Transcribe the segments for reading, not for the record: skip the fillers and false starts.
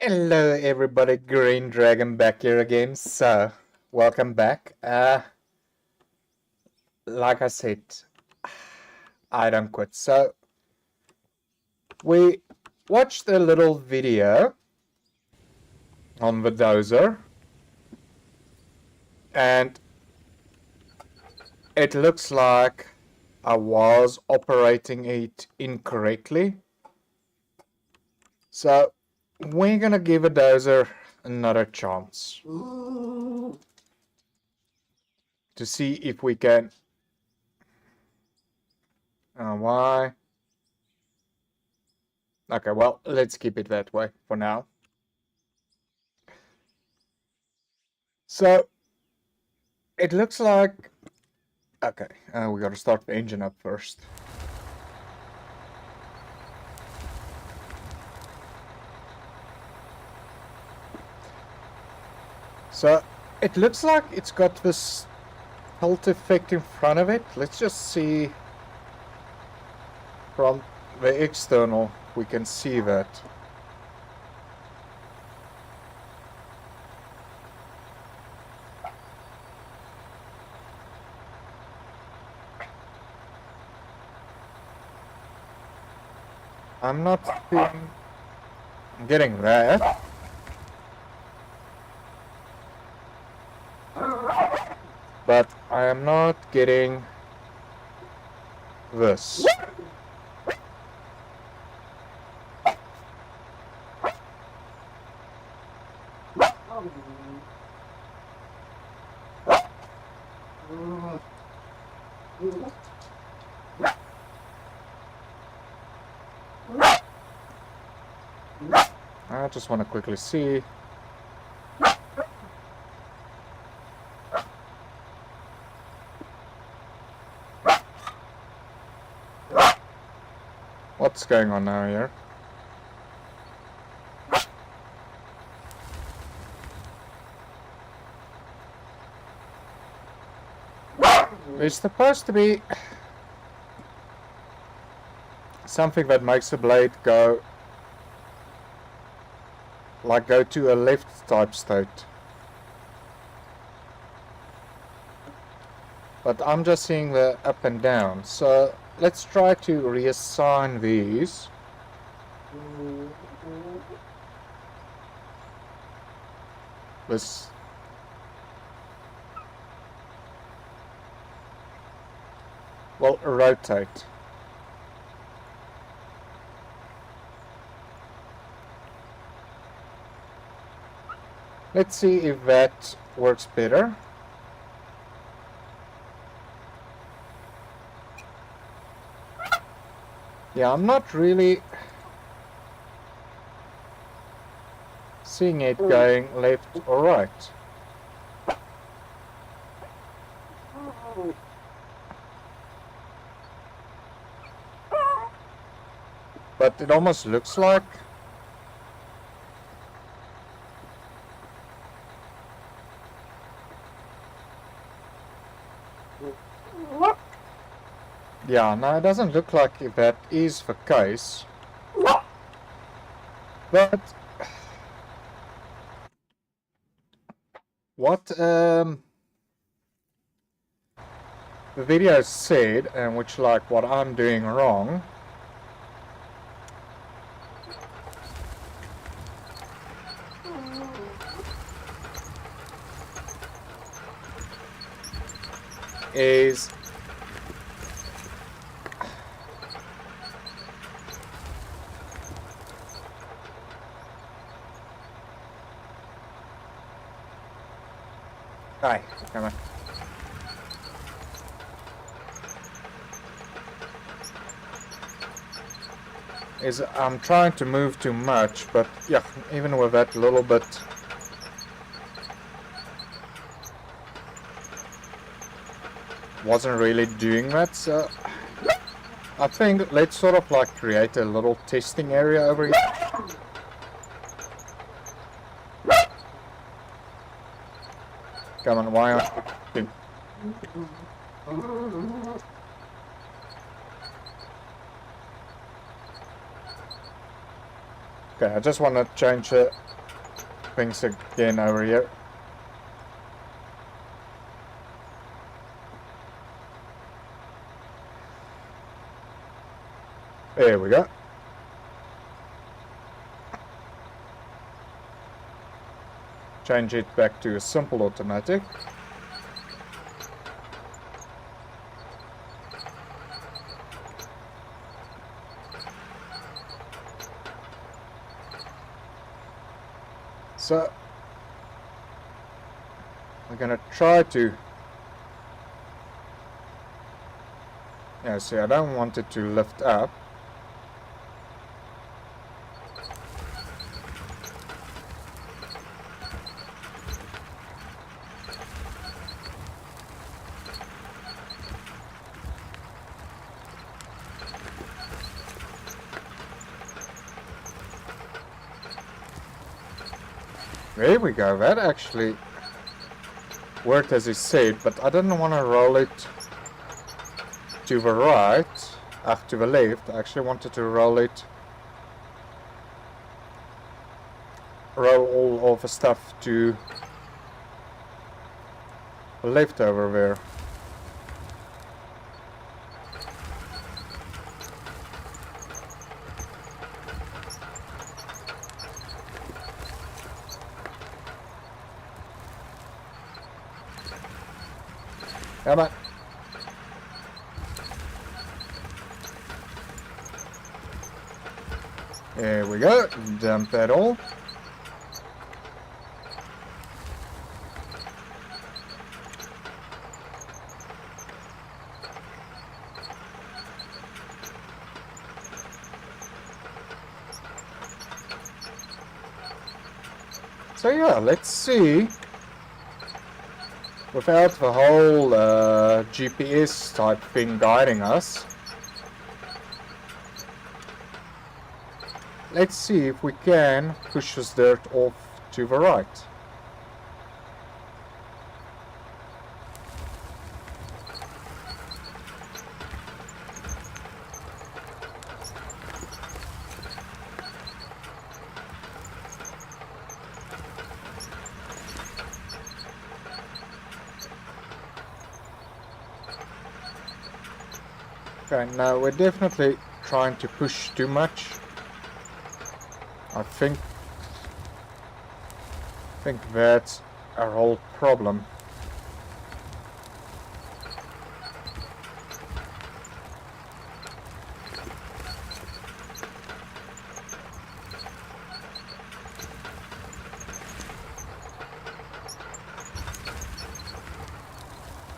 Hello everybody, Green Dragon back here again. So, welcome back. Like I said, I don't quit. So, we watched a little video on the dozer, and it looks like I was operating it incorrectly. So, we're gonna give a dozer another chance to see if we can. Why? Okay, well, let's keep it that way for now. So, it looks like... Okay, we gotta start the engine up first. So, it looks like it's got this tilt effect in front of it. Let's just see from the external, we can see that. I'm not getting that. But I am not getting this. I just want to quickly see. What's going on now here? There's supposed to be something that makes the blade go to a left type state. But I'm just seeing the up and down. So let's try to reassign these. This will rotate. Let's see if that works better. Yeah, I'm not really seeing it going left or right. But it almost looks like yeah, no, it doesn't look like that is the case. But what the video said, and which like what I'm doing wrong, is hi, come on. Is I'm trying to move too much, but yeah, even with that little bit wasn't really doing that, so I think let's sort of like create a little testing area over here. Come on, why aren't you? Okay, I just want to change the things again over here. There we go. Change it back to a simple automatic. So we're gonna try to, yeah, see, I don't want it to lift up. There we go, that actually worked as it said, but I didn't want to roll it to the right, to the left. I actually wanted to roll all of the stuff to the left over there. Come on. There we go. Dump that all. So yeah, let's see. Without the whole GPS type thing guiding us, let's see if we can push this dirt off to the right. Okay, now we're definitely trying to push too much. I think that's our whole problem.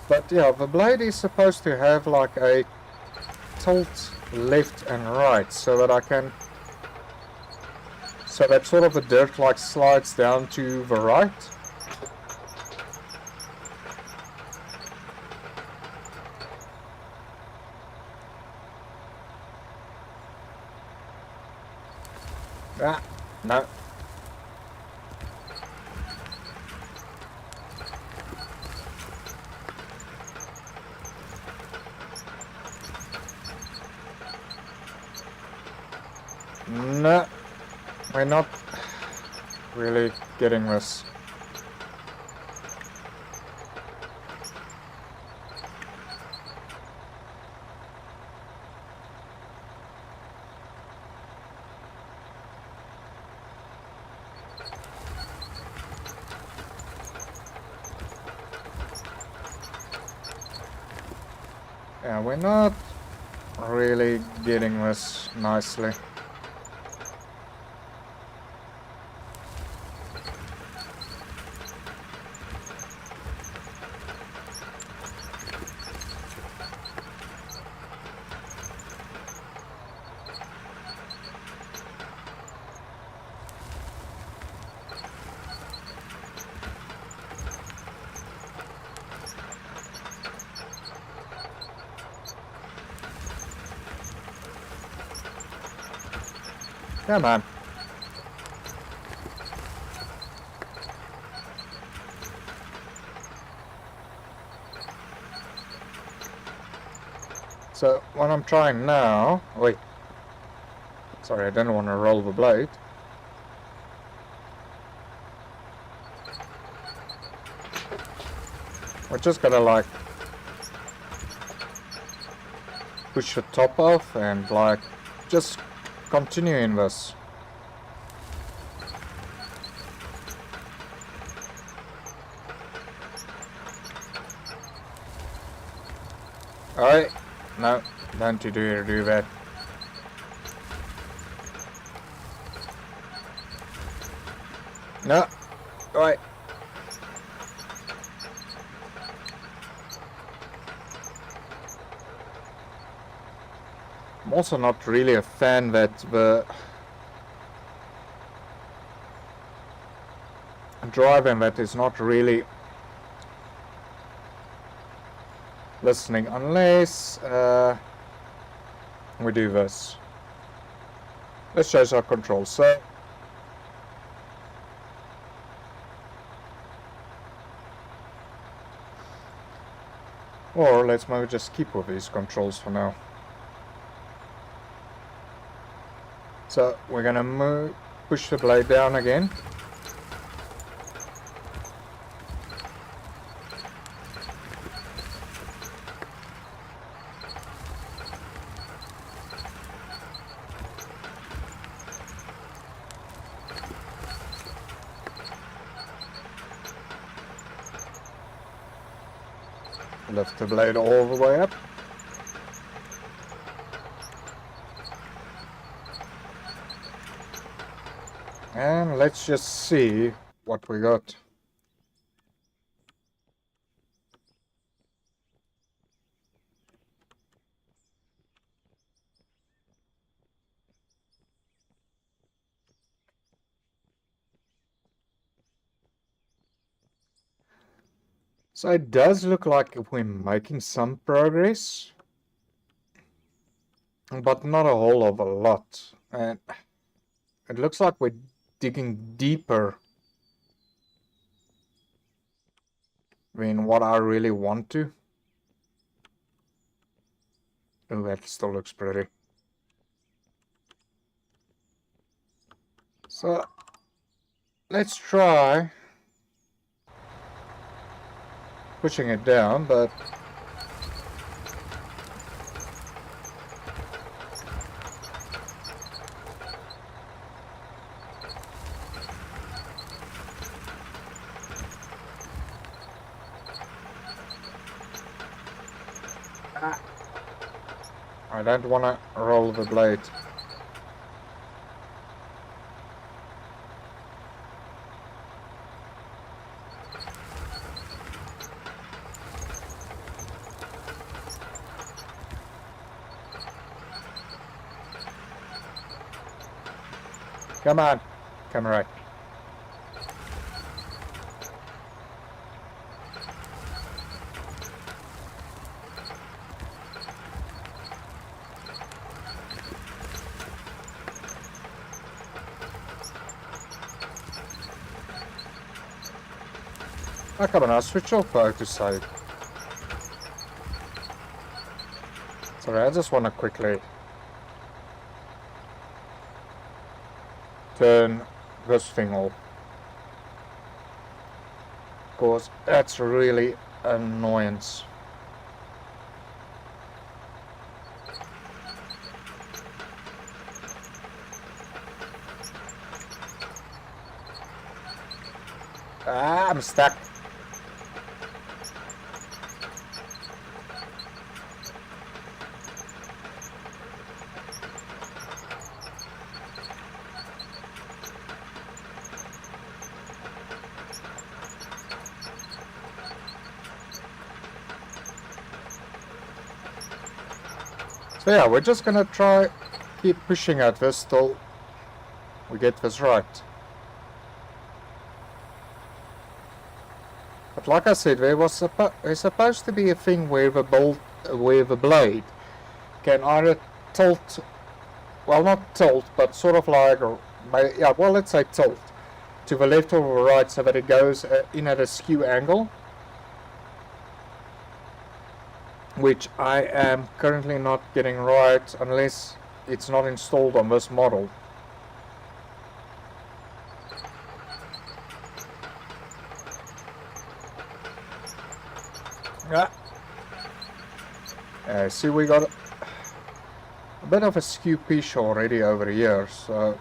But yeah, the blade is supposed to have like a tilt left and right so that so that sort of the dirt like slides down to the right. Ah, no. No, we're not really getting this. Yeah, we're not really getting this nicely. Come on. So what I'm trying now, wait, sorry, I didn't want to roll the blade. We're just gonna like push the top off and like just continue in this. Alright, no, don't you do that. No, alright. I'm also not really a fan that the driver that is not really listening unless we do this. Let's change our controls. So or let's maybe just keep with these controls for now. So we're gonna push the blade down again. Lift the blade all the way up. And let's just see what we got. So it does look like we're making some progress, but not a whole of a lot. And it looks like we're digging deeper than what I really want to. Oh, that still looks pretty. So let's try pushing it down, but I don't want to roll the blade. Come on, come right. Oh, come on, I'll switch off to side. Sorry, I just want to quickly turn this thing off, because that's really annoyance. Ah, I'm stuck. So yeah, we're just gonna try keep pushing at this till we get this right. But like I said, there's supposed to be a thing where the blade can either tilt, well, not tilt, but sort of like, yeah, well, let's say tilt to the left or the right, so that it goes in at a skew angle, which I am currently not getting right unless it's not installed on this model. Yeah. See, we got a bit of a skew piece already over here, so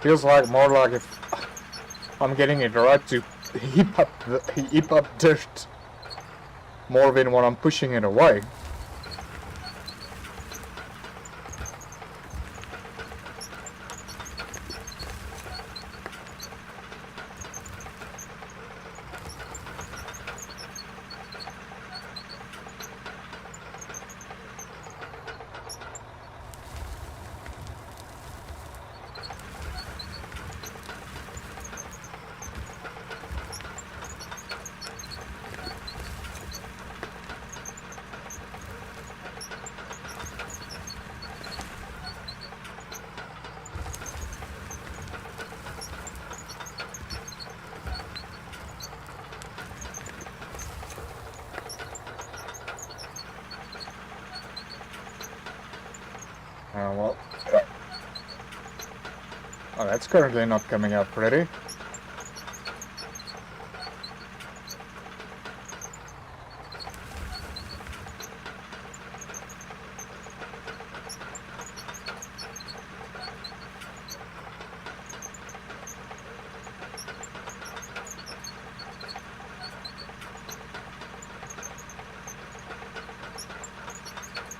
feels like more like if I'm getting it right to heap up dirt more than when I'm pushing it away. Well, oh, that's currently not coming up pretty.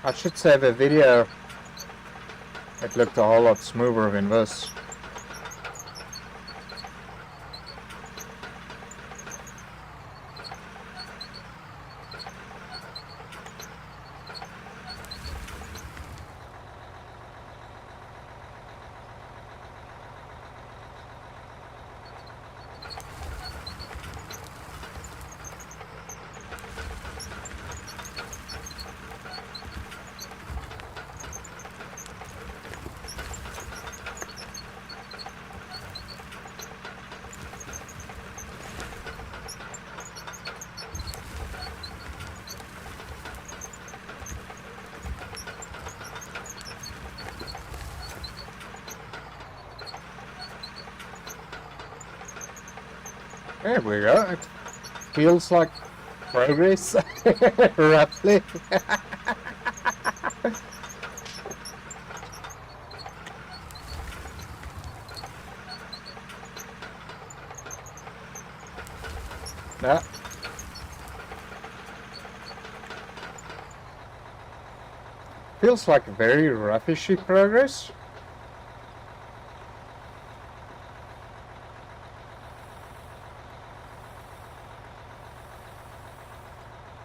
I should say the video, it looked a whole lot smoother than this. There we go. It feels like progress, roughly. No. Feels like very roughishy progress.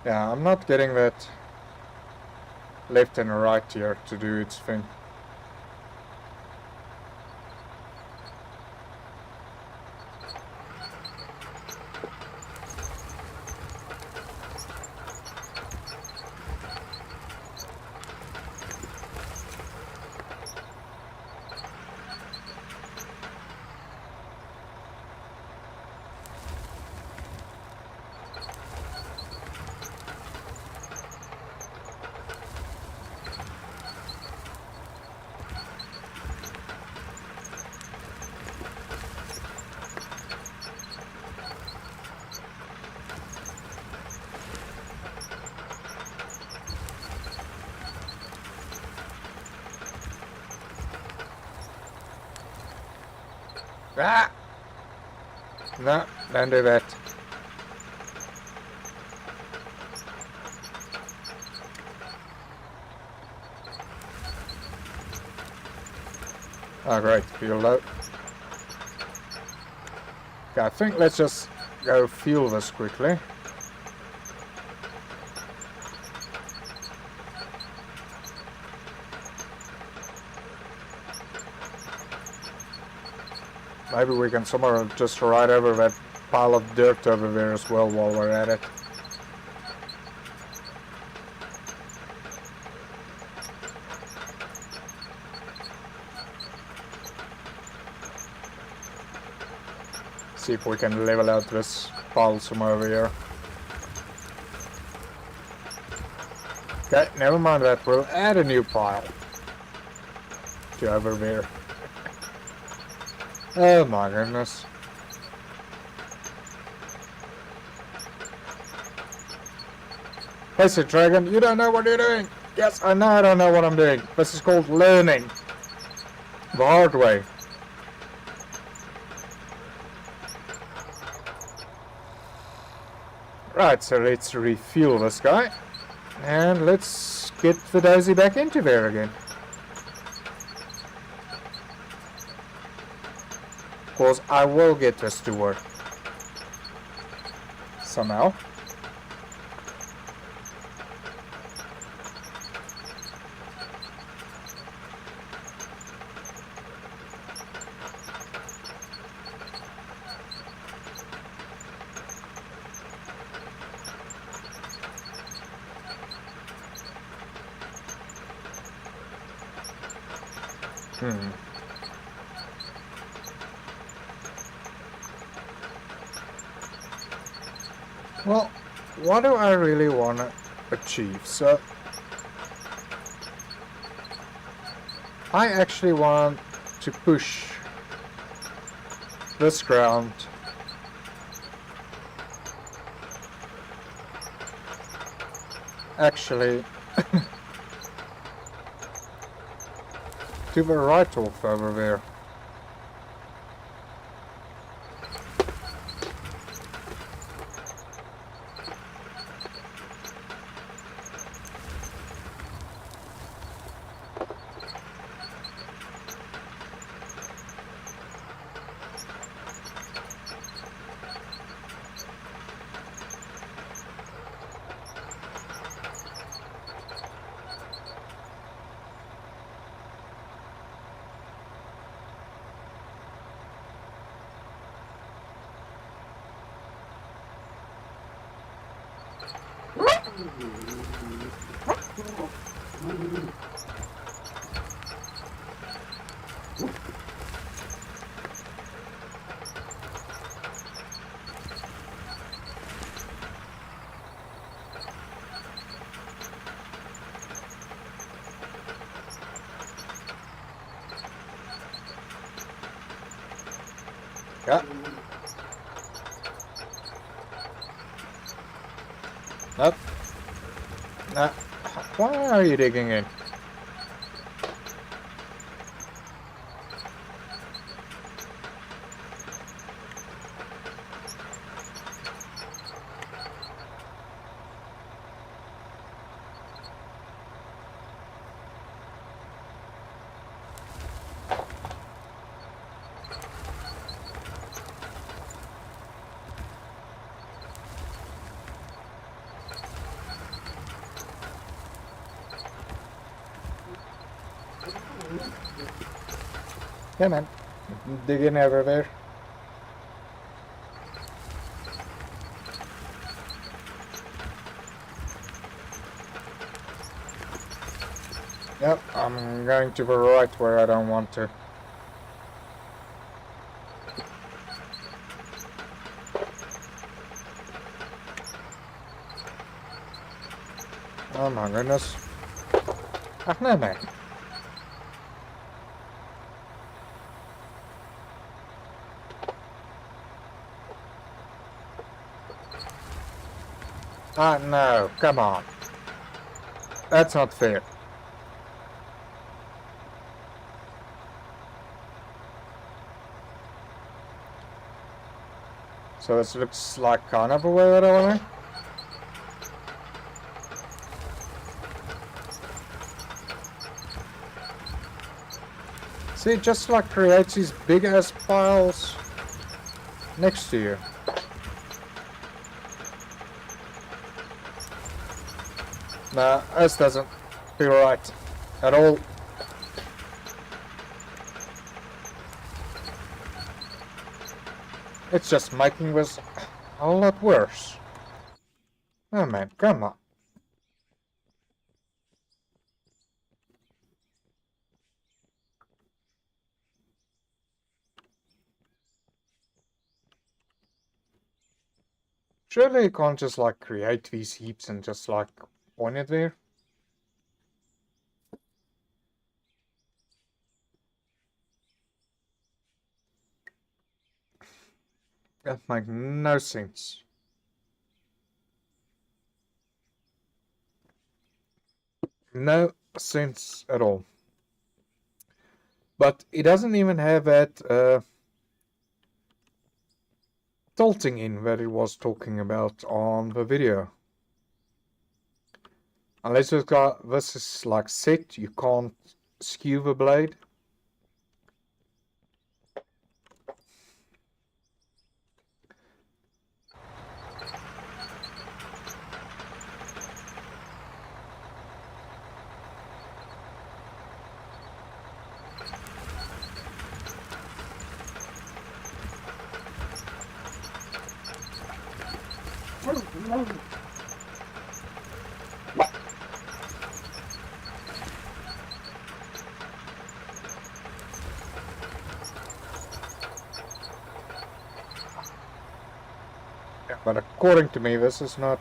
Yeah, I'm not getting that left and right here to do its thing. Ah! No, don't do that. Oh great, fuel low. Okay, I think let's just go fuel this quickly. Maybe we can somewhere just ride over that pile of dirt over there as well while we're at it. See if we can level out this pile some over here. Okay, never mind that. We'll add a new pile to over there. Oh my goodness. Face it, Dragon, you don't know what you're doing. Yes, I know I don't know what I'm doing. This is called learning. The hard way. Right, so let's refuel this guy. And let's get the Daisy back into there again. Of course, I will get this to work. Somehow. Well, what do I really want to achieve? So, I actually want to push this ground actually to the right off over there. Yeah. Nope. Nah. Why are you digging in? Yeah, man. Digging everywhere. Yep, I'm going to the right where I don't want to. Oh my goodness. Ach nee, nee. Ah, no, come on. That's not fair. So this looks like kind of a way that I want to. See, it just like creates these big ass piles next to you. Nah, this doesn't feel right at all. It's just making this a lot worse. Oh man, come on. Surely you can't just like create these heaps and just like point it there. That makes no sense. No sense at all. But it doesn't even have that tilting in that it was talking about on the video. Unless you've got this is like set, you can't skew the blade. Yeah, but according to me, this is not.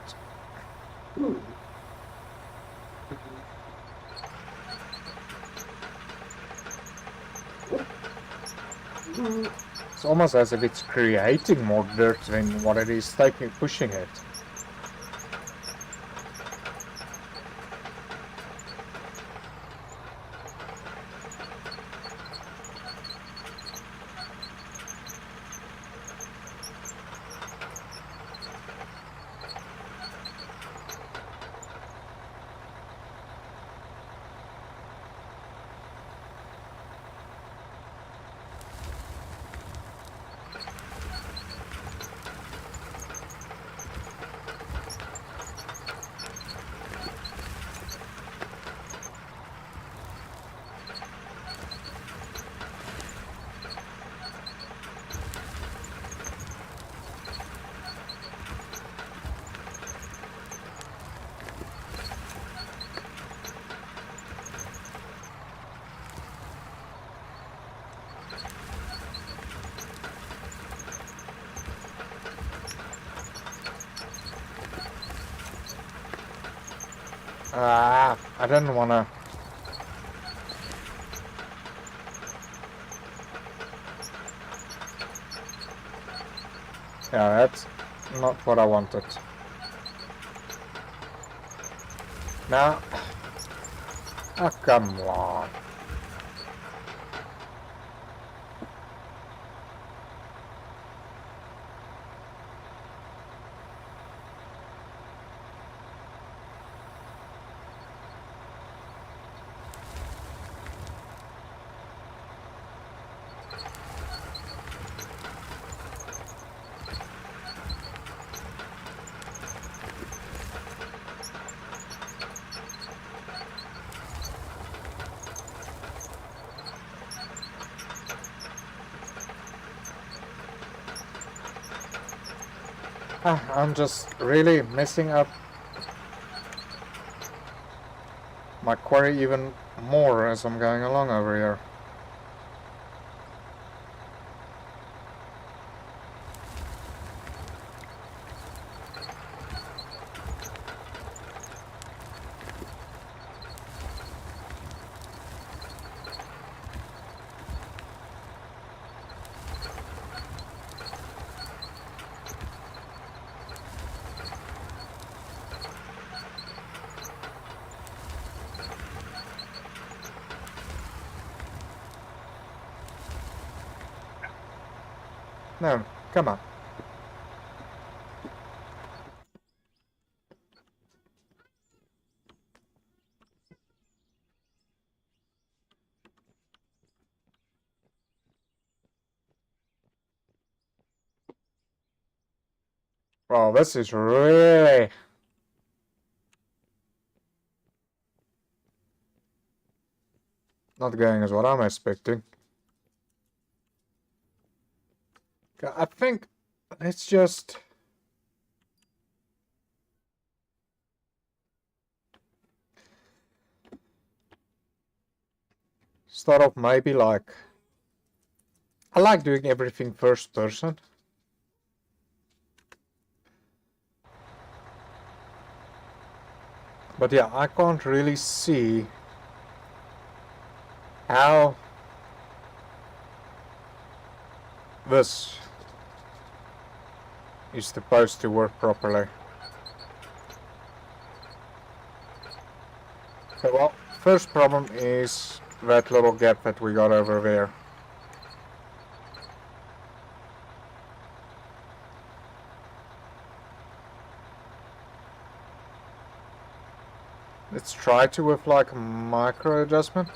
It's almost as if it's creating more dirt than what it is pushing it. I didn't wanna. Yeah, that's not what I wanted. Now, oh, come on. I'm just really messing up my quarry even more as I'm going along over here. No, come on. Well, this is really not going as what I'm expecting. I think let's just start off maybe like I like doing everything first person. But yeah, I can't really see how this is supposed to work properly. Okay, well, first problem is that little gap that we got over there. Let's try to with like a micro adjustment.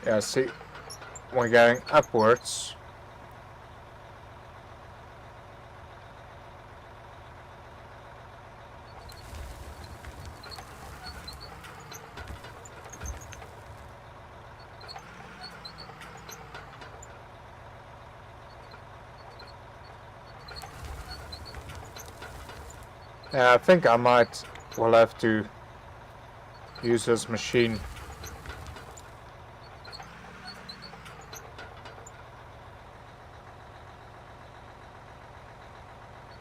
Yeah, see, we're going upwards. Yeah, I think I will have to use this machine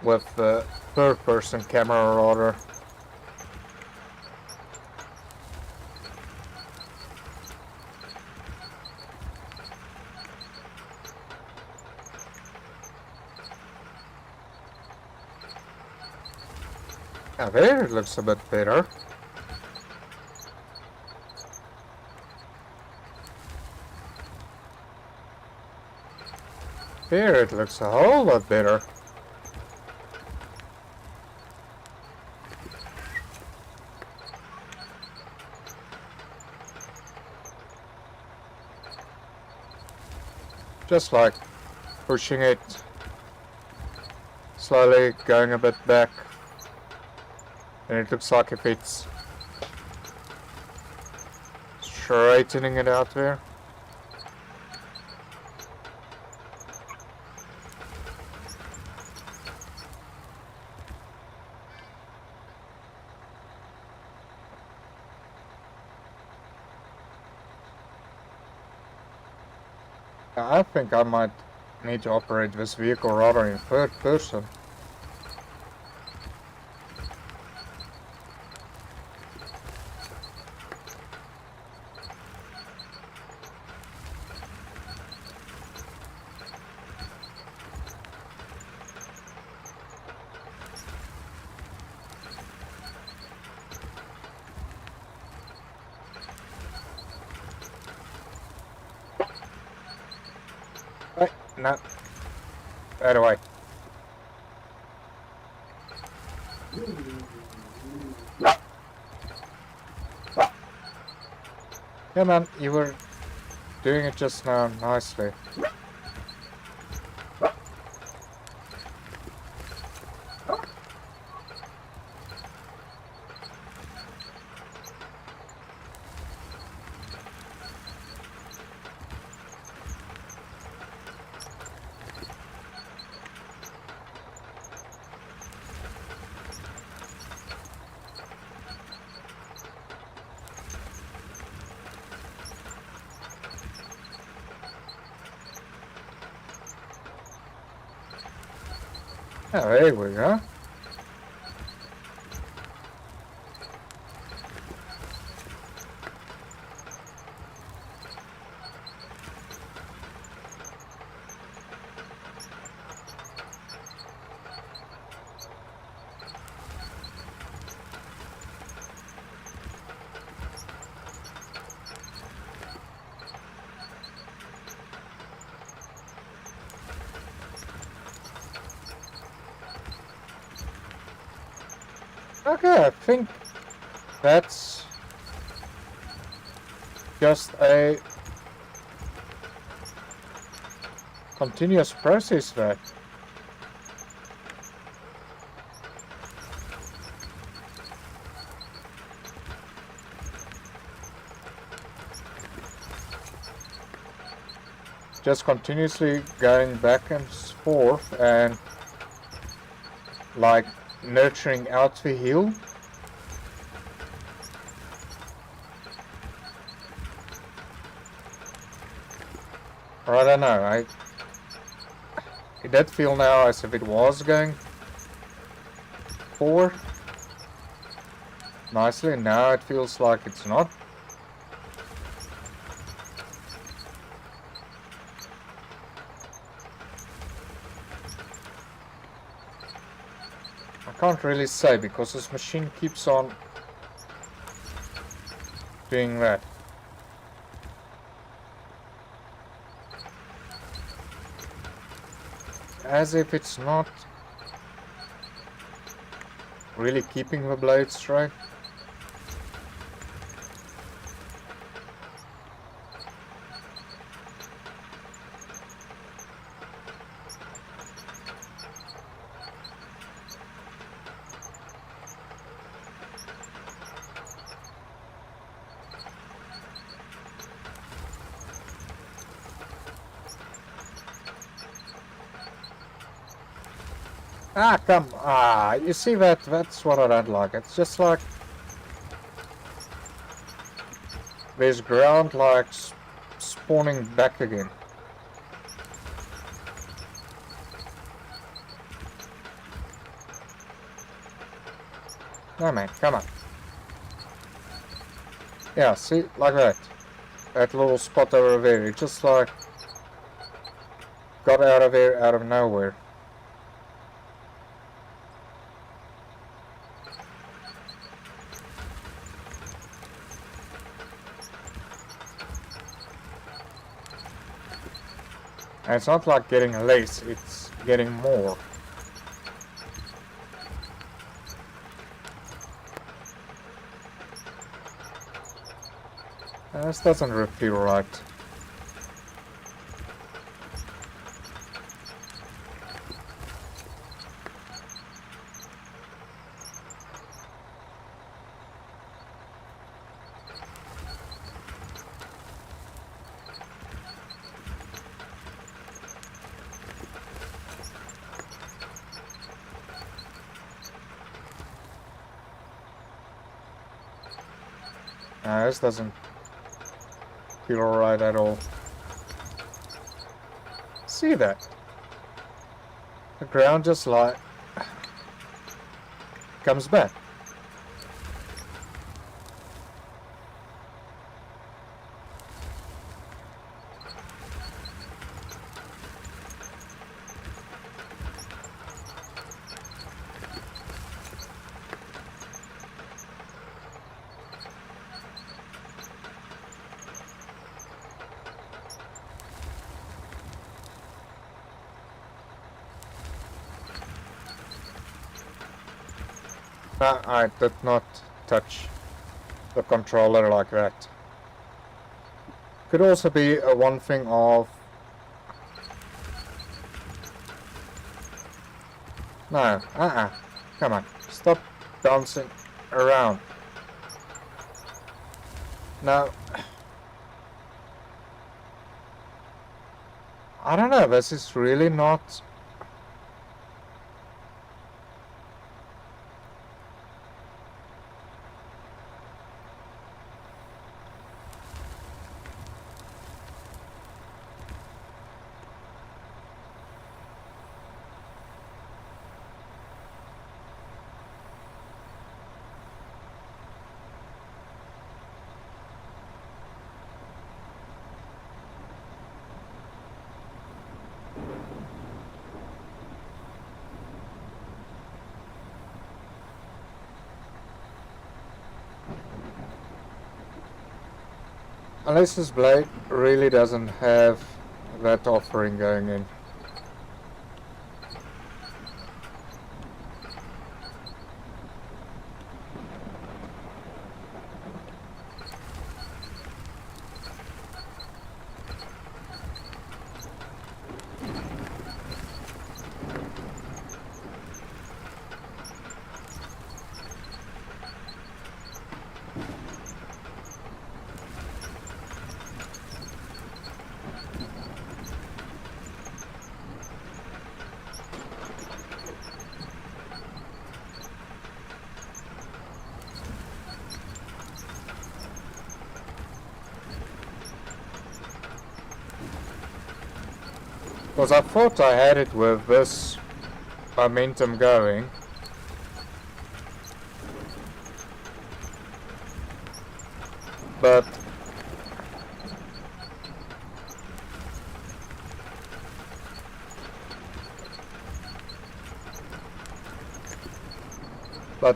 with the third person camera rather. Now there it looks a bit better. There it looks a whole lot better. Just like pushing it, slowly going a bit back, and it looks like if it's straightening it out there. I think I might need to operate this vehicle rather in third person. Right, no. That away. Yeah man, you were doing it just now nicely. Oh, there we go. Okay, I think that's just a continuous process there. Just continuously going back and forth and like nurturing out the heel. Or I don't know, it did feel now as if it was going forward. nicely. Now it feels like it's not. I can't really say because this machine keeps on doing that. As if it's not really keeping the blade straight. You see that's what I don't like. It's just like there's ground like spawning back again. No man, come on. Yeah, see, like that. That little spot over there, it just like got out of there out of nowhere. And it's not like getting less, it's getting more. This doesn't feel right. This doesn't feel right at all. See that? The ground just like comes back. I did not touch the controller like that. Could also be a one thing of... No, come on, stop dancing around. Now, I don't know, this is really not... Unless this blade really doesn't have that offering going in. Because I thought I had it with this momentum going. But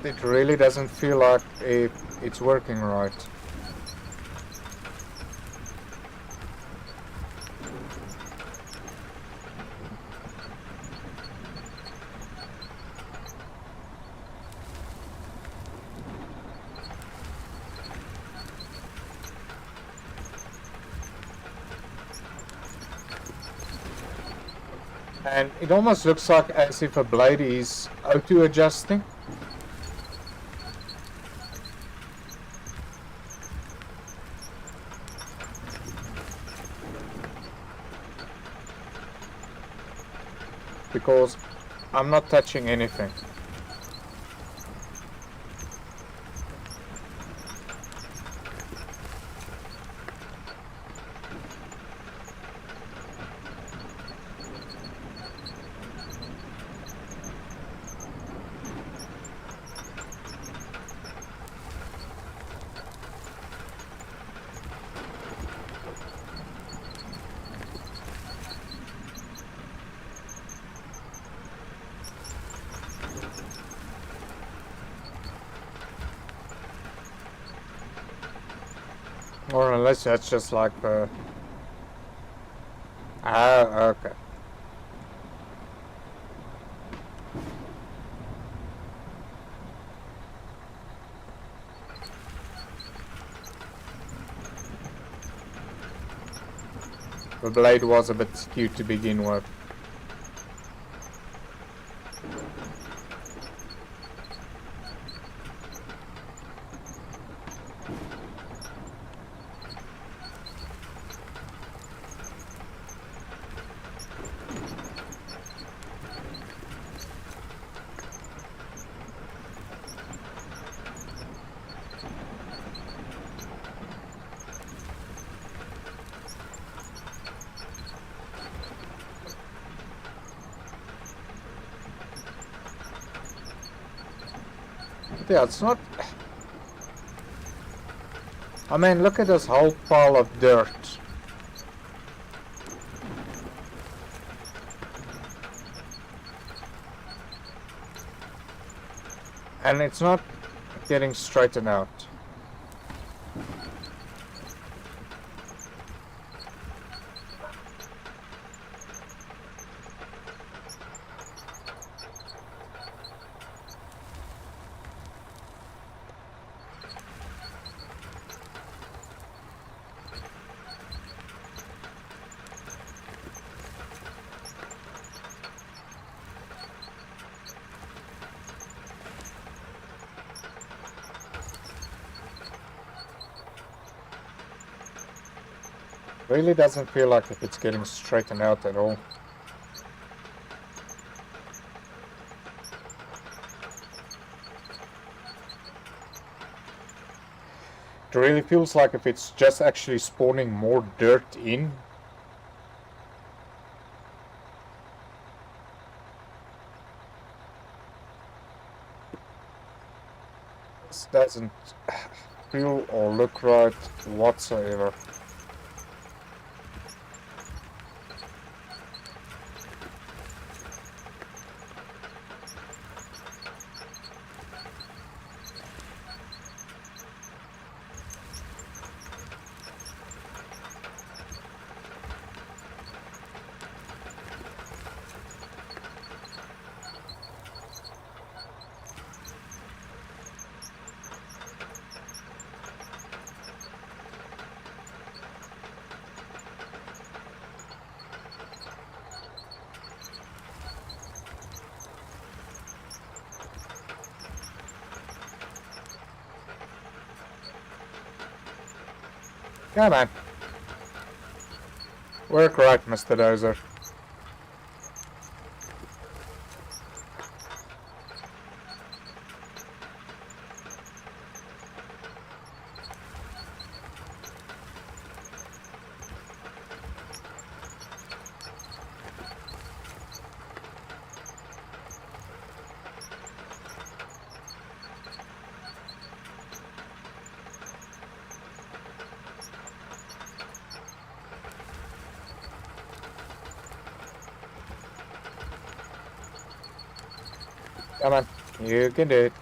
it really doesn't feel like it's working right. And it almost looks like as if a blade is auto-adjusting. Because I'm not touching anything. Or unless that's just like the... Ah, okay. The blade was a bit skewed to begin with. Yeah, it's not... I mean, look at this whole pile of dirt. And it's not getting straightened out. Really doesn't feel like it's getting straightened out at all. It really feels like if it's just actually spawning more dirt in. This doesn't feel or look right whatsoever. Come on. Work right, Mr. Dozer. Come on, you can do it.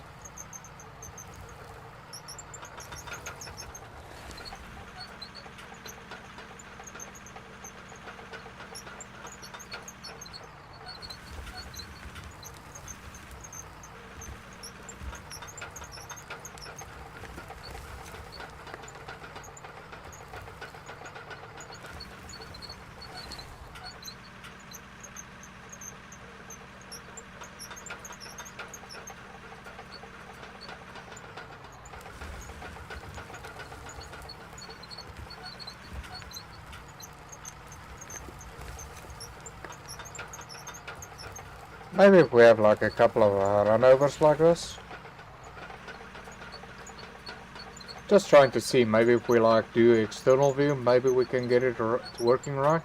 Maybe if we have like a couple of runovers like this. Just trying to see, maybe if we like do external view, maybe we can get it working right.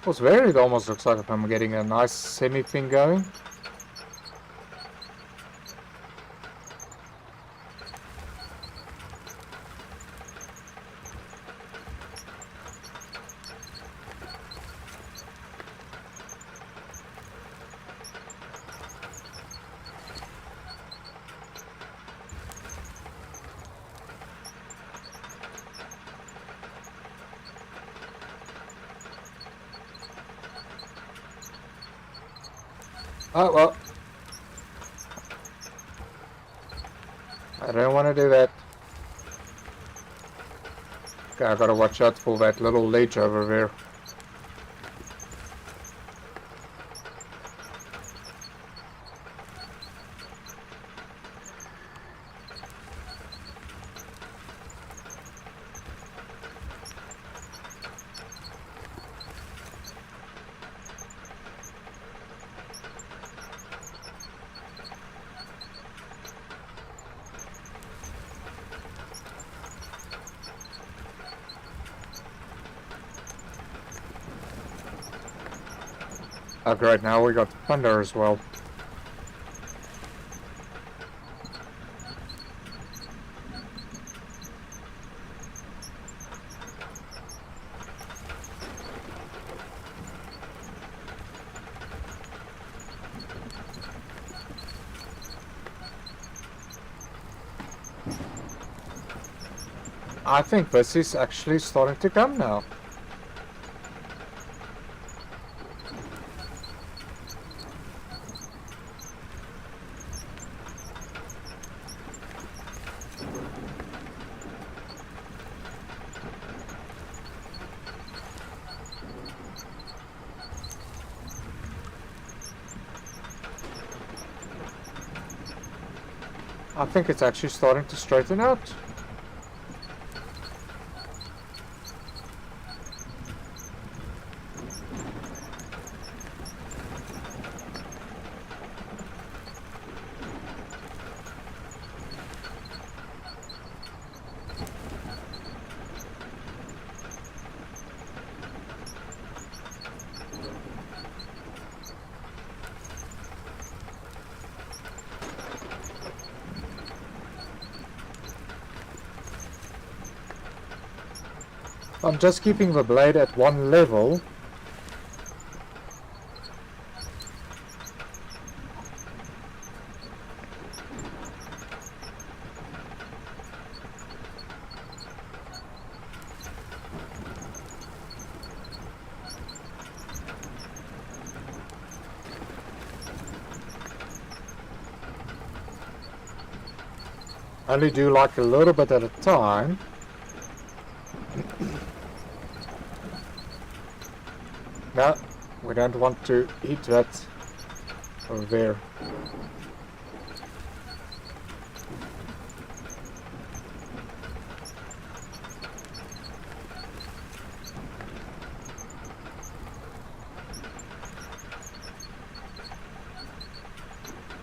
It's very, it almost looks like I'm getting a nice semi thing going. Oh, well. I don't want to do that. Okay, I gotta watch out for that little ledge over there. Oh great, now we got thunder as well. I think this is actually starting to come now. I think it's actually starting to straighten out. I'm just keeping the blade at one level. Only do like a little bit at a time. No, we don't want to eat that over there.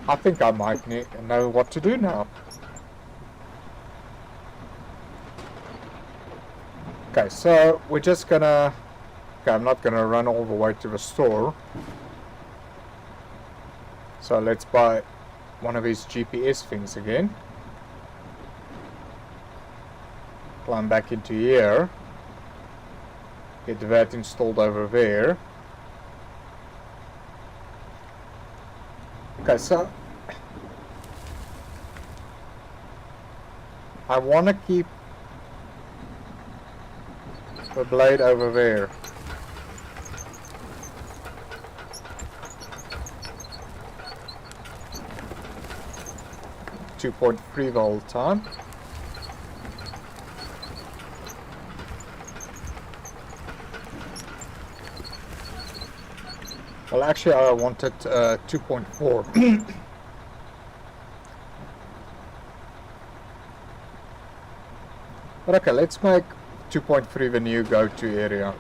I think I might know what to do now. Okay, so we're just gonna... Okay, I'm not gonna run all the way to the store. So let's buy one of his GPS things again. Climb back into here. Get that installed over there. Okay, so I want to keep the blade over there. .3 the whole time. Well, actually, I wanted 2.4. But okay, let's make 2.3 the new go-to area.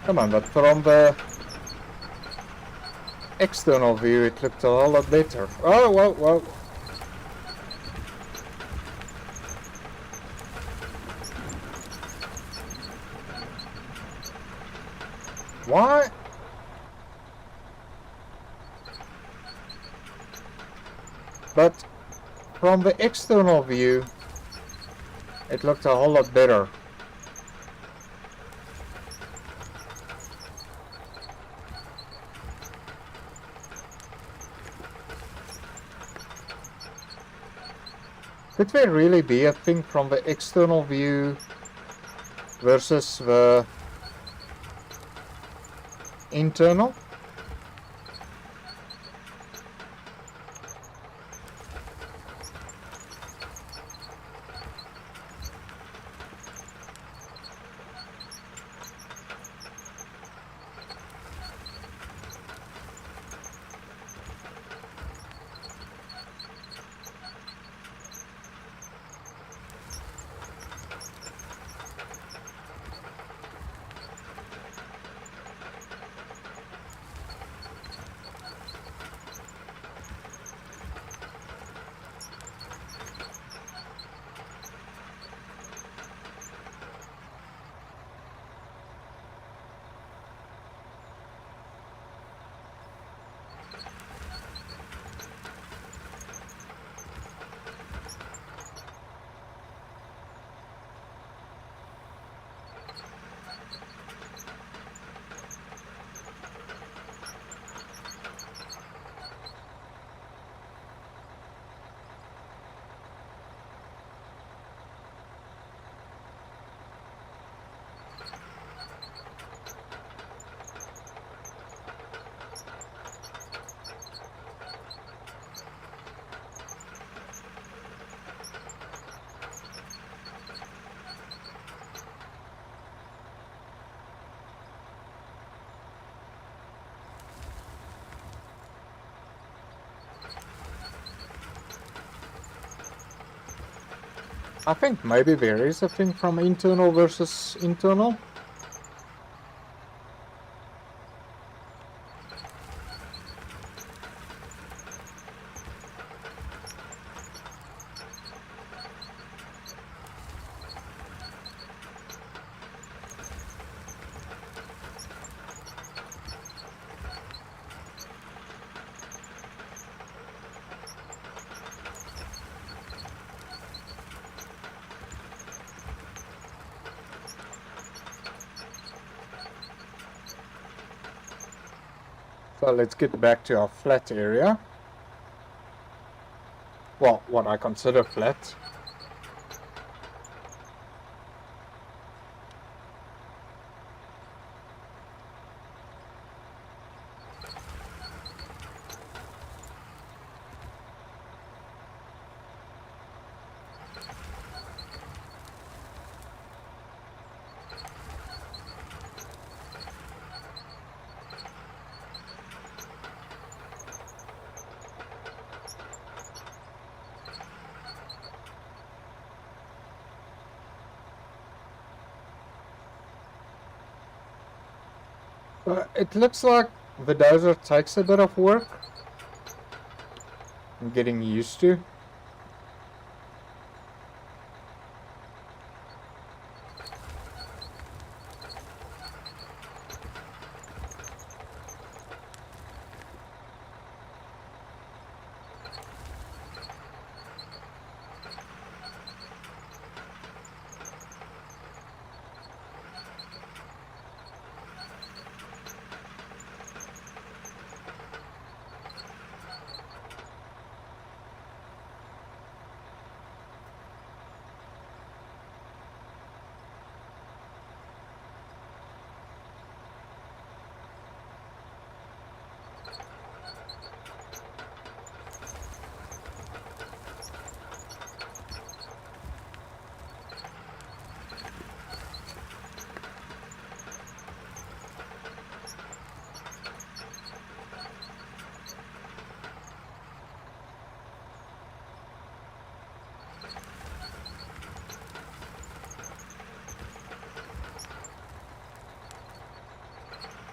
Come on, but from the external view it looked a whole lot better. Oh, whoa, whoa. Why? But from the external view it looked a whole lot better. Could there really be a thing from the external view versus the internal? I think maybe there is a thing from internal versus internal. So let's get back to our flat area. Well, what I consider flat. It looks like the dozer takes a bit of work. I'm getting used to.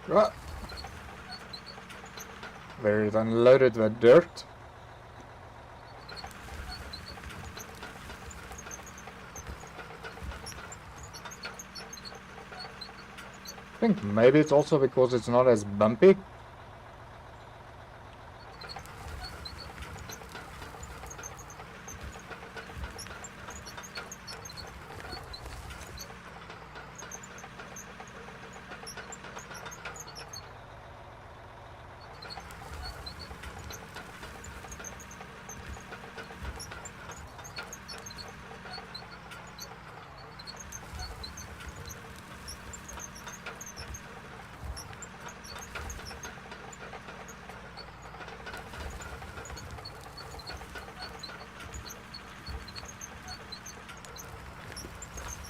Right. There it unloaded the dirt. I think maybe it's also because it's not as bumpy.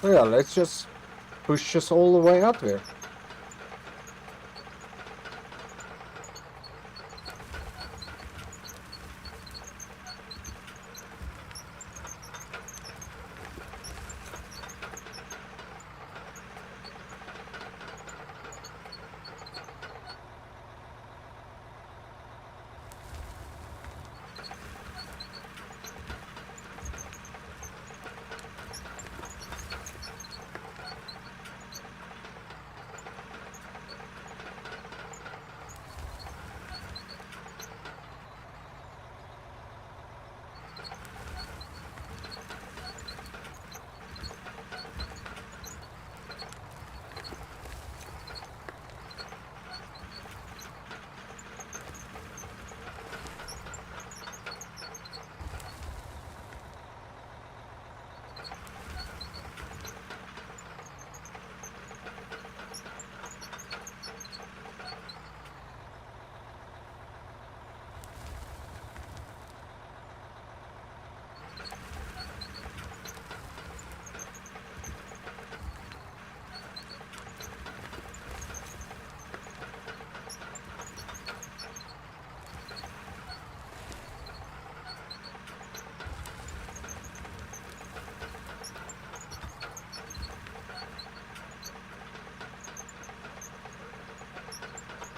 So yeah, let's just push us all the way up here.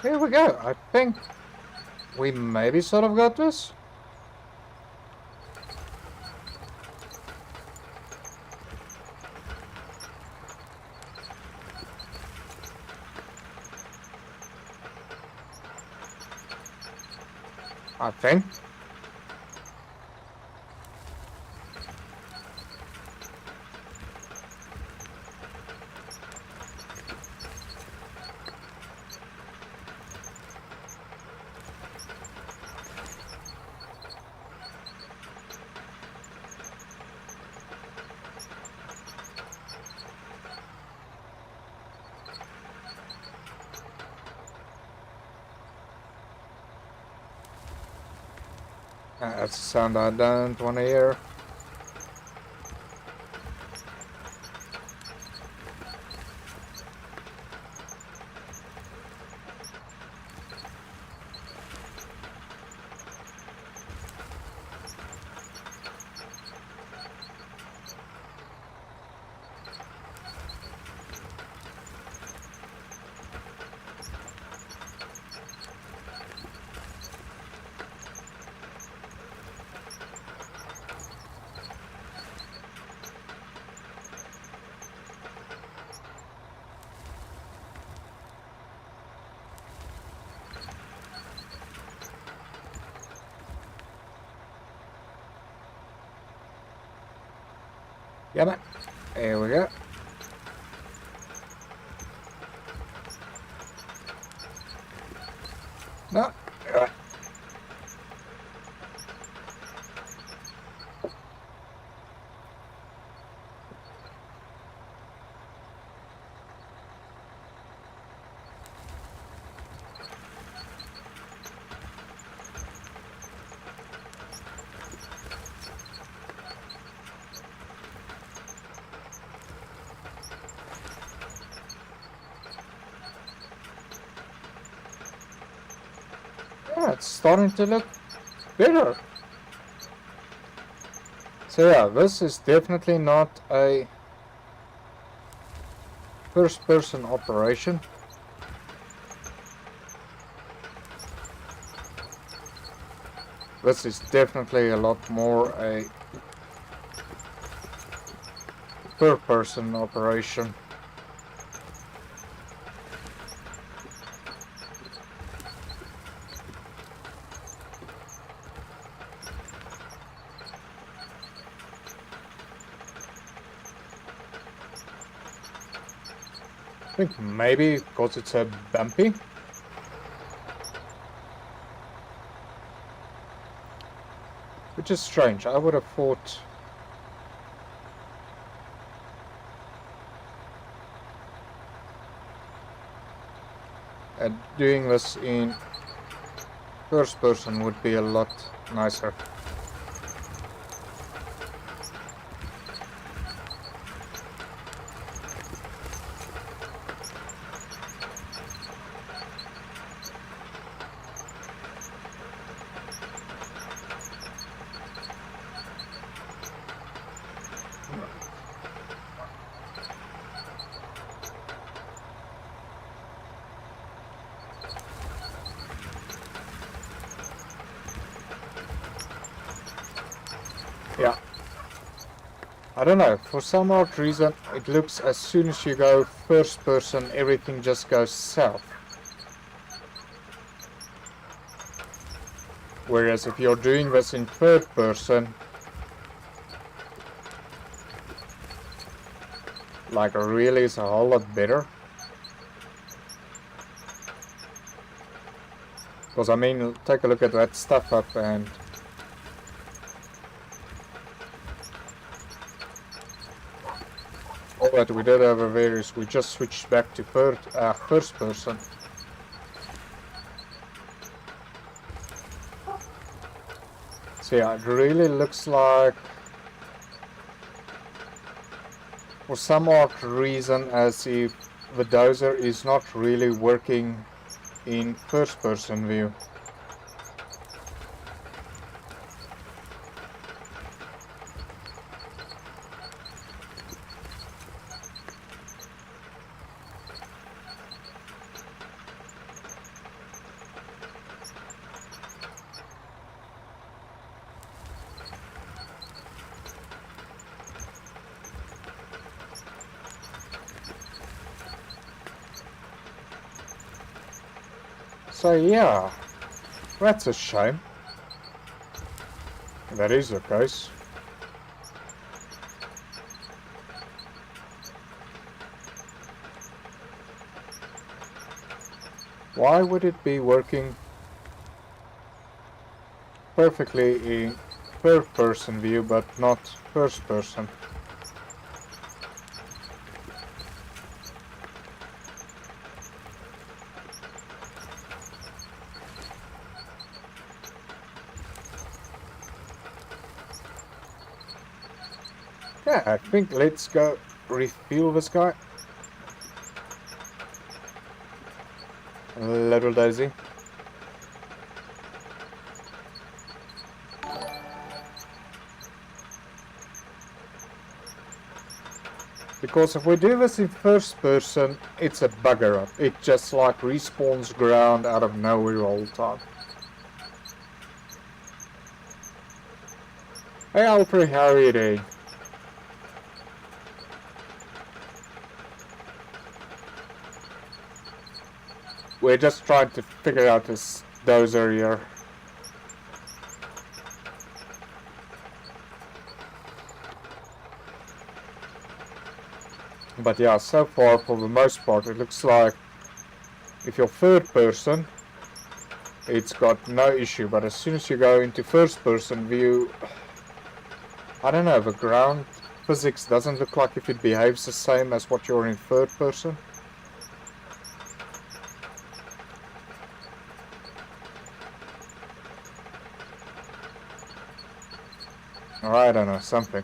Here we go. I think we maybe sort of got this. I think. That's a sound I don't want to hear. Yeah, man. Here we go. No. Alright. Yeah, it's starting to look better. So yeah, this is definitely not a first-person operation. This is definitely a lot more a third-person operation. I think maybe because it's a bumpy. Which is strange. I would have thought doing this in first person would be a lot nicer. Yeah. I don't know, for some odd reason it looks as soon as you go first person everything just goes south. Whereas if you're doing this in third person, like really is a whole lot better. Because I mean, take a look at that stuff up and all that we did over there is we just switched back to first person. So yeah, it really looks like for some odd reason as if the dozer is not really working in first person view. So yeah, that's a shame. That is the case. Why would it be working perfectly in third person view but not first person? Yeah, I think let's go refuel this guy. Little Daisy. Because if we do this in first person, it's a bugger up. It just like respawns ground out of nowhere all the time. Hey Alfred, how are you doing? We're just trying to figure out this dozer here. But yeah, so far for the most part it looks like if you're third person it's got no issue, but as soon as you go into first person view, I don't know, the ground physics doesn't look like if it behaves the same as what you're in third person. Or I don't know, something.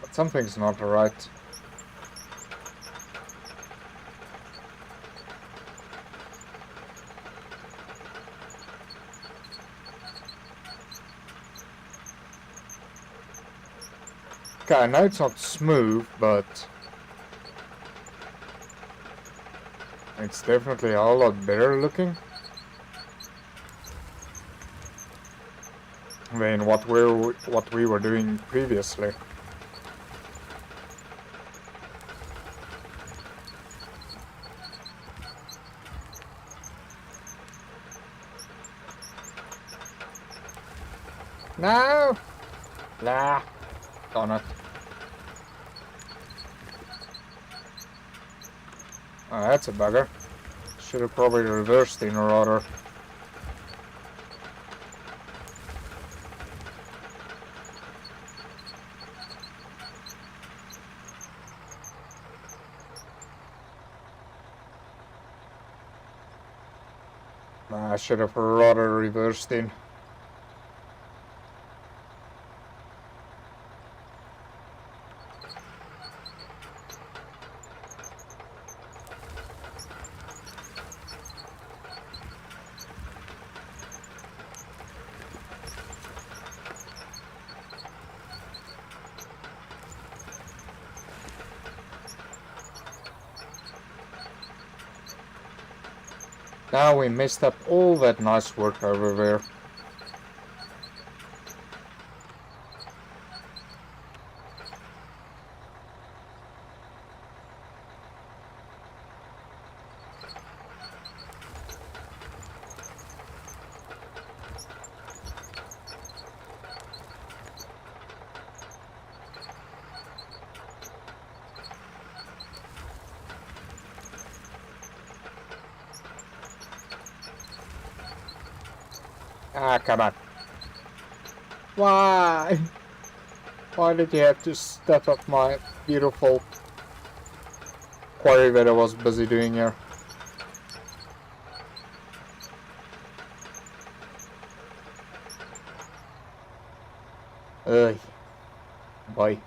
But something's not right. Okay, I know it's not smooth, but it's definitely a whole lot better looking than what we were doing previously. No! Nah. Darn it. Oh, that's a bugger. Should have probably reversed in order. I should have rather reversed in. Now we messed up all that nice work over there. Ah, come on. Why? Why did you have to step up my beautiful quarry that I was busy doing here? Ugh. Boy.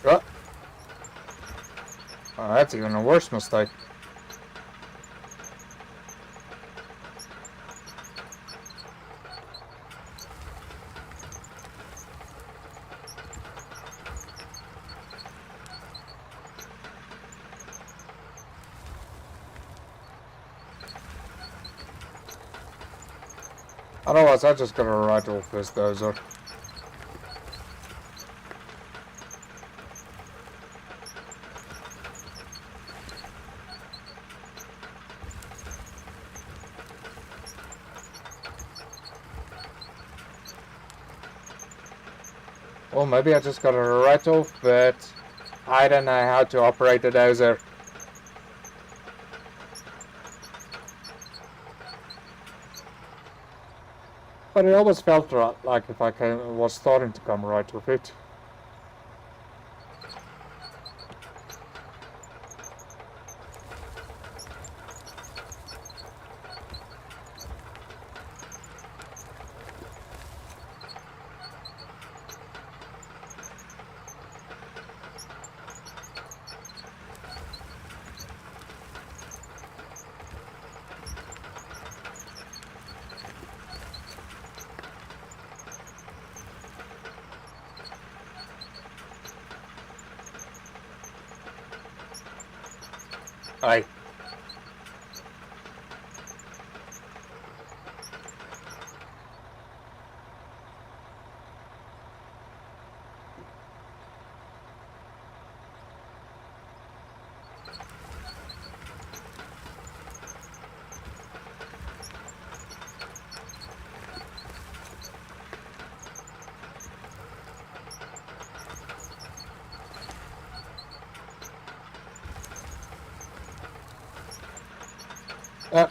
Oh. Oh, that's even a worse mistake. Otherwise, I just gotta write off this dozer. Well, maybe I just gotta write off that I don't know how to operate a dozer. But it always felt like if I was starting to come right with it. Aye.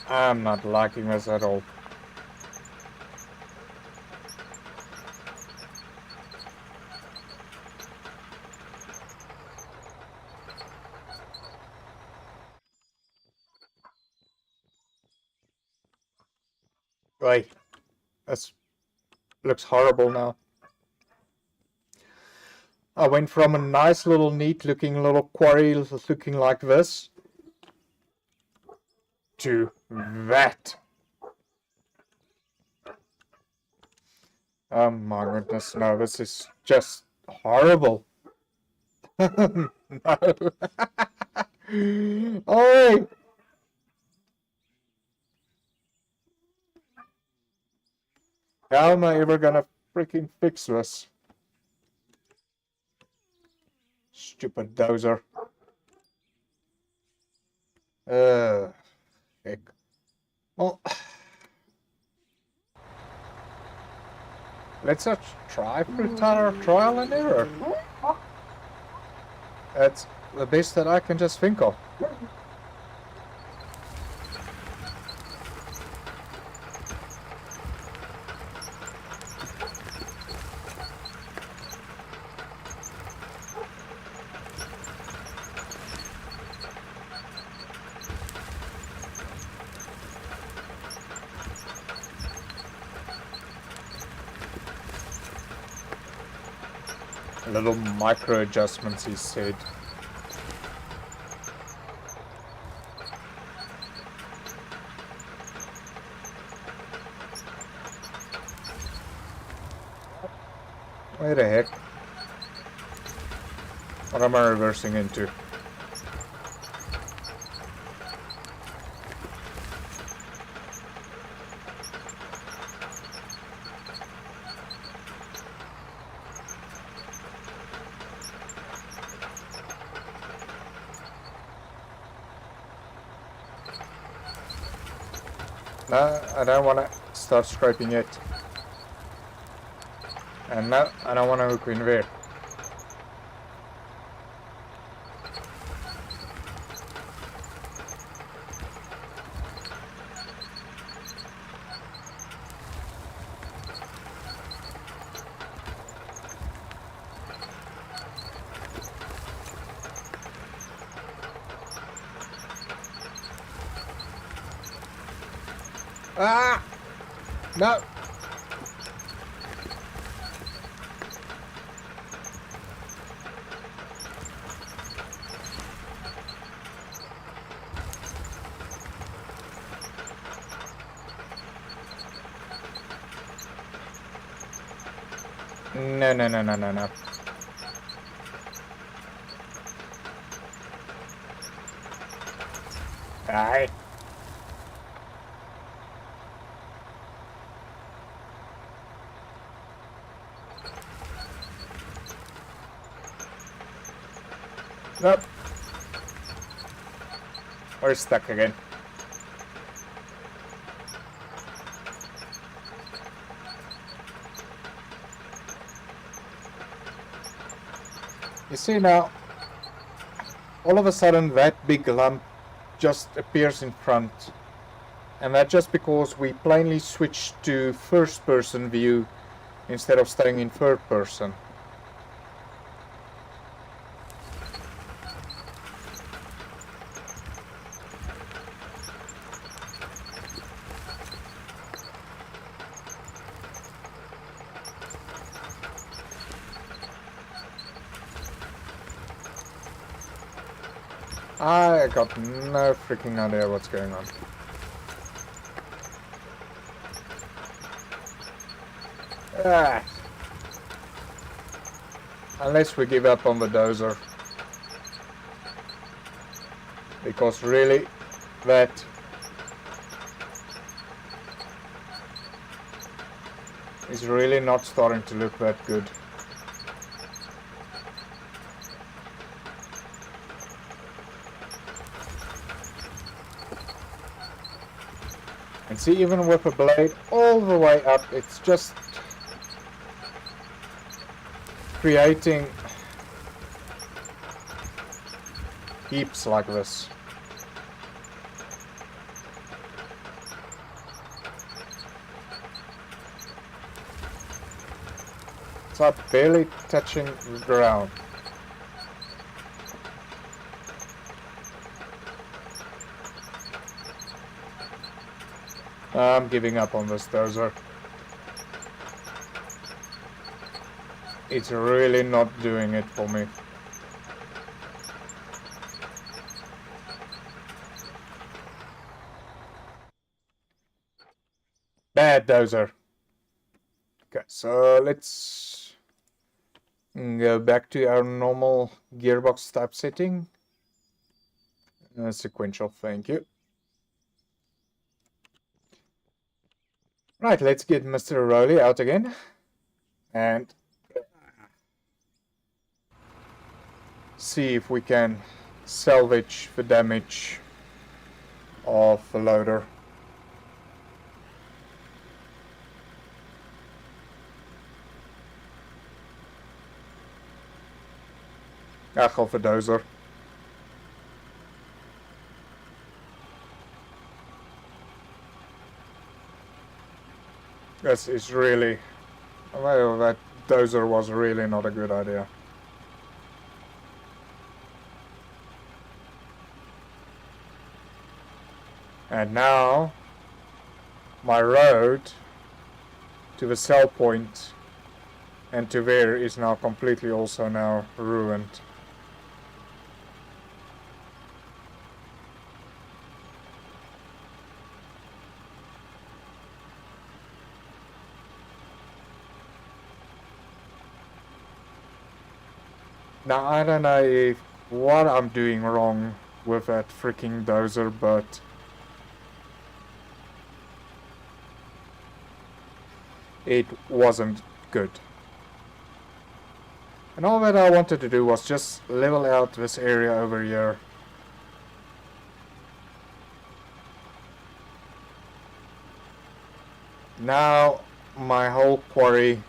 I'm not liking this at all. Right. This looks horrible now. I went from a nice little neat looking little quarry looking like this to that. Oh my goodness, no, this is just horrible. No. Oi! How am I ever gonna freaking fix this? Stupid dozer. Heck. Well, let's just try for trial and error. That's the best that I can just think of. Little micro adjustments, he said. Where the heck? What am I reversing into? No, I don't want to start scraping it. And no, I don't want to hook in there. Ah! No! No, no, no, no, no, no. Aye. Nope. We're stuck again. You see now, all of a sudden that big lump just appears in front. And that's just because we plainly switched to first person view instead of staying in third person. I got no freaking idea what's going on. Ah. Unless we give up on the dozer. Because really, that is really not starting to look that good. And see, even with a blade all the way up, it's just creating heaps like this. It's like barely touching the ground. I'm giving up on this dozer. It's really not doing it for me. Bad dozer. Okay, so let's go back to our normal gearbox type setting. Sequential, thank you. Right, let's get Mr. Rowley out again. And see if we can salvage the damage of the loader. Of the dozer. This is really... well, that dozer was really not a good idea. And now my road to the sell point and to there is now completely also now ruined. Now I don't know if what I'm doing wrong with that freaking dozer, but it wasn't good. And all that I wanted to do was just level out this area over here. Now my whole quarry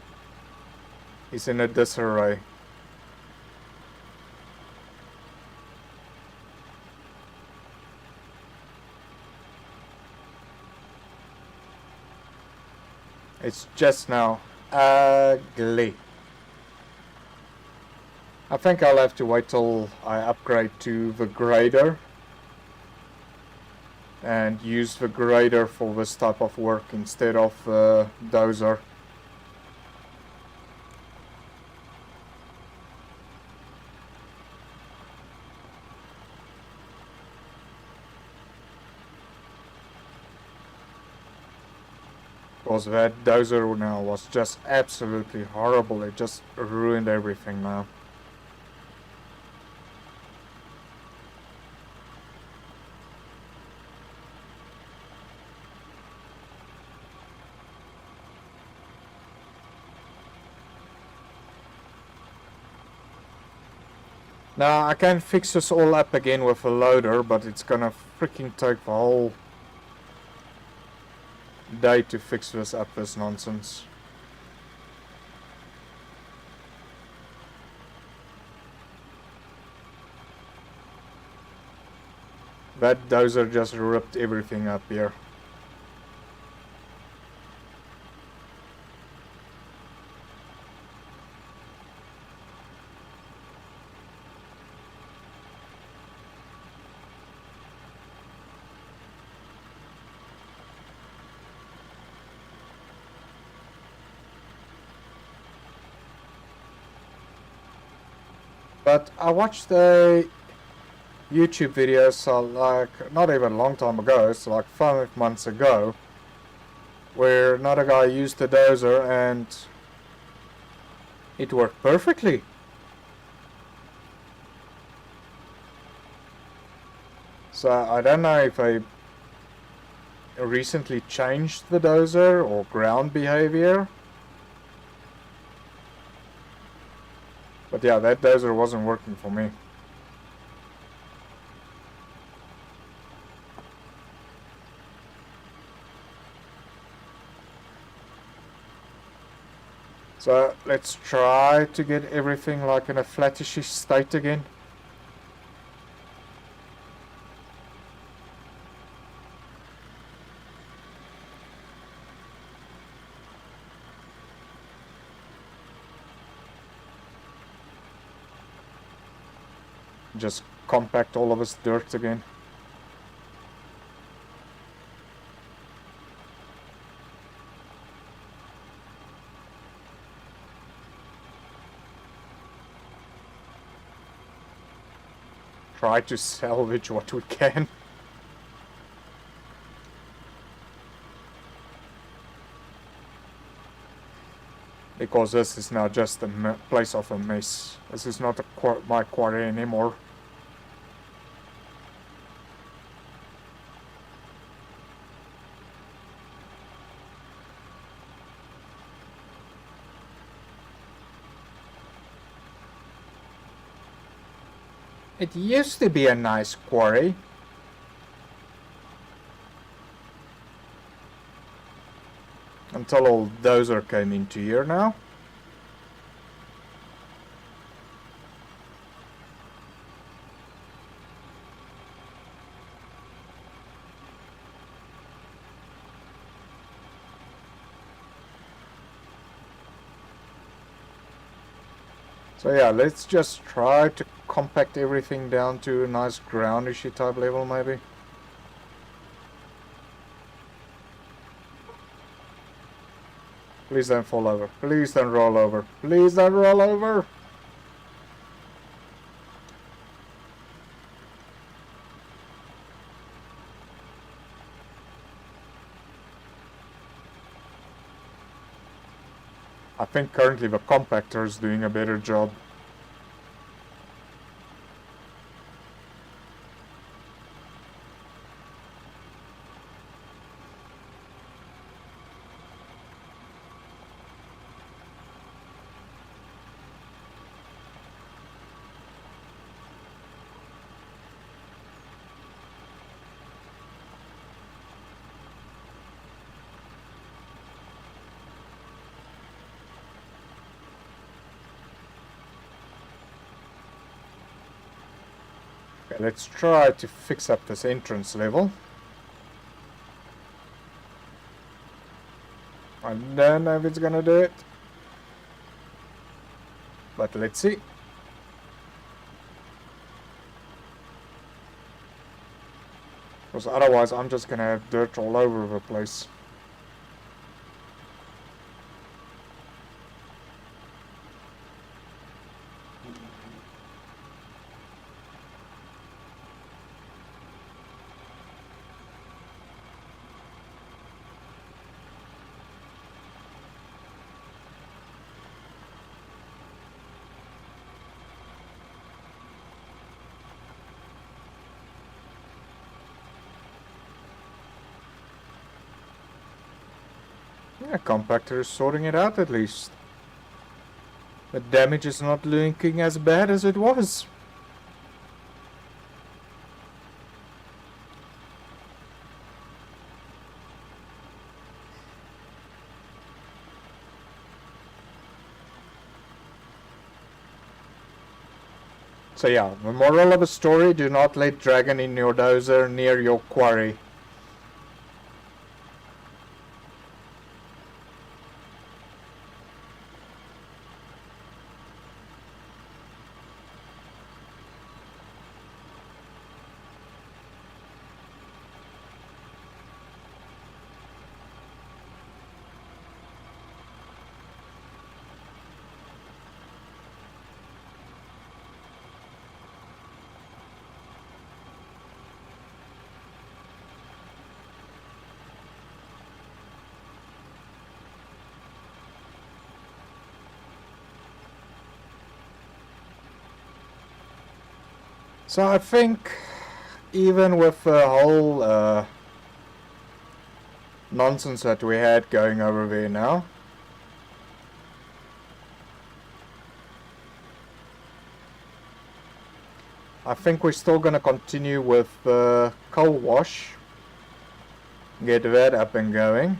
is in a disarray. It's just now ugly. I think I'll have to wait till I upgrade to the grader and use the grader for this type of work instead of the dozer. Because that dozer now was just absolutely horrible. It just ruined everything now. Now I can fix this all up again with a loader, but it's gonna freaking take the whole day to fix this up, this nonsense. That dozer just ripped everything up here. But I watched a YouTube video, so like not even a long time ago, it's like 5 months ago, where another guy used the dozer and it worked perfectly. So I don't know if I recently changed the dozer or ground behavior. But yeah, that dozer wasn't working for me. So let's try to get everything like in a flattish state again. Just compact all of this dirt again. Try to salvage what we can. Because this is now just a place of a mess. This is not my quarry anymore. It used to be a nice quarry. Until all dozer came into here now. So yeah, let's just try to compact everything down to a nice groundishy type level maybe. Please don't fall over. Please don't roll over. Please don't roll over. I think currently the compactor is doing a better job. Okay, let's try to fix up this entrance level. I don't know if it's gonna do it, but let's see. Because otherwise I'm just gonna have dirt all over the place. Yeah, compactor is sorting it out at least. The damage is not looking as bad as it was. So yeah, the moral of the story, do not let dragon in your dozer near your quarry. So I think even with the whole nonsense that we had going over there now, I think we're still gonna continue with the coal wash, get that up and going.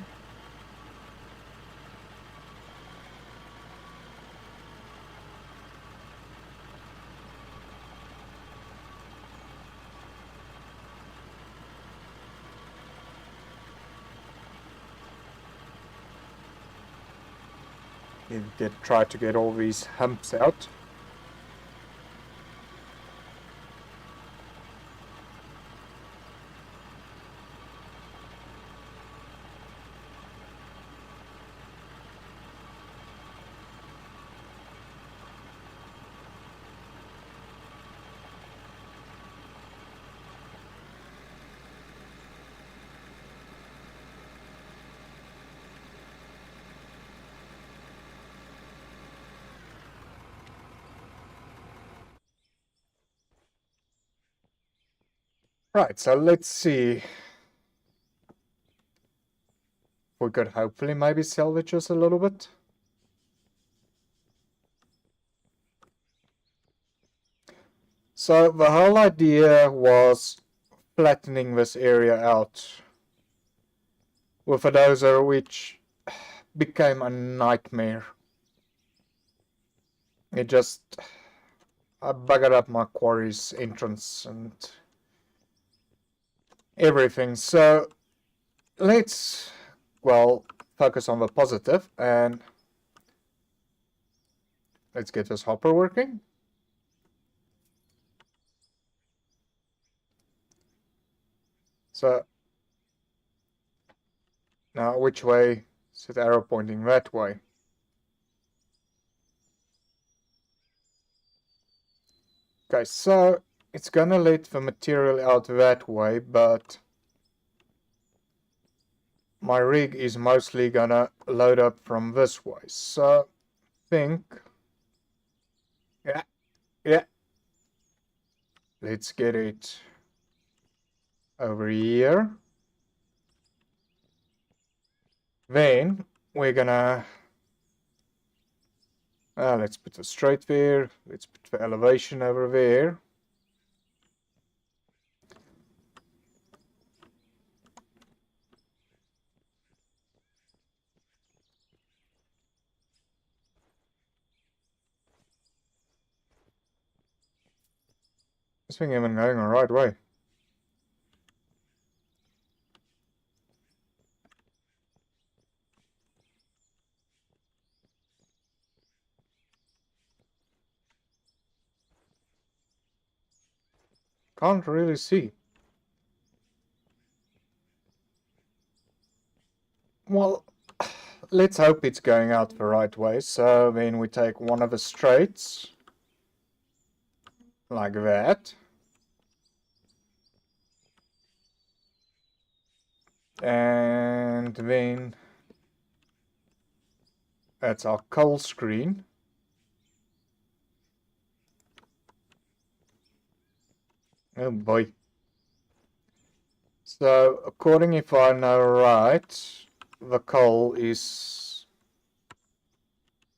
Try to get all these humps out. Right, so let's see if we could hopefully maybe salvage us a little bit. So the whole idea was flattening this area out with a dozer, which became a nightmare. It just I buggered up my quarry's entrance and everything. So let's, well, focus on the positive and let's get this hopper working. So now which way is the arrow pointing? That way. Okay, so it's gonna let the material out that way, but my rig is mostly gonna load up from this way. So I think, yeah, let's get it over here. Then we're gonna let's put the straight there. Let's put the elevation over there. This thing isn't going the right way. Can't really see. Well, let's hope it's going out the right way. So then we take one of the straights, like that. And then that's our coal screen. Oh boy. So according if I know right, the coal is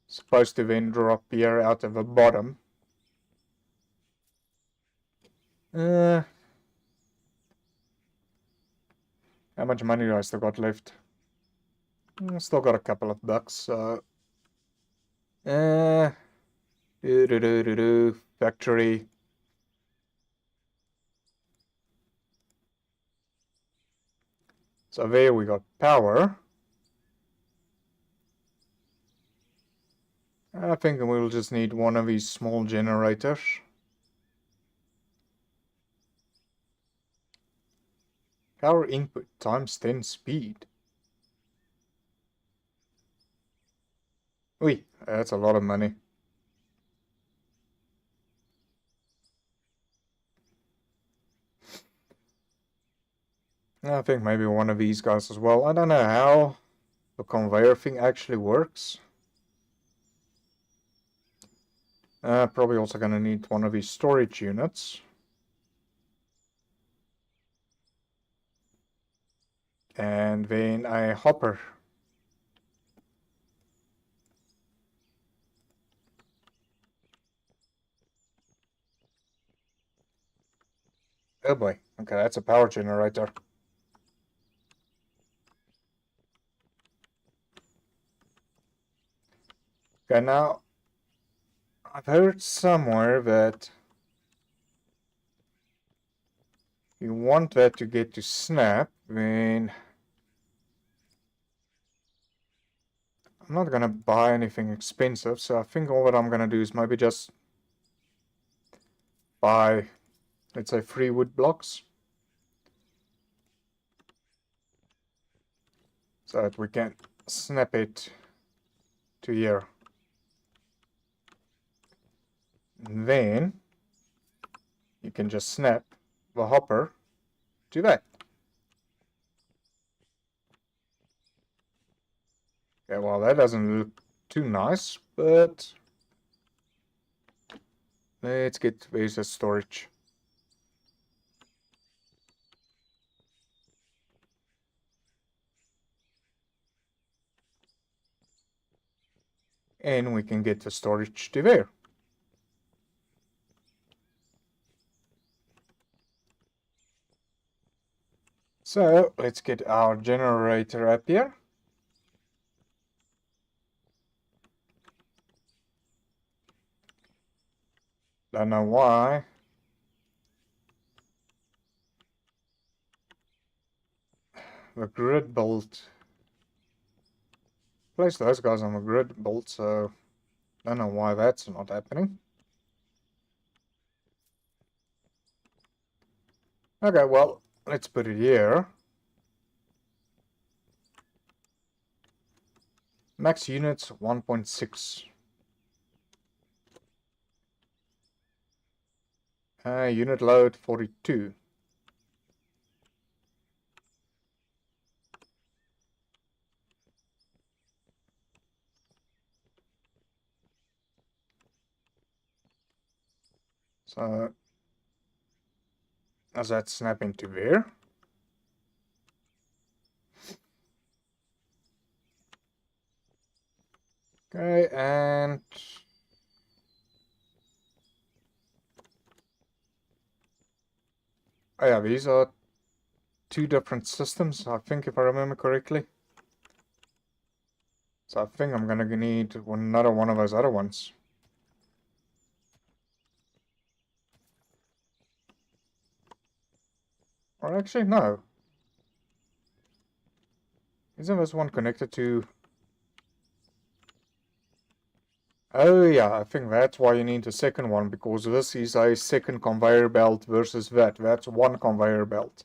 supposed to then drop here out of the bottom. How much money do I still got left? Still got a couple of bucks, so factory. So there we got power. I think we'll just need one of these small generators. Power input times 10 speed. Oi, that's a lot of money. I think maybe one of these guys as well. I don't know how the conveyor thing actually works. Probably also gonna need one of these storage units. And then a hopper. Oh boy, okay, that's a power generator. Okay, now I've heard somewhere that you want that to get to snap when I'm not gonna buy anything expensive, so I think all that I'm gonna do is maybe just buy, let's say, 3 wood blocks so that we can snap it to here. And then you can just snap the hopper to that. Okay, well, that doesn't look too nice, but let's get, where's the storage? And we can get the storage to there. So let's get our generator up here. Don't know why. The grid build. Place those guys on the grid build, so don't know why that's not happening. Okay, well, let's put it here. Max units 1.6. Unit load 42. So, does that snap into there? Okay, and oh yeah, these are 2 different systems, I think, if I remember correctly. So I think I'm gonna need another one of those other ones. Or actually, no. Isn't this one connected to... Oh yeah, I think that's why you need a second one, because this is a second conveyor belt versus that. That's one conveyor belt.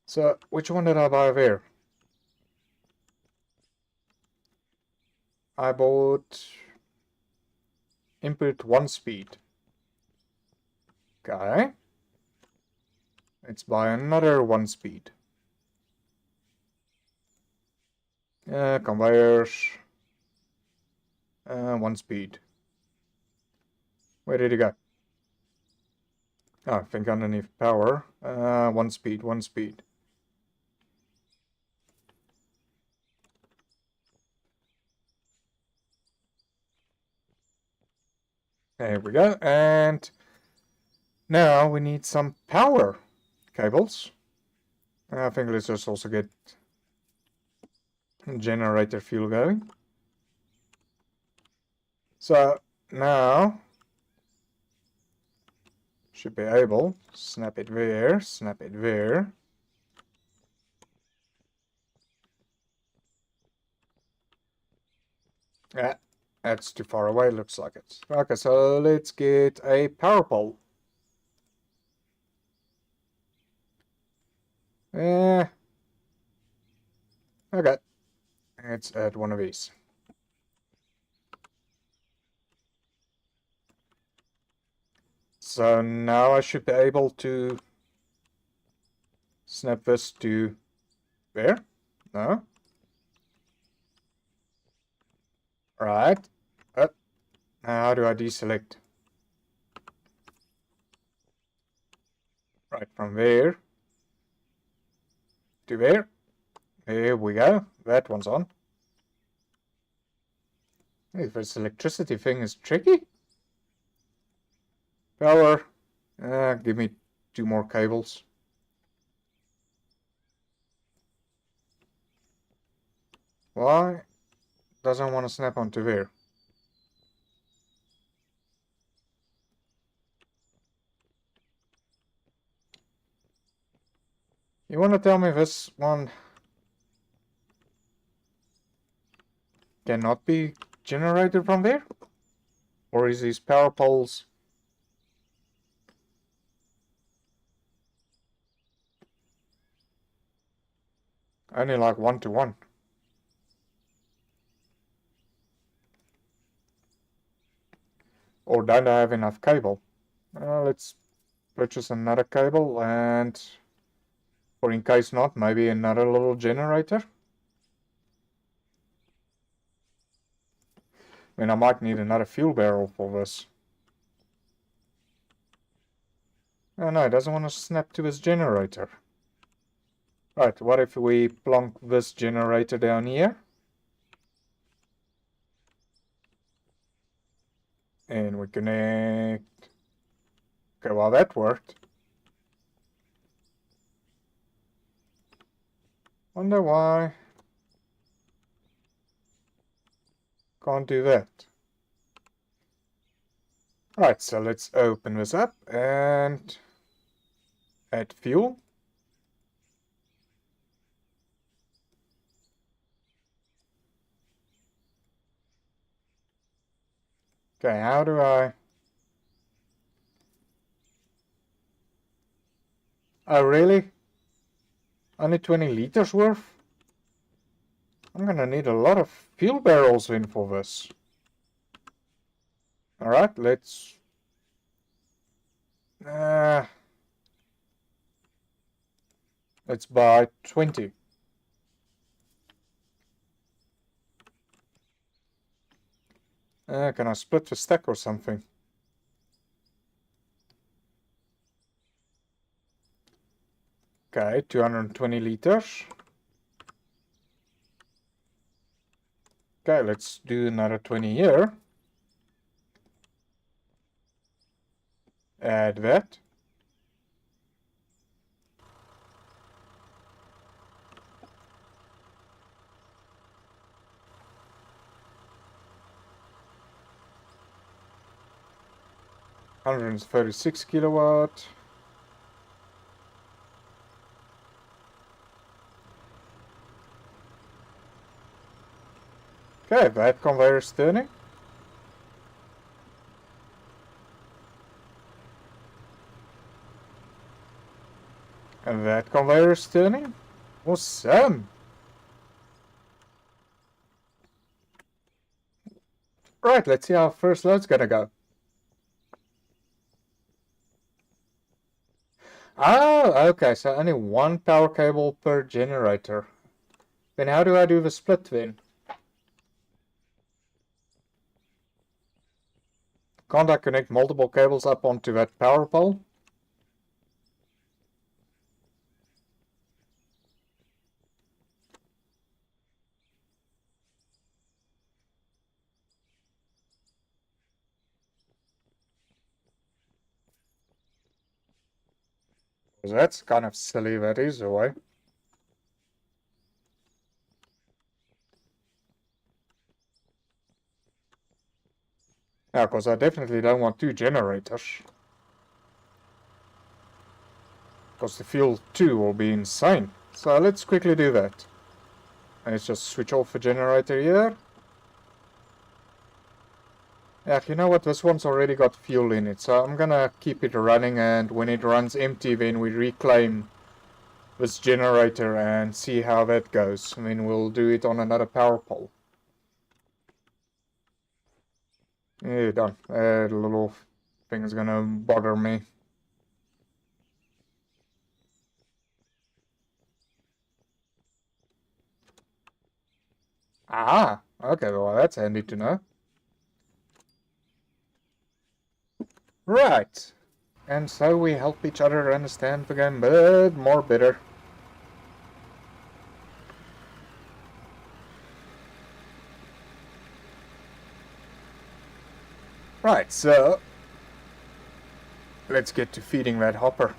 So, which one did I buy there? I bought input 1 speed. Okay. Let's buy another 1 speed. Conveyors. 1 speed. Where did it go? Oh, I think underneath power. 1 speed, 1 speed. There we go. And now we need some power cables. I think let's just also get generator fuel going. So now should be able snap it there, snap it there. Yeah, that's too far away, looks like it. Okay, so let's get a power pole. Okay, let's add one of these. So now I should be able to snap this to there. No. Right. How do I deselect? Right, from there. To there. Here we go. That one's on. Hey, this electricity thing is tricky. Power. Give me 2 more cables. Why doesn't want to snap onto there? You want to tell me this one cannot be generated from there? Or is these power poles only like 1-to-1? Or don't I have enough cable? Let's purchase another cable, and or in case not, maybe another little generator. I mean, I might need another fuel barrel for this. Oh no, it doesn't want to snap to his generator. Right, what if we plonk this generator down here? And we connect. Okay, well that worked. Wonder why can't do that. Right, so let's open this up and add fuel. Okay, how do I... Oh, really? Only 20 liters worth? I'm gonna need a lot of fuel barrels in for this. Alright, let's... let's buy 20. Can I split the stack or something? Okay, 220 liters. Okay, let's do another 20 here. Add that. $136 kilowatt. Okay, that conveyor is turning. And that conveyor is turning. Awesome! Right, let's see how first load's gonna go. Oh, okay, so only 1 power cable per generator. Then how do I do the split then? Can't I connect multiple cables up onto that power pole? Because that's kind of silly, that is the way. Yeah, because I definitely don't want 2 generators. Because the fuel 2 will be insane. So let's quickly do that. And let's just switch off the generator here. Yeah, you know what, this one's already got fuel in it, so I'm gonna keep it running, and when it runs empty then we reclaim this generator and see how that goes. I mean, we'll do it on another power pole. Yeah, done. That little thing is gonna bother me. Ah, okay, well that's handy to know. Right, and so we help each other understand the game, but more better. Right, so let's get to feeding that hopper.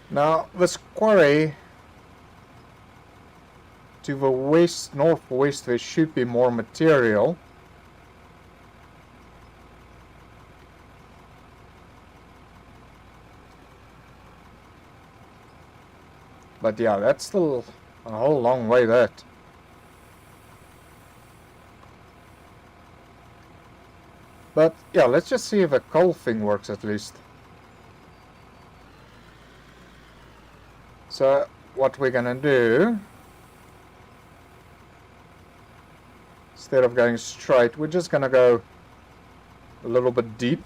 Now, this quarry to the west, northwest, there should be more material. But yeah, that's still a whole long way that. But yeah, let's just see if a coal thing works at least. So what we're gonna do, instead of going straight, we're just gonna go a little bit deep.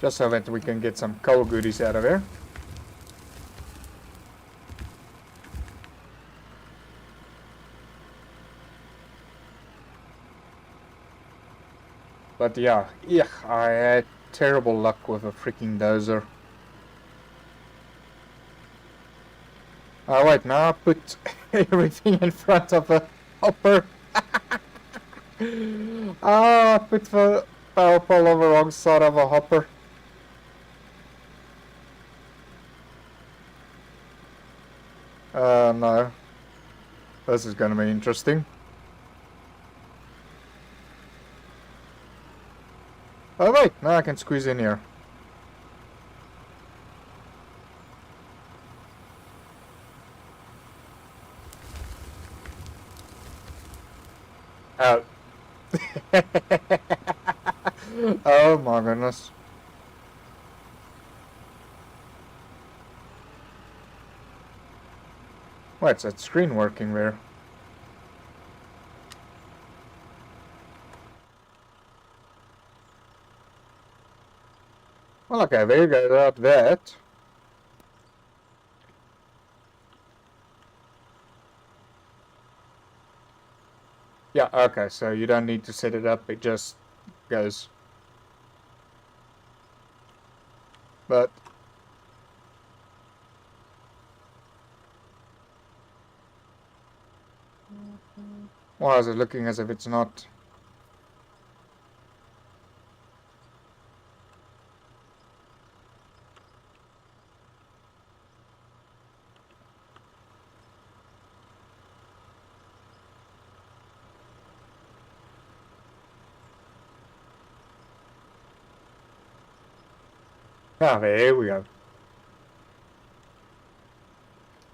Just so that we can get some coal goodies out of here. But yeah, I had terrible luck with a freaking dozer. Oh wait, now I put everything in front of a hopper. I put the power pole on the wrong side of a hopper. No. This is gonna be interesting. Oh wait, now I can squeeze in here. Oh. Oh my goodness. What's that screen working there? Well, okay, there you go, about that. Yeah, okay, so you don't need to set it up, it just goes. But why is it looking as if it's not? Ah, there we go.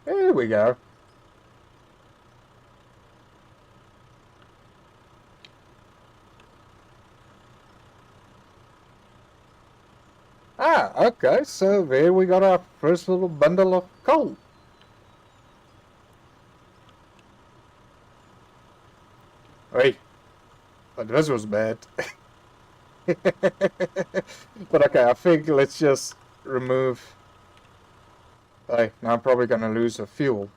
There we go. Ah, okay, so there we got our first little bundle of coal. Hey, but this was bad. But okay, I think let's just remove. Hey, now I'm probably gonna lose a fuel.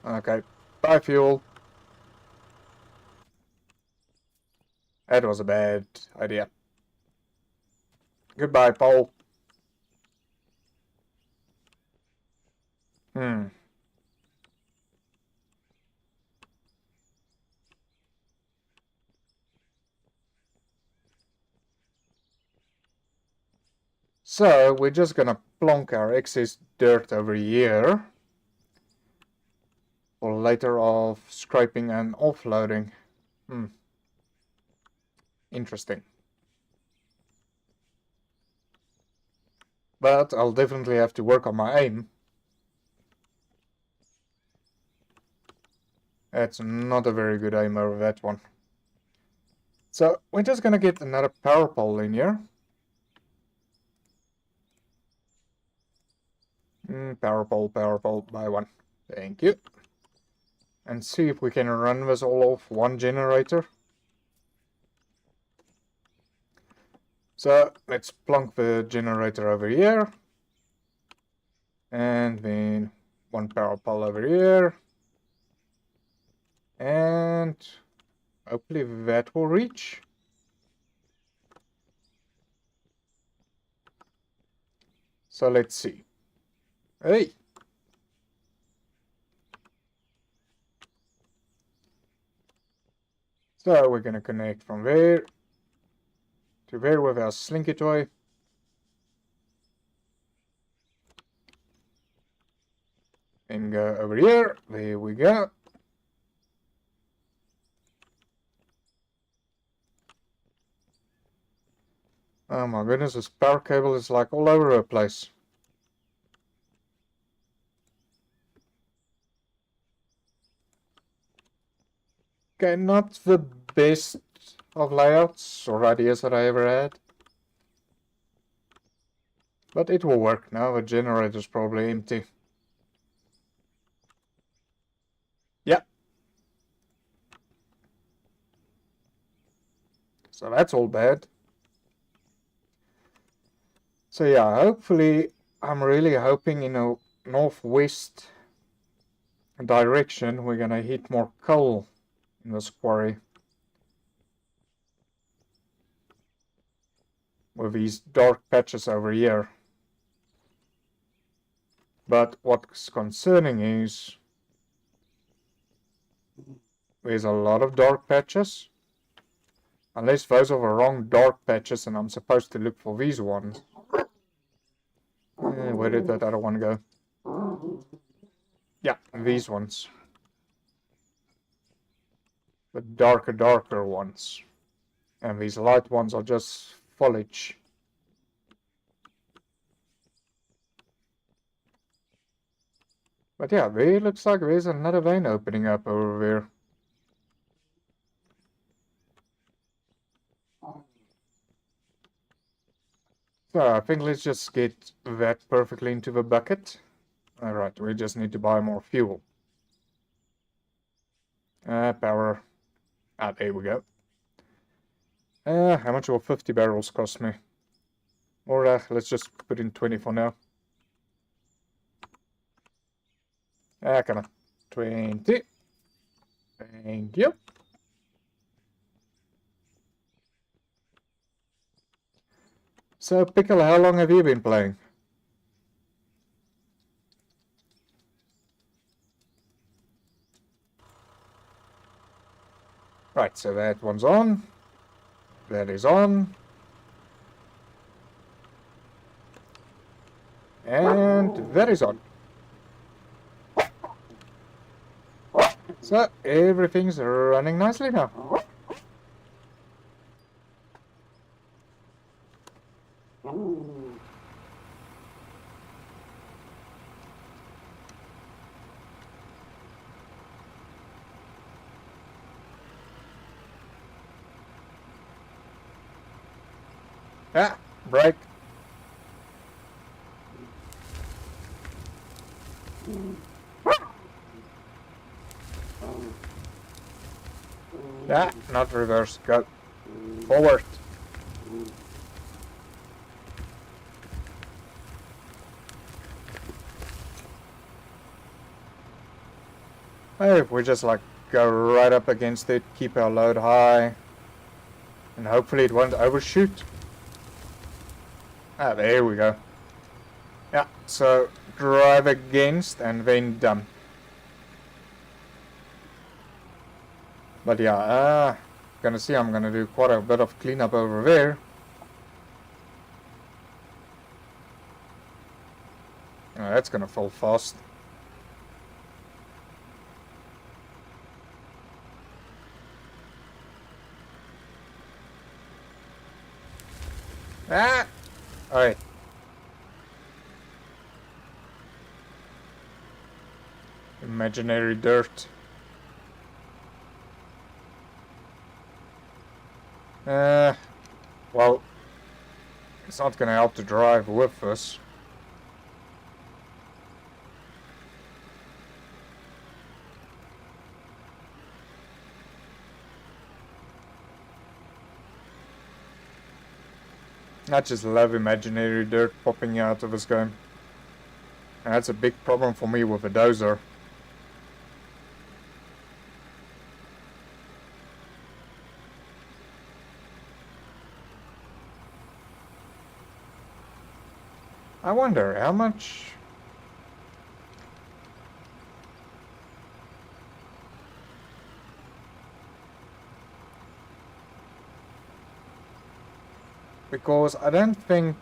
Okay, bye fuel. That was a bad idea. Goodbye, Paul. Hmm. So we're just gonna plonk our excess dirt over here for later of scraping and offloading. Hmm. Interesting. But I'll definitely have to work on my aim. That's not a very good aim over that one. So we're just gonna get another power pole in here. Power pole, buy one. Thank you. And see if we can run this all off one generator. So let's plonk the generator over here. And then one power pole over here. And hopefully that will reach. So let's see. Hey! So we're gonna connect from there to there with our slinky toy. And go over here. There we go. Oh my goodness, this power cable is like all over the place. Okay, not the best of layouts or ideas that I ever had. But it will work now. The generator's probably empty. Yeah. So that's all bad. So yeah, hopefully, I'm really hoping in a northwest direction we're gonna hit more coal in this quarry. With these dark patches over here. But what's concerning is there's a lot of dark patches. Unless those are the wrong dark patches and I'm supposed to look for these ones. Where did that other one go? Yeah, these ones. The darker ones. And these light ones are just foliage. But yeah, there looks like there's another vein opening up over there. So I think let's just get that perfectly into the bucket. Alright, we just need to buy more fuel. Power. Ah, there we go. How much will 50 barrels cost me? Or let's just put in 20 for now. Come on. 20. Thank you. So, Pickle, how long have you been playing? Right, so that one's on. That is on. And that is on. So, everything's running nicely now. Ah, break. Ah, not reverse, go. Forward. Hey, if we just like go right up against it, keep our load high, and hopefully it won't overshoot. Ah, there we go. Yeah, so drive against and then dump. But yeah, gonna see I'm gonna do quite a bit of cleanup over there. Oh, that's gonna fall fast. Ah! Alright. Imaginary dirt. Well, it's not gonna help to drive with us. I just love imaginary dirt popping out of this game. And that's a big problem for me with a dozer. I wonder how much... Because I don't think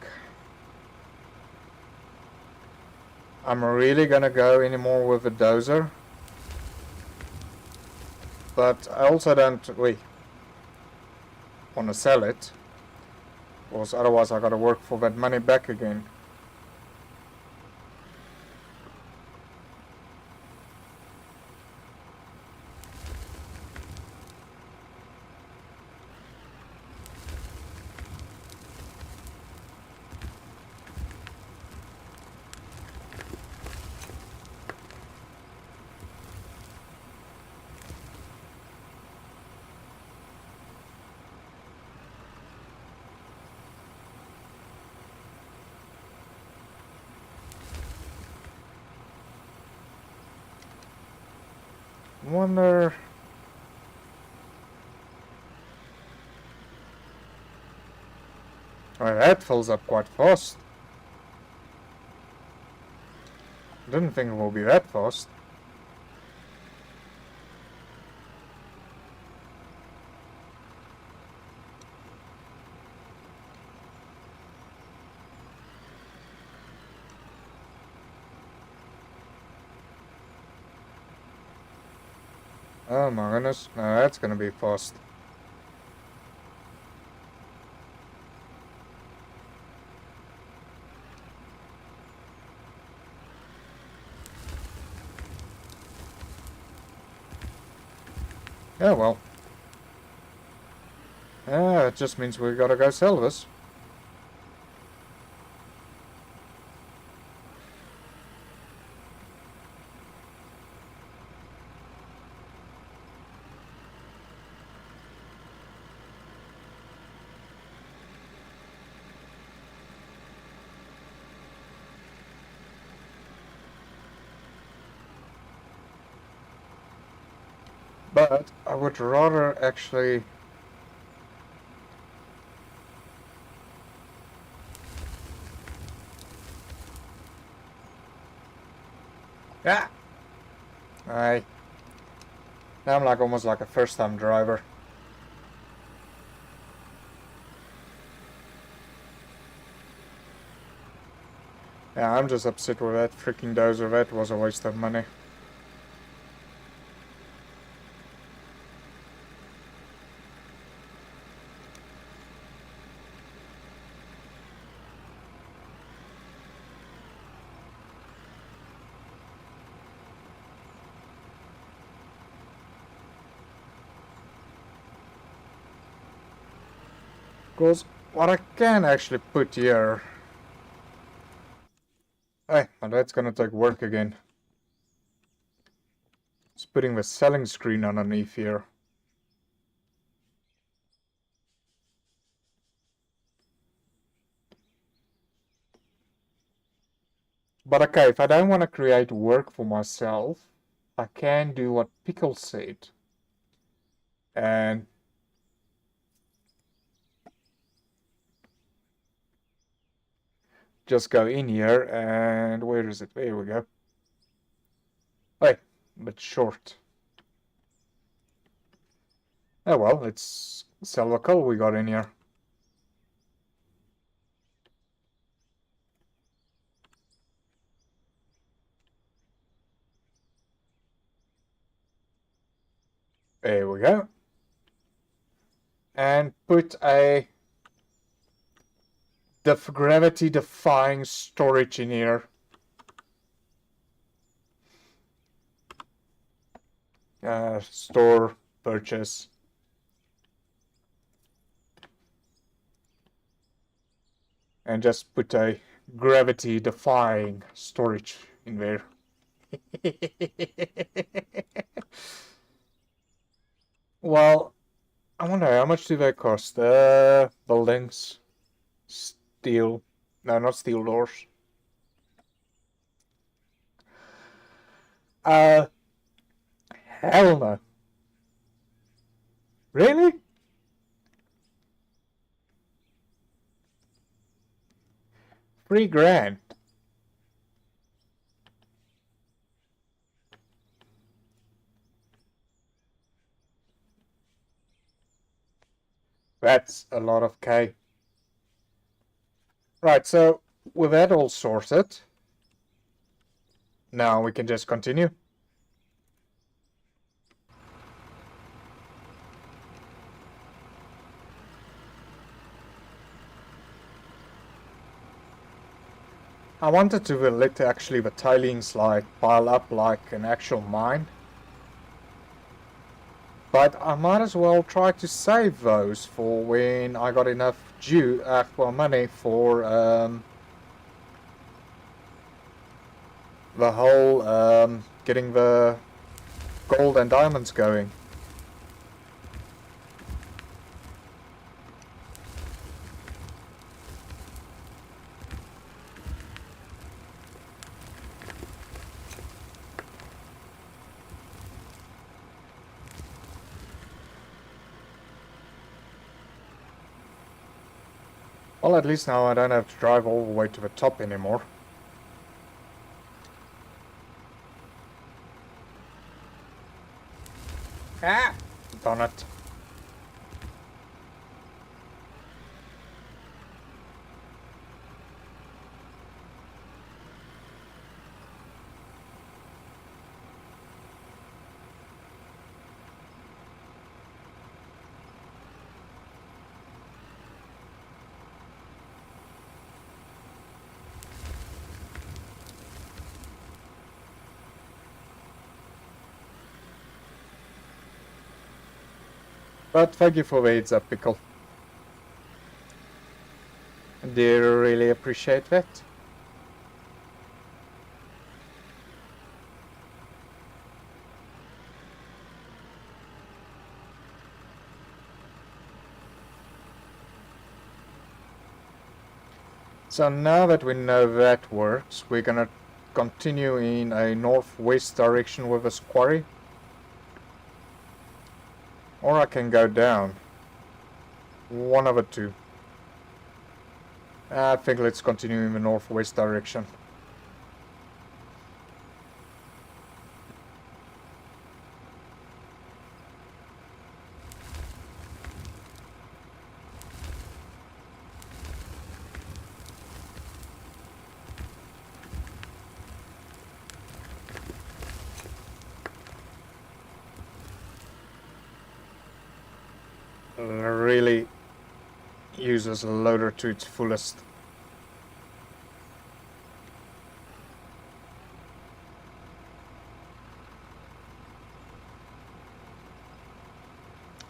I'm really gonna go anymore with a dozer. But I also don't want to sell it. Because otherwise I gotta work for that money back again. Wonder... Oh, that fills up quite fast. Didn't think it will be that fast. Oh my goodness, no, that's gonna be fast. Yeah, well. Yeah, it just means we gotta go sell this. But I would rather actually... Yeah! Aye. Now I'm like almost like a first-time driver. Yeah, I'm just upset with that freaking dozer. That was a waste of money. Because what I can actually put here... Hey, but that's gonna take work again. It's putting the selling screen underneath here. But okay, if I don't want to create work for myself, I can do what Pickle said. And just go in here and where is it? There we go. Hey, but short. Oh well, let's sell the coal we got in here. There we go. And put a gravity defying storage in here. Store, purchase. And just put a gravity defying storage in there. Well, I wonder how much do they cost? Buildings, steel. No, not steel doors. Hell no. Really? $3 grand. That's a lot of K. Right, so with that all sorted, now we can just continue. I wanted to let actually the tailings like pile up like an actual mine. But I might as well try to save those for when I got enough money for the whole getting the gold and diamonds going. Well, at least now I don't have to drive all the way to the top anymore. Ah! Darn it. But thank you for the heads up, Pickle. Do really appreciate that. So now that we know that works, we're gonna continue in a northwest direction with this quarry. Or I can go down. One of the two. I think let's continue in the northwest direction. Really uses the loader to its fullest.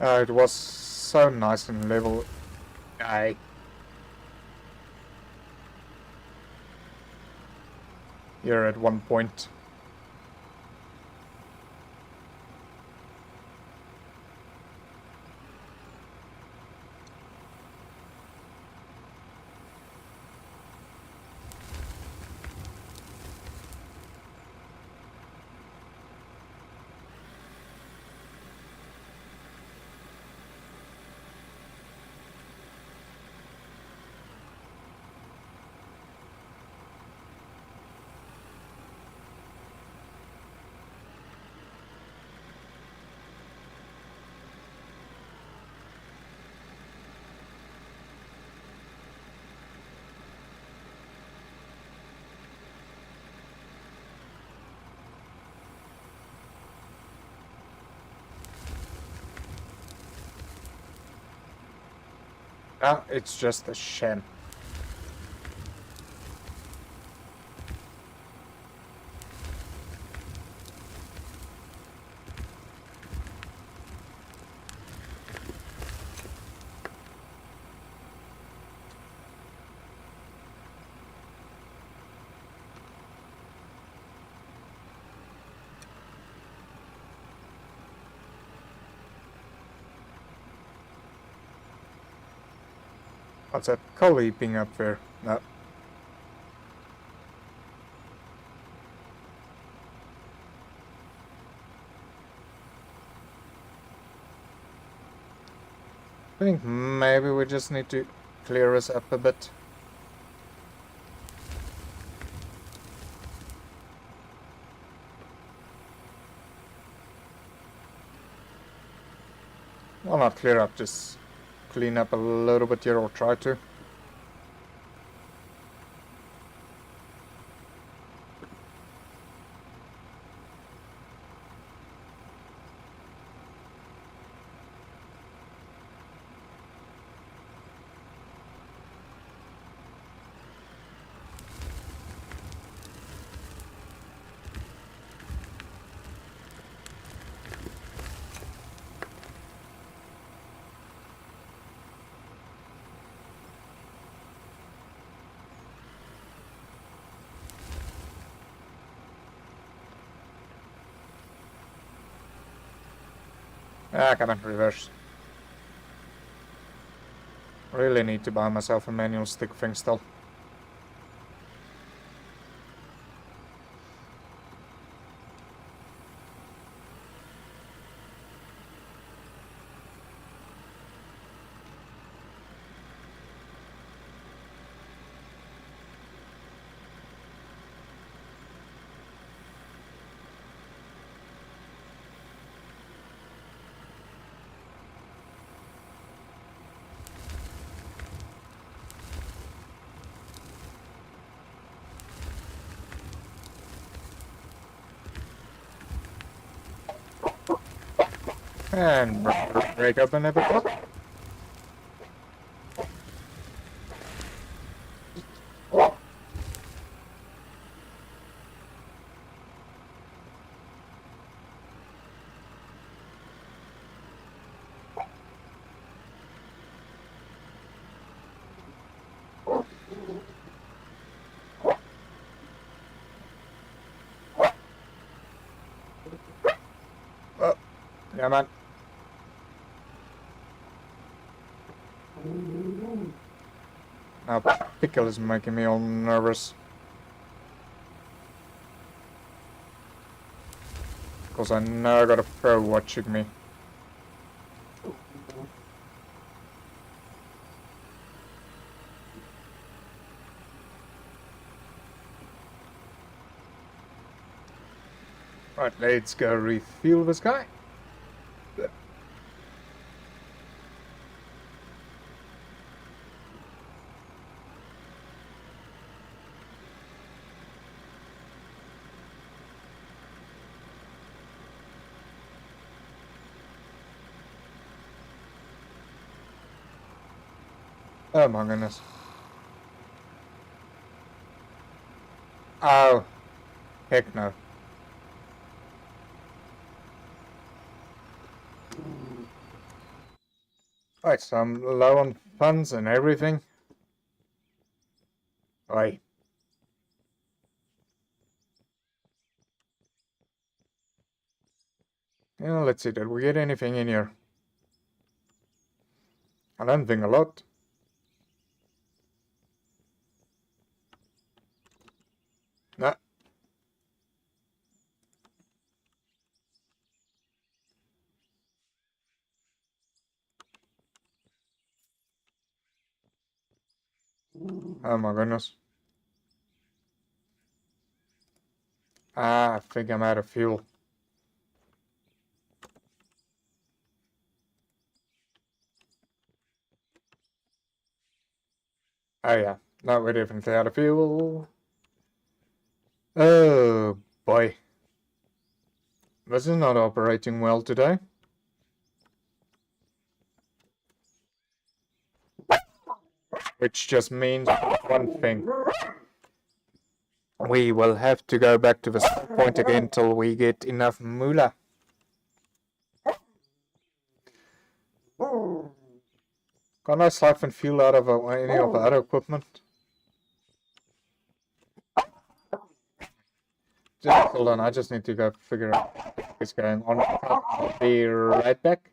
It was so nice in level A. Here at one point. Ah, it's just a sham. What's that coal heaping up there? No. I think maybe we just need to clear us up a bit. Well, not clear up, just clean up a little bit here, or try to. Ah, come on, reverse. Really need to buy myself a manual stick thing still. And break open everything. Oh, yeah, man. Now, pickle is making me all nervous. Because I know I got a pro watching me. Right, let's go refuel this guy. Oh my goodness. Oh, heck no. Right, so I'm low on funds and everything. Right. Yeah, let's see, did we get anything in here? I don't think a lot. No. Oh my goodness. Ah, I think I'm out of fuel. Oh yeah, no, we're definitely out of fuel. Oh boy. This is not operating well today. Which just means one thing. We will have to go back to the start point again till we get enough moolah. Can't I siphon fuel out of any of the other equipment? Just hold on, I just need to go figure out what's going on. I'll be right back.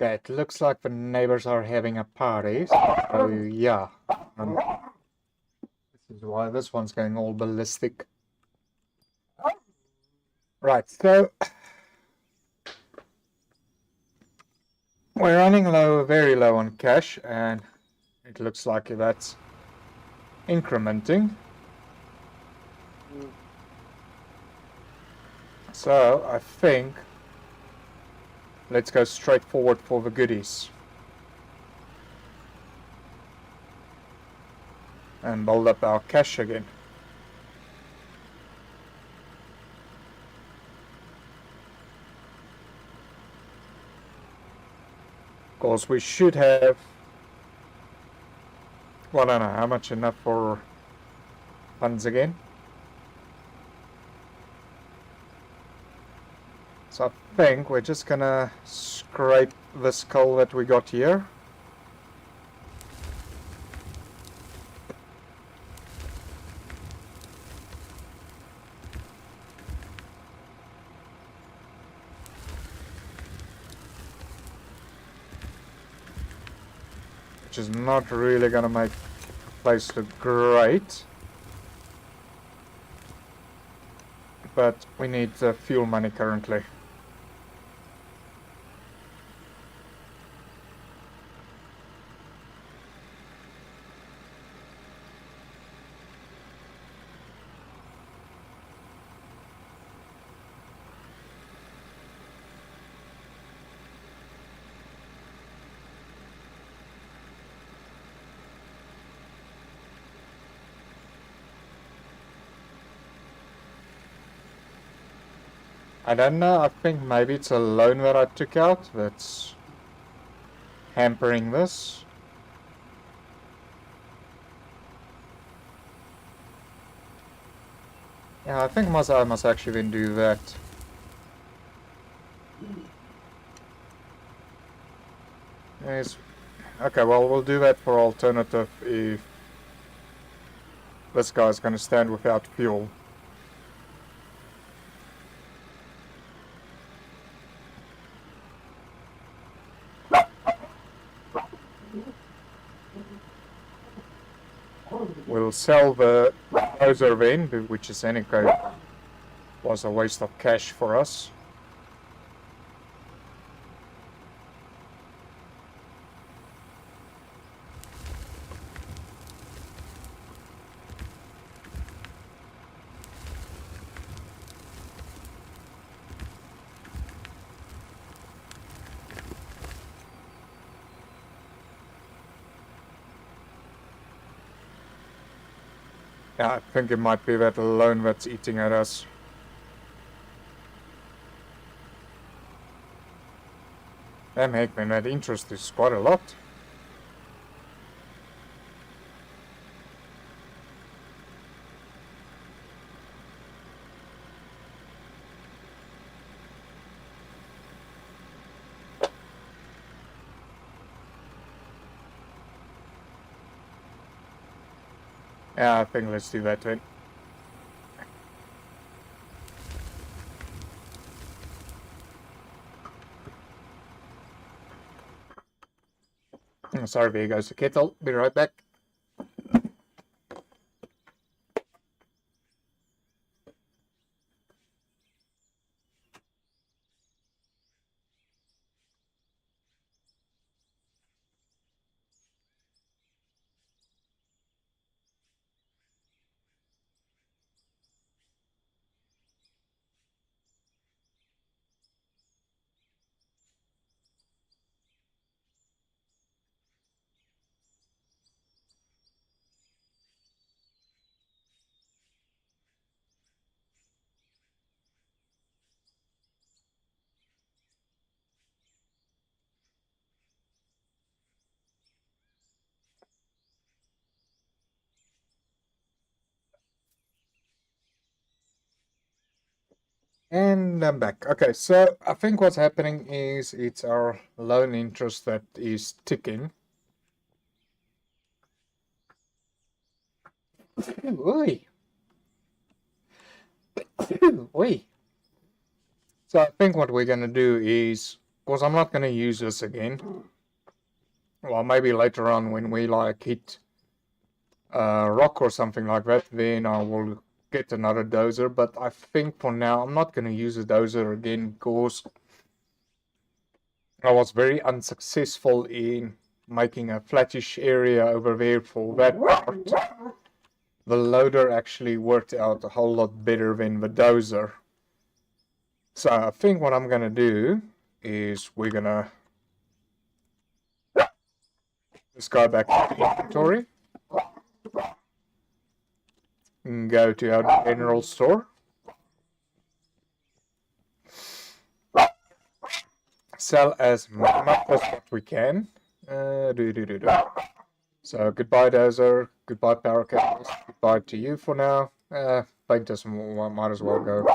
Okay, it looks like the neighbors are having a party. So yeah, this is why this one's going all ballistic. Right, so we're running low, very low on cash, and it looks like that's incrementing. So I think let's go straight forward for the goodies and build up our cash again. Of course, we should have, well, I don't know how much enough for funds again. So I think we're just gonna scrape this coal that we got here. Which is not really gonna make the place look great. But we need the fuel money currently. I don't know, I think maybe it's a loan that I took out that's hampering this. Yeah, I think I must actually then do that. Yes. Okay, well, we'll do that for alternative if this guy's going to stand without fuel. We'll sell the dozer then, which is anyway was a waste of cash for us. Yeah, I think it might be that loan that's eating at us. Damn heck, man, that interest is quite a lot. Yeah, I think let's do that then. Sorry, there goes the kettle. Be right back. And I'm back. Okay, so I think what's happening is it's our loan interest that is ticking. Oi. Oi. So I think what we're going to do is Because I'm not going to use this again. Well, maybe later on when we like hit rock or something like that, then I will get another dozer. But I think for now I'm not going to use a dozer again because I was very unsuccessful in making a flattish area over there for that part. The loader actually worked out a whole lot better than the dozer. So I think what I'm going to do is we're going to just go back to the inventory and go to our general store. Sell as much as what we can. So goodbye dozer, goodbye power cables, goodbye to you for now. Paint us might as well go.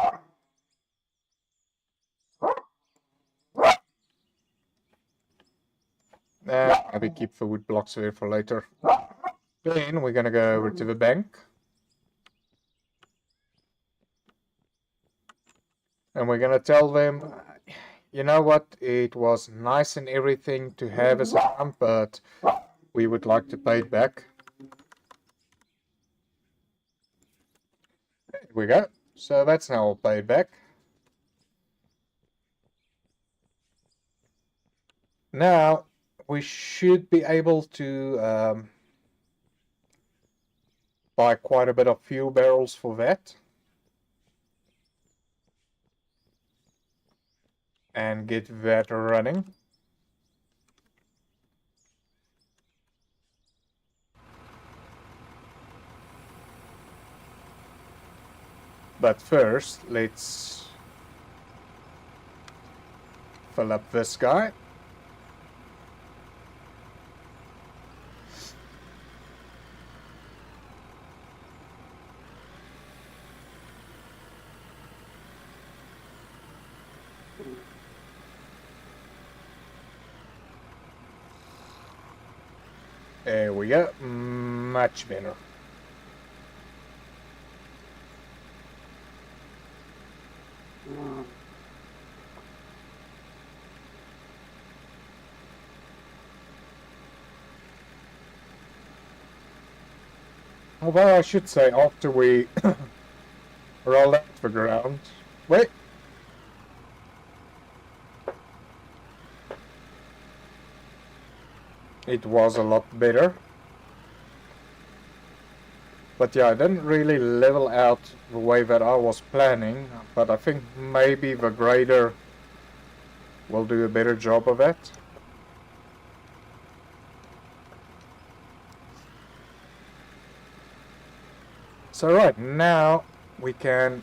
Maybe keep the wood blocks there for later. Then we're gonna go over to the bank. And we're gonna tell them, you know what, it was nice and everything to have as a pump, but we would like to pay it back. There we go. So that's now all paid back. Now we should be able to buy quite a bit of fuel barrels for that. And get that running. But first, let's fill up this guy. There we go, much better. Although I should say, after we roll out the ground, wait. It was a lot better. But yeah, I didn't really level out the way that I was planning, but I think maybe the grader will do a better job of that. So right now we can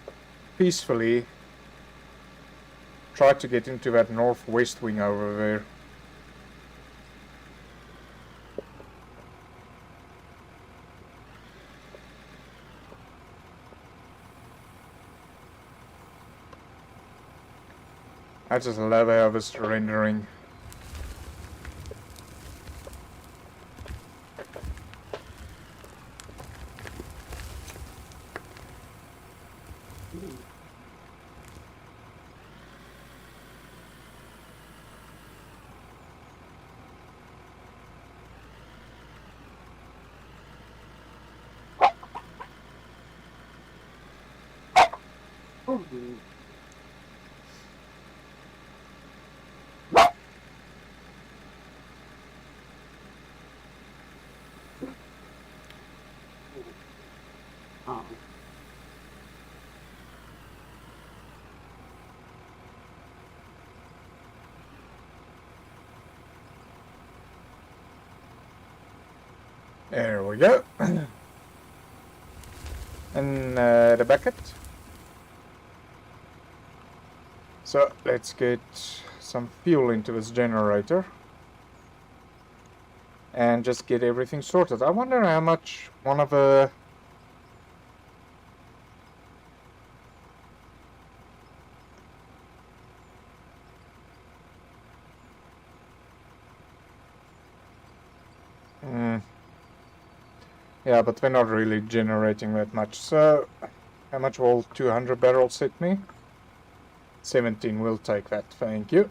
peacefully try to get into that northwest wing over there. I just love how this rendering. There we go. And the bucket. So let's get some fuel into this generator and just get everything sorted. I wonder how much one of the yeah, but we're not really generating that much. So, how much will 200 barrels hit me? 17 will take that, thank you.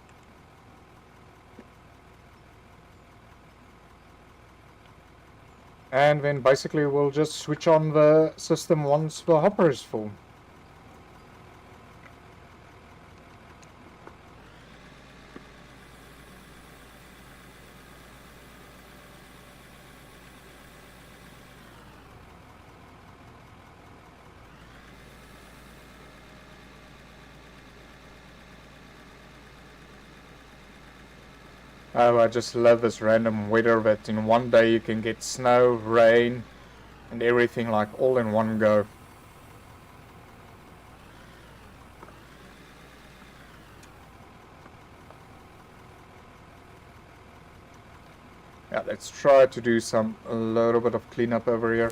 And then basically we'll just switch on the system once the hopper is full. Oh, I just love this random weather that in one day you can get snow, rain, and everything like all in one go. Yeah, let's try to do a little bit of cleanup over here.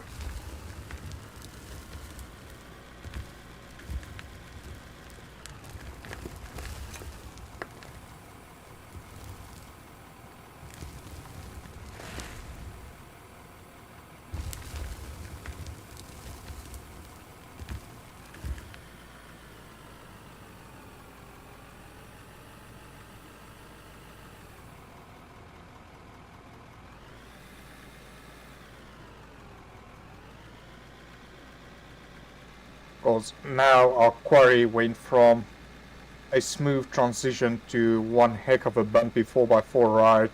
Because now our quarry went from a smooth transition to one heck of a bumpy 4x4 ride.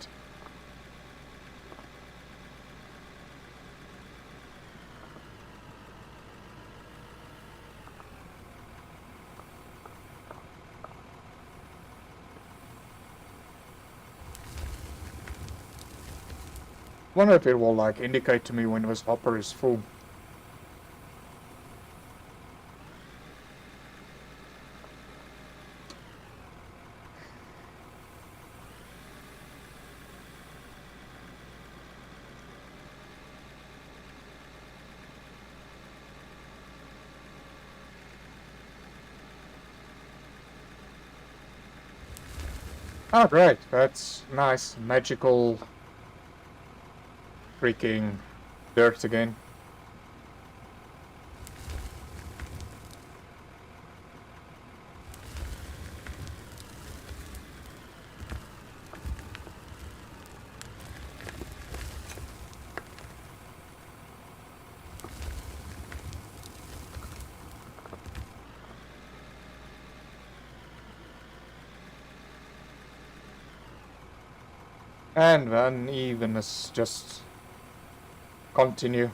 Wonder if it will like indicate to me when this hopper is full. Oh great, that's nice, magical freaking dirt again. And the unevenness just continue.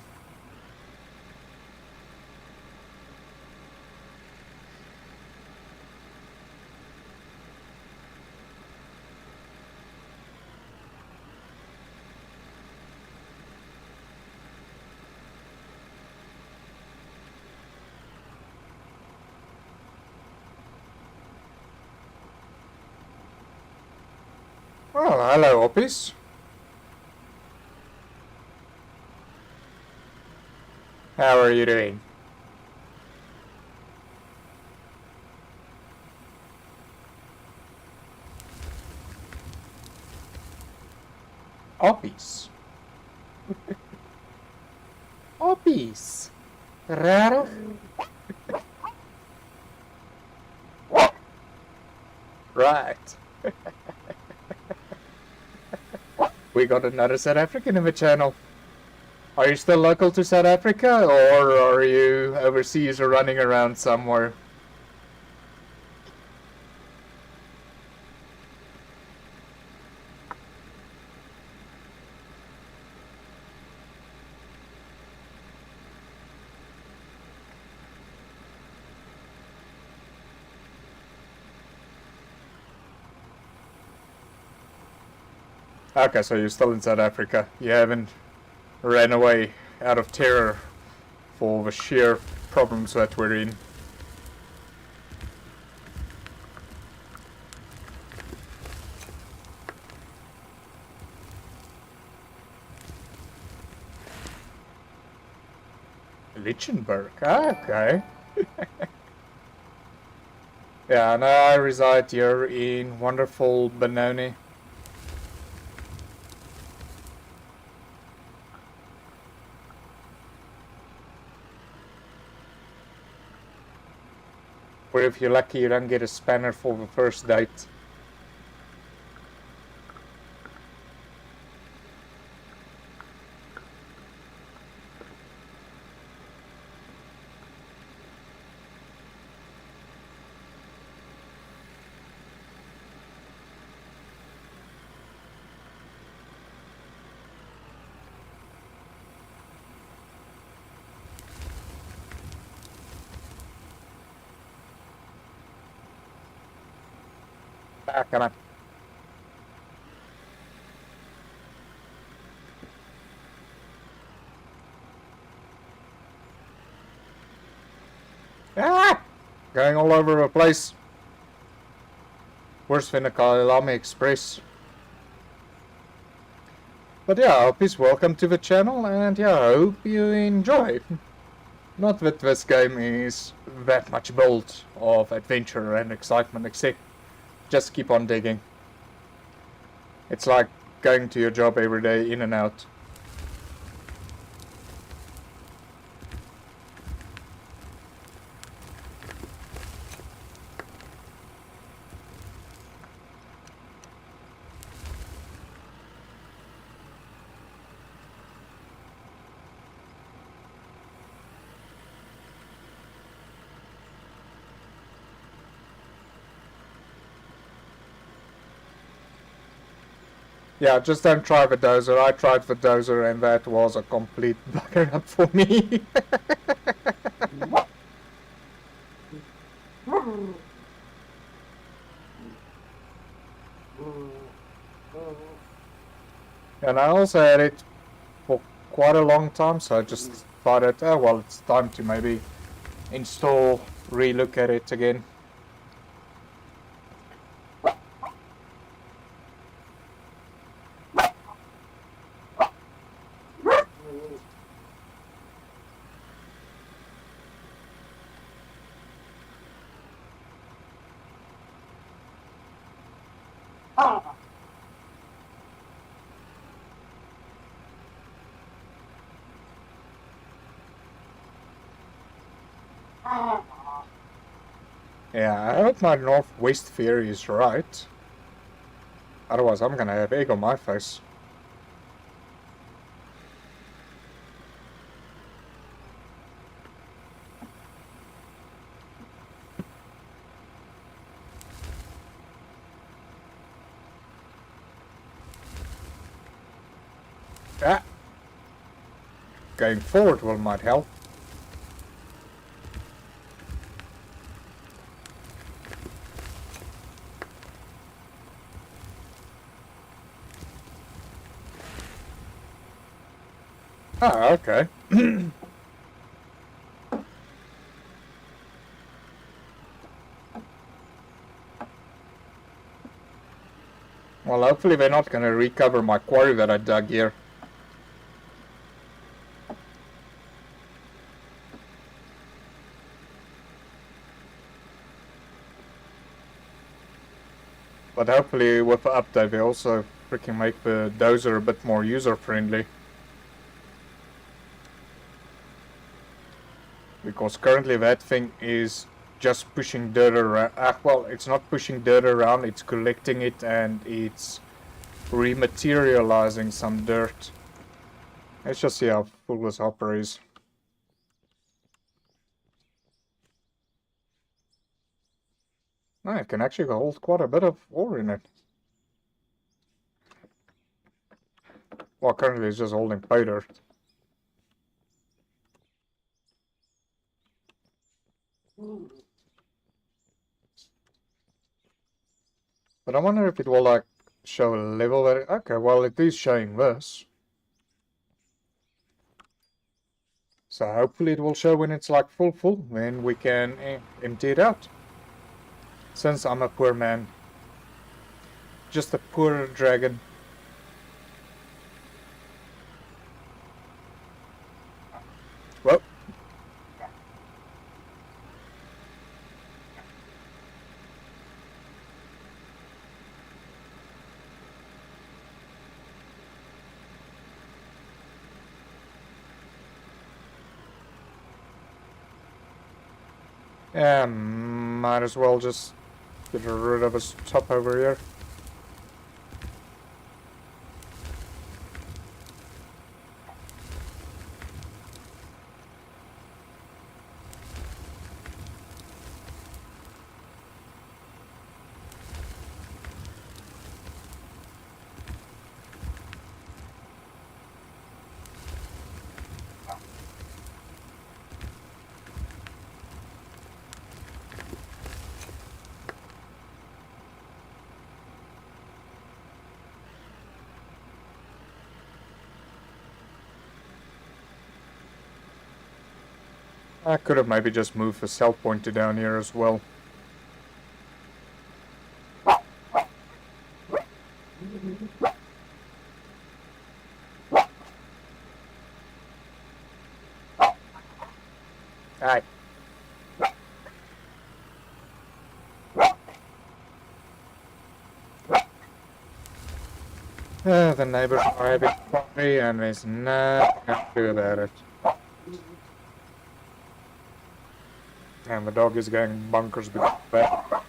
Well, hello, Oppies. How are you doing? Oppies. Oppies. Raro. Right. We got another South African in the channel. Are you still local to South Africa, or are you overseas or running around somewhere? Okay, so you're still in South Africa. You haven't ran away out of terror for the sheer problems that we're in. Lichtenberg, okay. Yeah, and I reside here in wonderful Benoni. Where if you're lucky you don't get a spanner for the first date. Ah, come on. Ah! Going all over the place. Worse than a Kalami Express. But yeah, I hope he's welcome to the channel, and yeah, I hope you enjoy. Not that this game is that much built of adventure and excitement, except just keep on digging. It's like going to your job every day, in and out. Yeah, just don't try the dozer. I tried the dozer and that was a complete bugger up for me. And I also had it for quite a long time, so I just thought that, oh well, it's time to maybe install, re-look at it again. Yeah, I hope my northwest theory is right. Otherwise I'm gonna have egg on my face. Ah! Going forward will might help. Ah, okay. Well, hopefully they're not gonna recover my quarry that I dug here. But hopefully with the update they also freaking make the dozer a bit more user-friendly. Because currently that thing is just pushing dirt around. Well, it's not pushing dirt around, it's collecting it and it's rematerializing some dirt. Let's just see how full this hopper is. No, it can actually hold quite a bit of ore in it. Well, currently it's just holding pay dirt. But I wonder if it will like show a level that... Okay, well it is showing this. So hopefully it will show when it's like full, then we can empty it out. Since I'm a poor man. Just a poor dragon. Well. Yeah, might as well just get rid of his top over here. I could have maybe just moved the cell pointer down here as well. Aye. The neighbors are having a party and there's nothing I can do about it. And the dog is going bonkers because of that.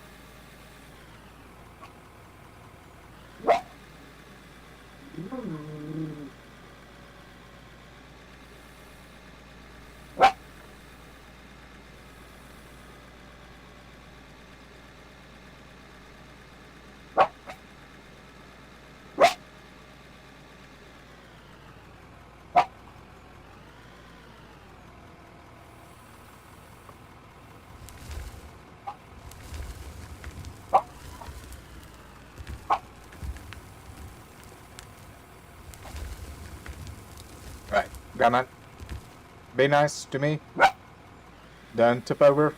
Right, come on. Be nice to me. Don't tip over.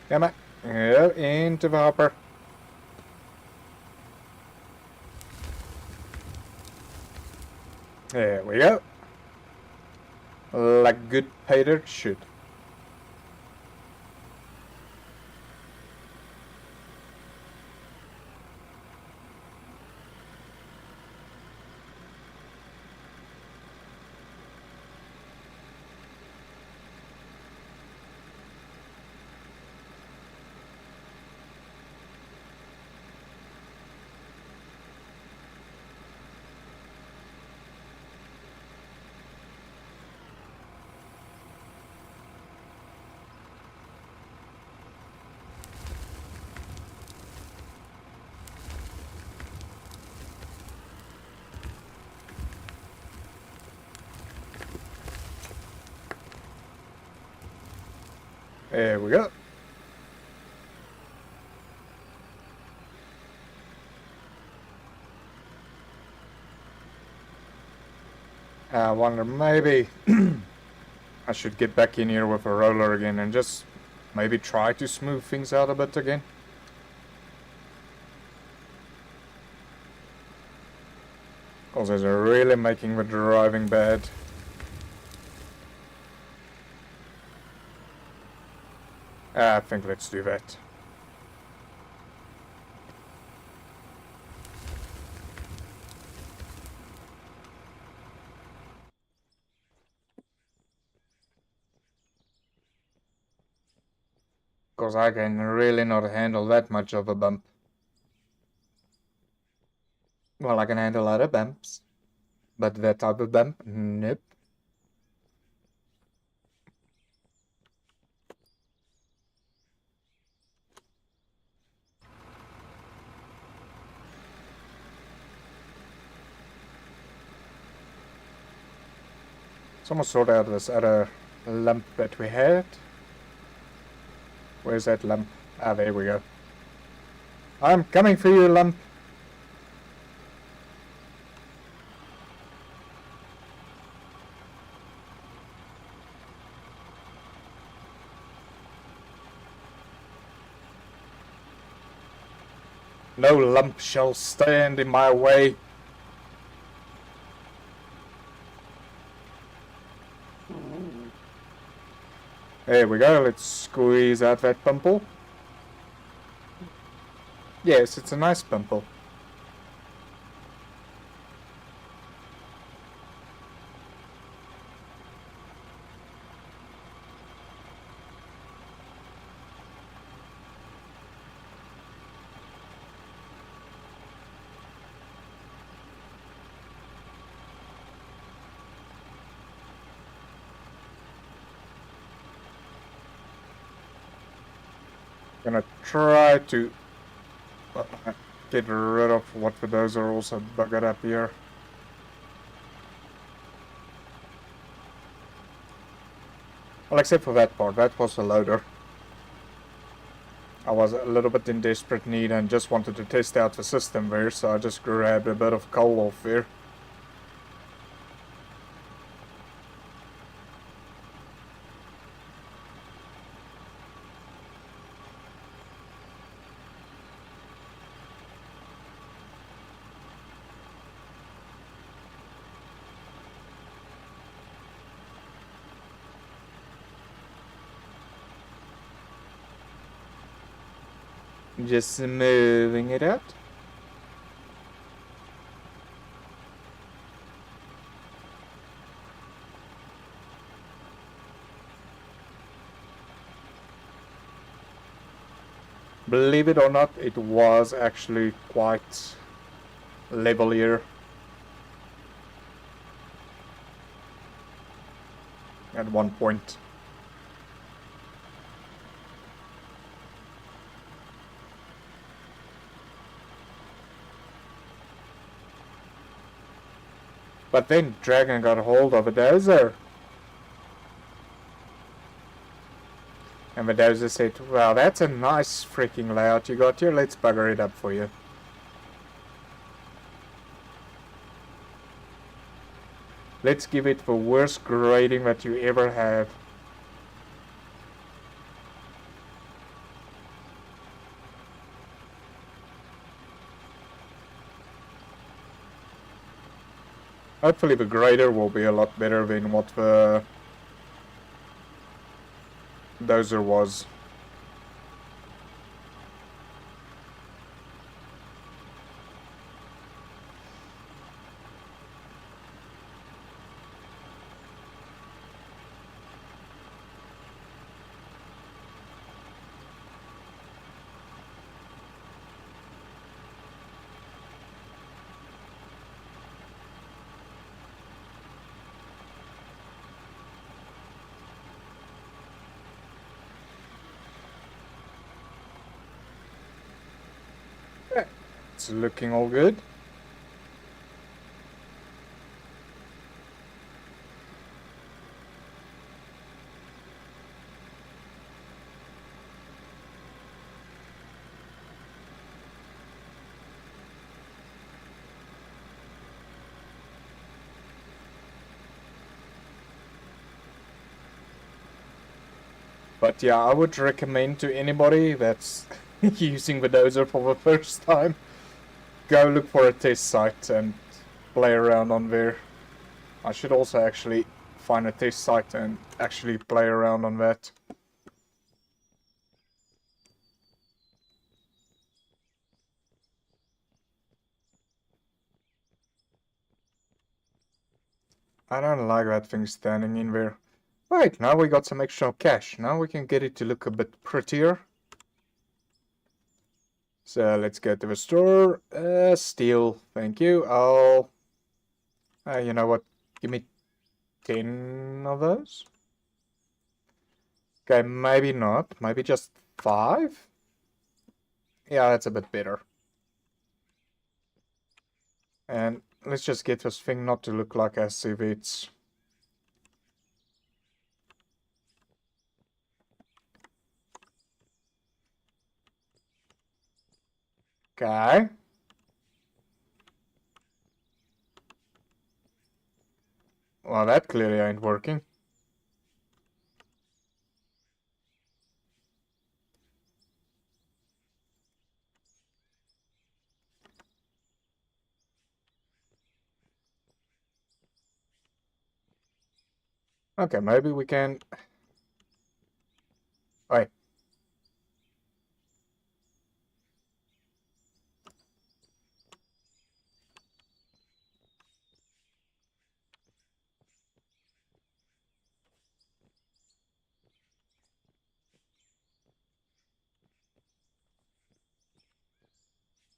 Come on. Go into the hopper. There we go. Like good Peter should. There we go. I wonder maybe I should get back in here with a roller again and just maybe try to smooth things out a bit again. Because it's really making the driving bad. I think let's do that. Because I can really not handle that much of a bump. Well, I can handle other bumps. But that type of bump, nope. Someone sort out this other lump that we had. Where's that lump? Ah, there we go. I'm coming for you, lump. No lump shall stand in my way. There we go, let's squeeze out that pimple. Yes, it's a nice pimple. Gonna try to get rid of what those are also buggered up here. Well, except for that part. That was a loader. I was a little bit in desperate need and just wanted to test out the system there, so I just grabbed a bit of coal off there. Just moving it out. Believe it or not, it was actually quite level here. At one point. But then Dragon got a hold of a dozer. And the dozer said, well, that's a nice freaking layout you got here, let's bugger it up for you. Let's give it the worst grading that you ever have. Hopefully the grader will be a lot better than what the dozer was. It's looking all good. But yeah, I would recommend to anybody that's using the dozer for the first time, go look for a test site and play around on there. I should also actually find a test site and actually play around on that. I don't like that thing standing in there. Right, now we got some extra cash. Now we can get it to look a bit prettier. So let's go to the store. Steel, thank you. I'll... you know what? Give me 10 of those. Okay, maybe not. Maybe just 5? Yeah, that's a bit better. And let's just get this thing not to look like as if it's... Okay. Well, that clearly ain't working. Okay, maybe we can... Wait.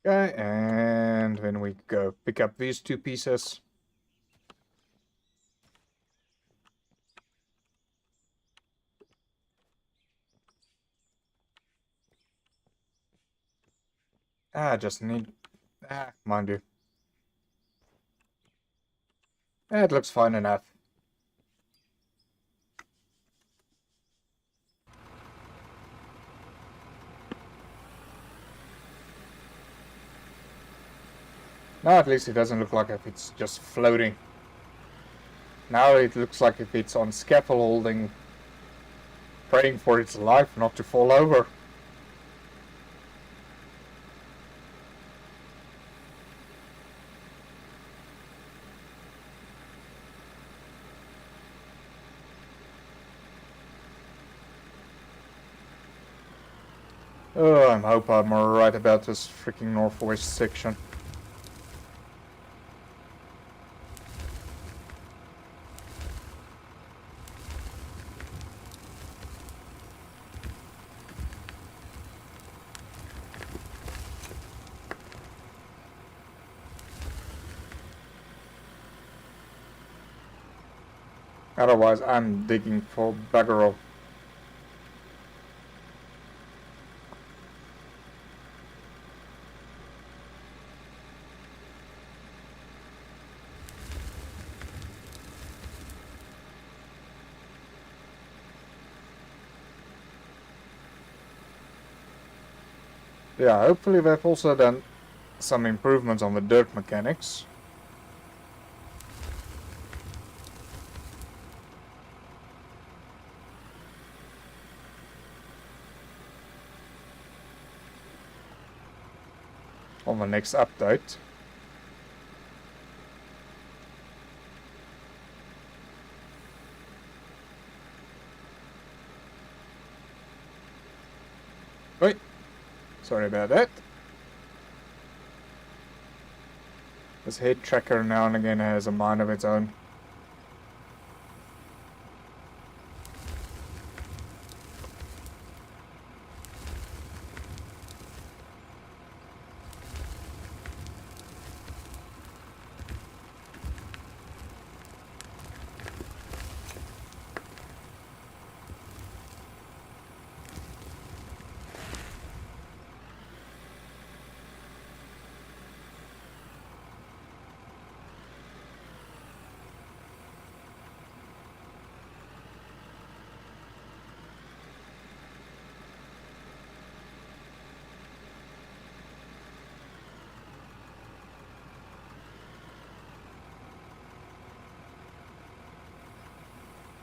Okay, and then we go pick up these 2 pieces. I just need... mind you. It looks fine enough. Now at least it doesn't look like if it's just floating. Now it looks like if it's on scaffolding, praying for its life not to fall over. Oh, I hope I'm right about this freaking northwest section. Otherwise, I'm digging for bugger all. Yeah, hopefully they've also done some improvements on the dirt mechanics. On the next update. Wait, sorry about that. This head tracker now and again has a mind of its own.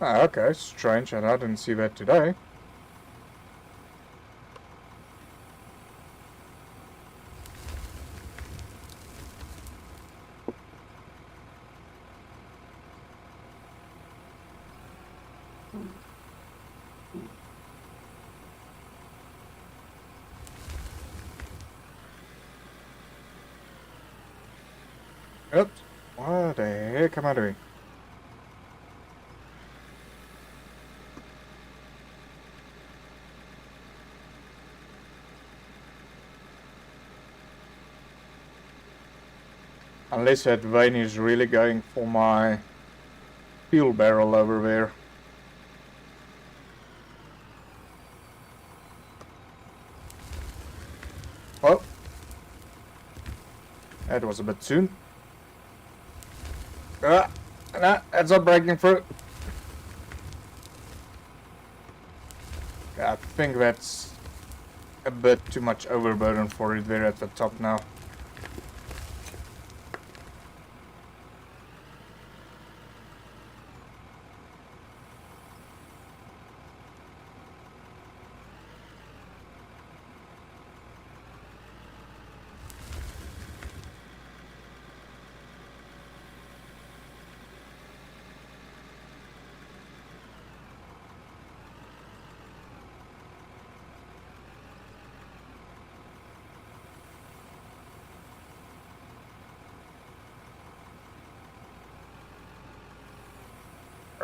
Ah, okay, strange, and I didn't see that today. Oops, what the heck am I doing? Unless that vein is really going for my fuel barrel over there. Oh, that was a bit soon. No, that's not breaking through. I think that's a bit too much overburden for it there at the top now.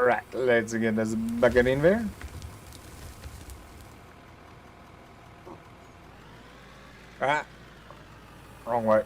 Right, let's get this bucket in there. Ah, wrong way.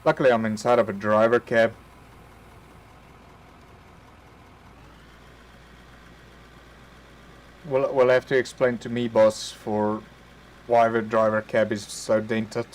Luckily I'm inside of a driver cab. We'll have to explain to me, boss, for why the driver cab is so dented.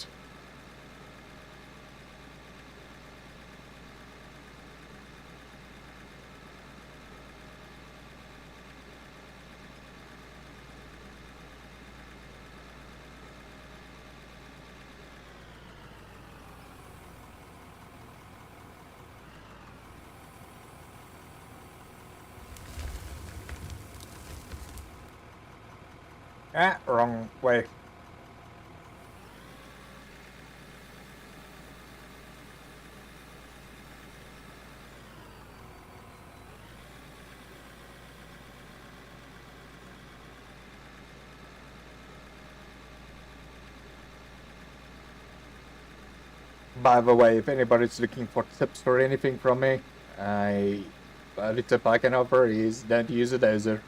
Ah, wrong way. By the way, if anybody's looking for tips or anything from me, the only tip I can offer is don't use a dozer.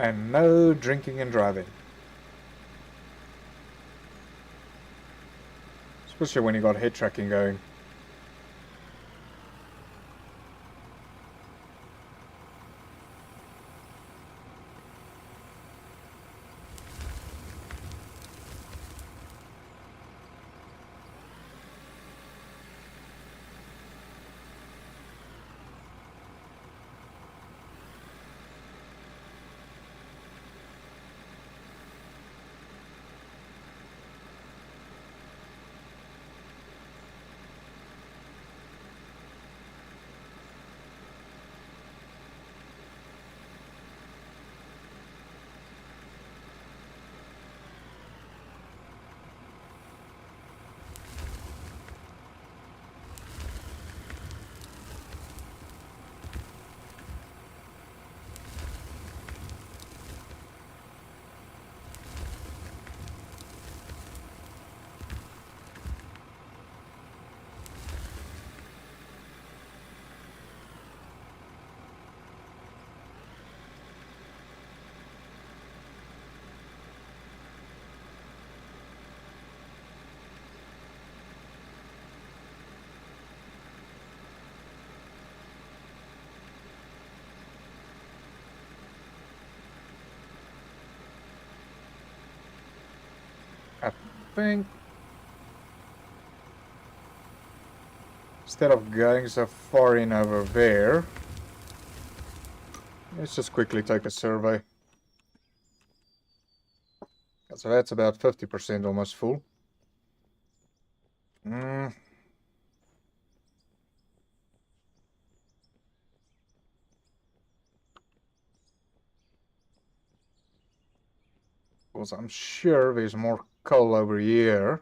And no drinking and driving. Especially when you got head tracking going. I think instead of going so far in over there, let's just quickly take a survey. So that's about 50% almost full. Because I'm sure there's more coal over here.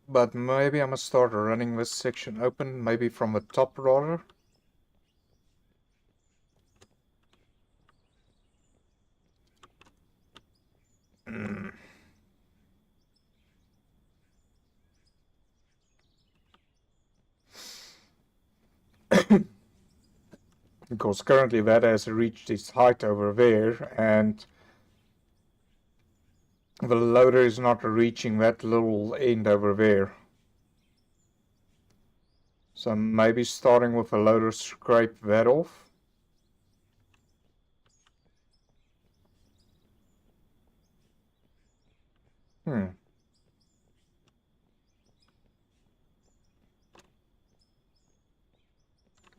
But maybe I must start running this section open, maybe from the top rather. Because currently that has reached its height over there, and the loader is not reaching that little end over there. So maybe starting with a loader, scrape that off.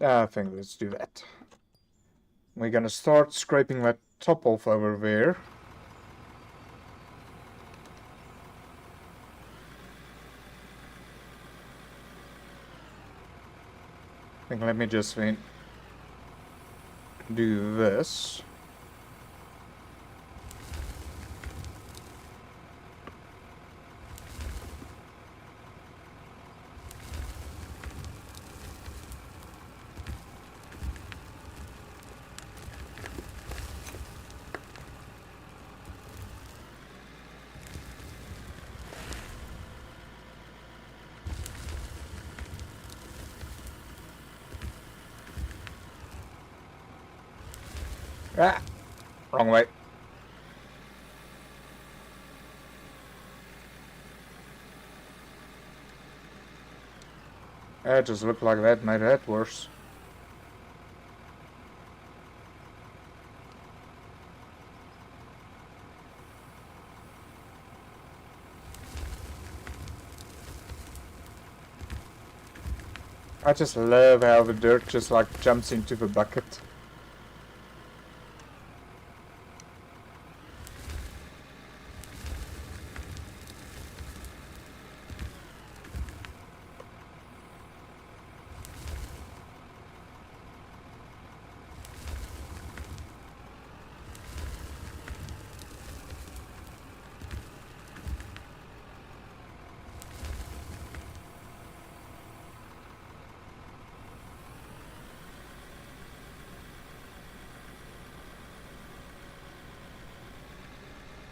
I think let's do that. We're gonna start scraping that top off over there. I think let me just do this. Ah, wrong way. It just looked like that made that worse. I just love how the dirt just like jumps into the bucket.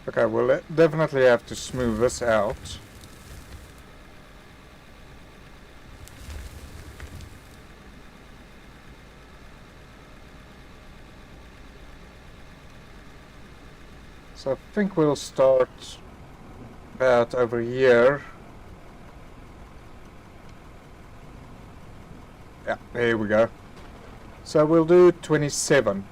Okay, we'll definitely have to smooth this out. So I think we'll start about over here. Yeah, there we go. So we'll do 27.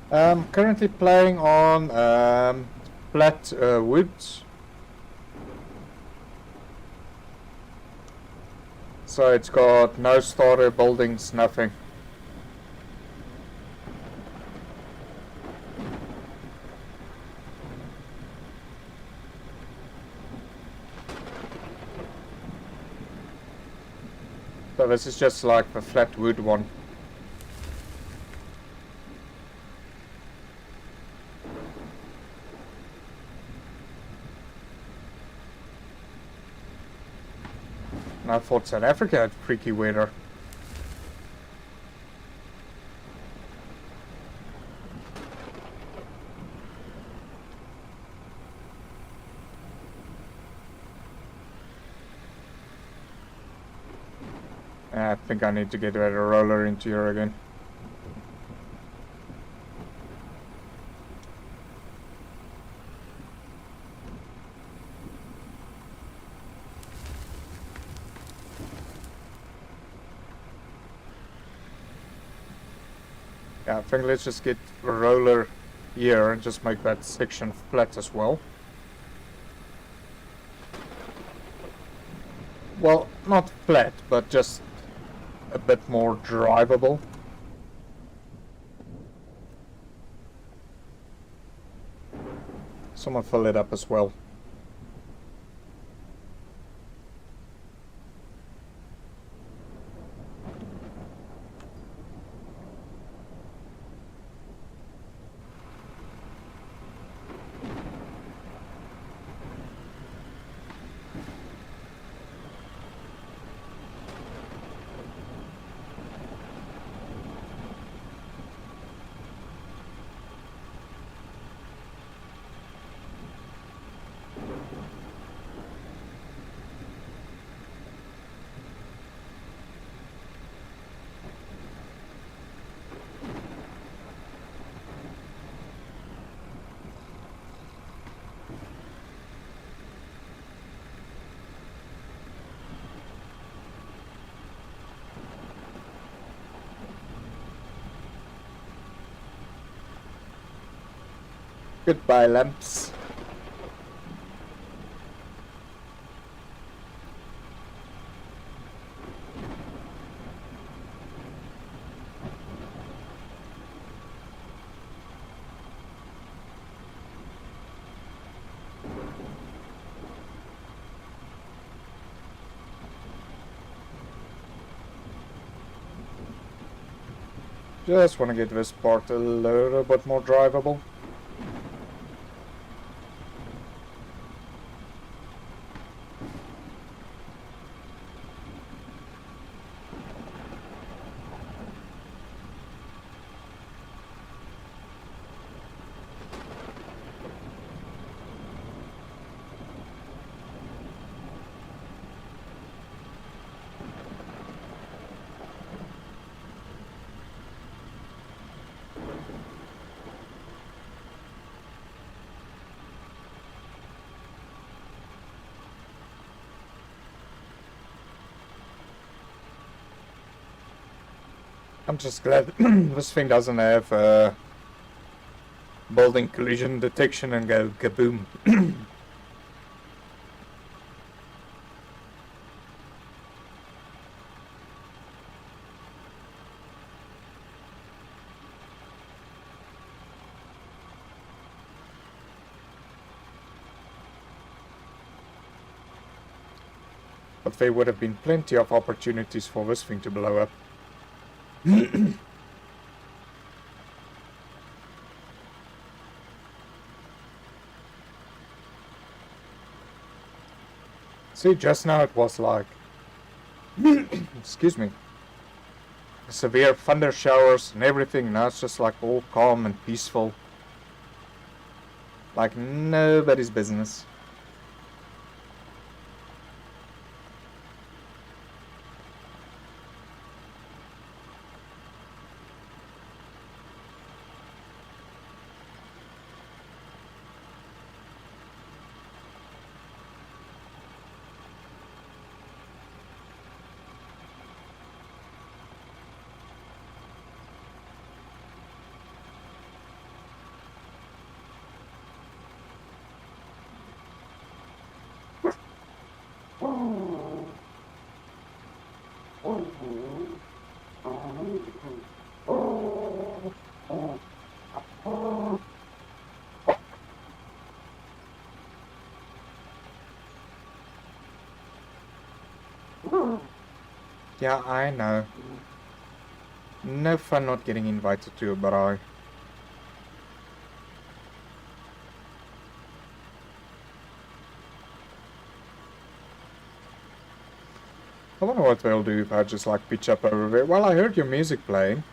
I'm currently playing on flat wood. So it's got no starter buildings, nothing. So this is just like the flat wood one. And I thought South Africa had freaky weather. I think I need to get a roller into here again. Yeah, I think let's just get a roller here and just make that section flat as well. Well, not flat, but just a bit more drivable. Someone fill it up as well. Goodbye, lamps. Just want to get this part a little bit more drivable. I'm just glad this thing doesn't have building collision detection and go kaboom. But there would have been plenty of opportunities for this thing to blow up. See, just now it was like, excuse me, severe thunder showers and everything. Now it's just like all calm and peaceful. Like nobody's business. Yeah, I know. No fun not getting invited to a braai. I wonder what they'll do if I just like pitch up over there. Well, I heard your music playing.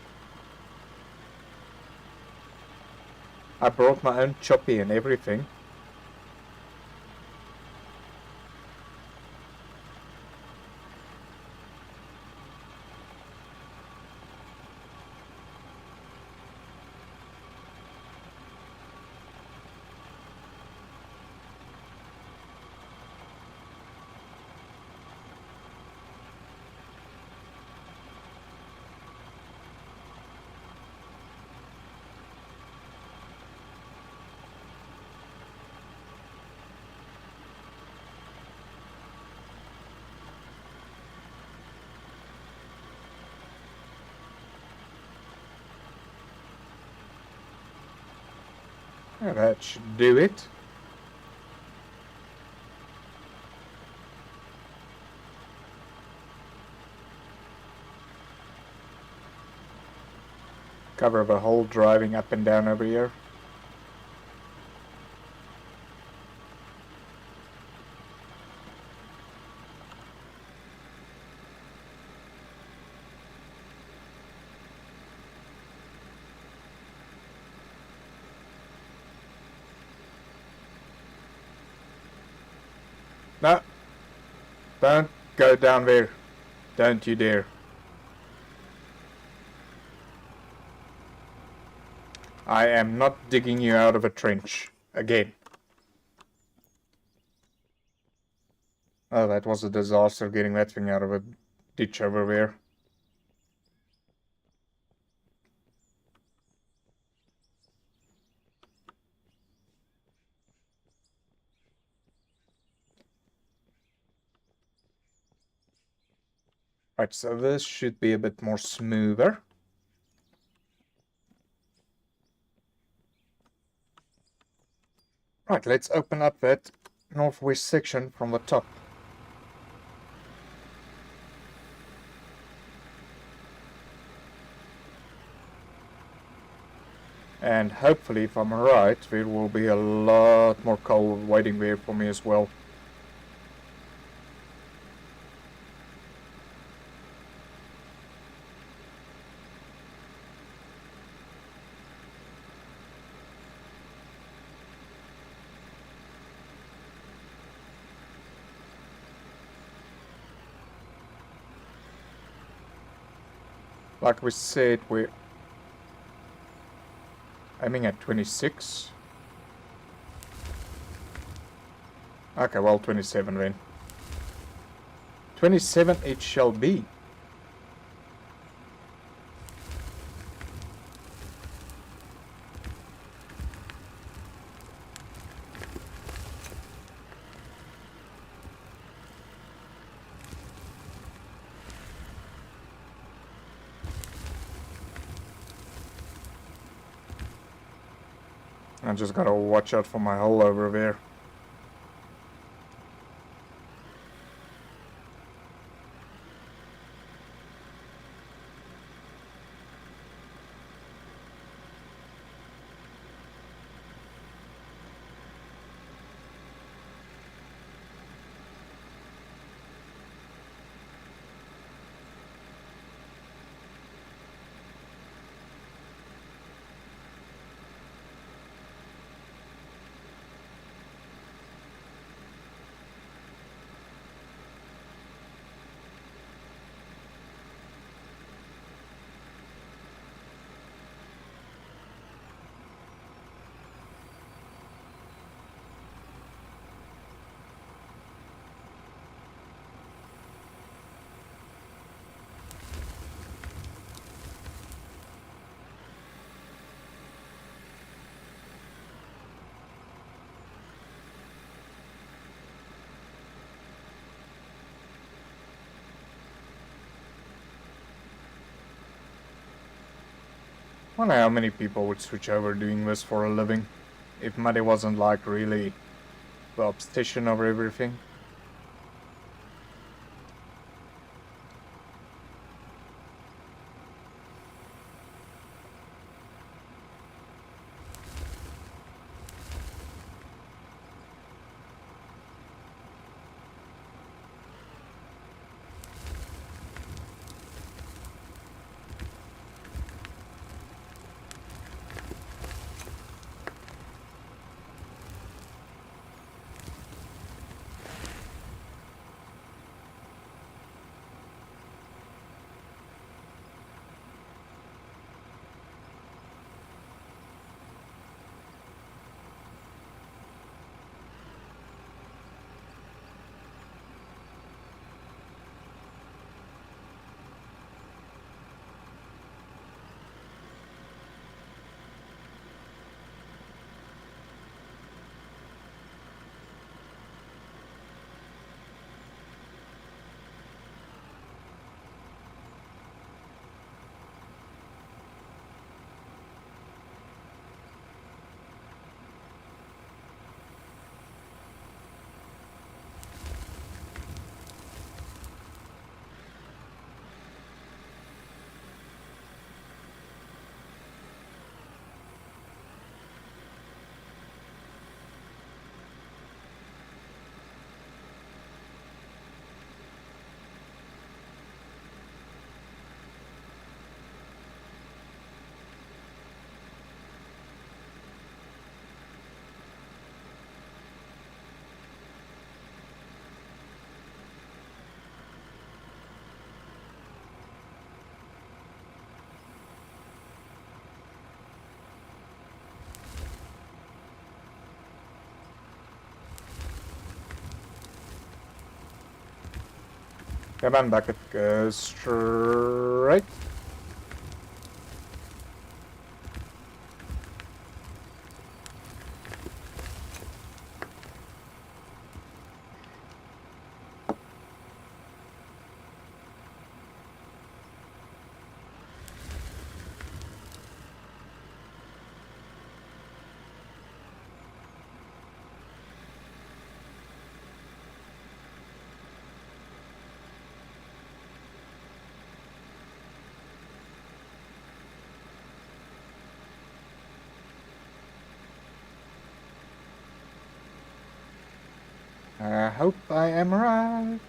I brought my own choppy and everything. Yeah, that should do it. Cover the whole driving up and down over here. No, don't go down there. Don't you dare. I am not digging you out of a trench again. Oh, that was a disaster getting that thing out of a ditch over there. Right, so this should be a bit more smoother. Right, let's open up that northwest section from the top. And hopefully, if I'm right, there will be a lot more coal waiting there for me as well. Like we said, we're aiming at 26. Okay, well, 27 then. 27 it shall be. I just gotta watch out for my hole over there. I wonder how many people would switch over doing this for a living if money wasn't like really the obsession over everything. Come on, bucket, go straight. I hope I am right.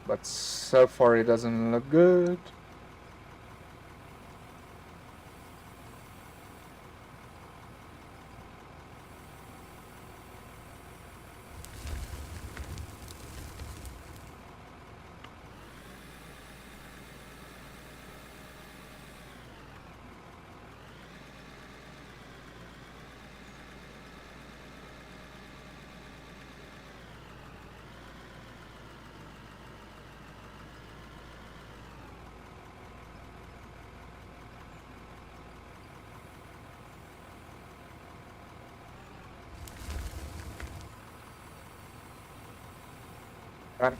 But so far it doesn't look good.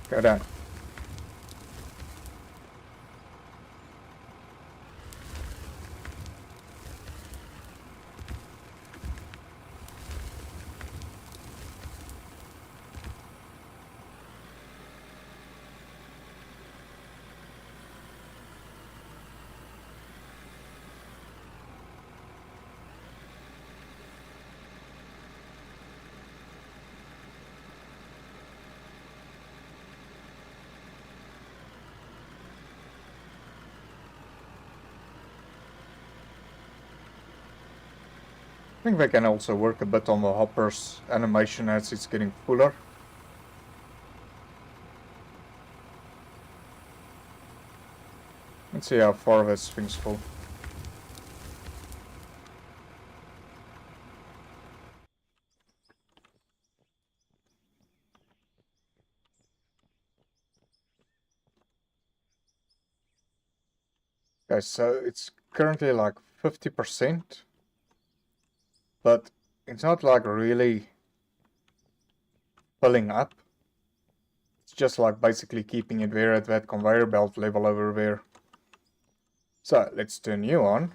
Go down. I think they can also work a bit on the hopper's animation as it's getting fuller. Let's see how far this thing's full. Okay, so it's currently like 50%, but it's not like really filling up. It's just like basically keeping it there at that conveyor belt level over there. So let's turn you on.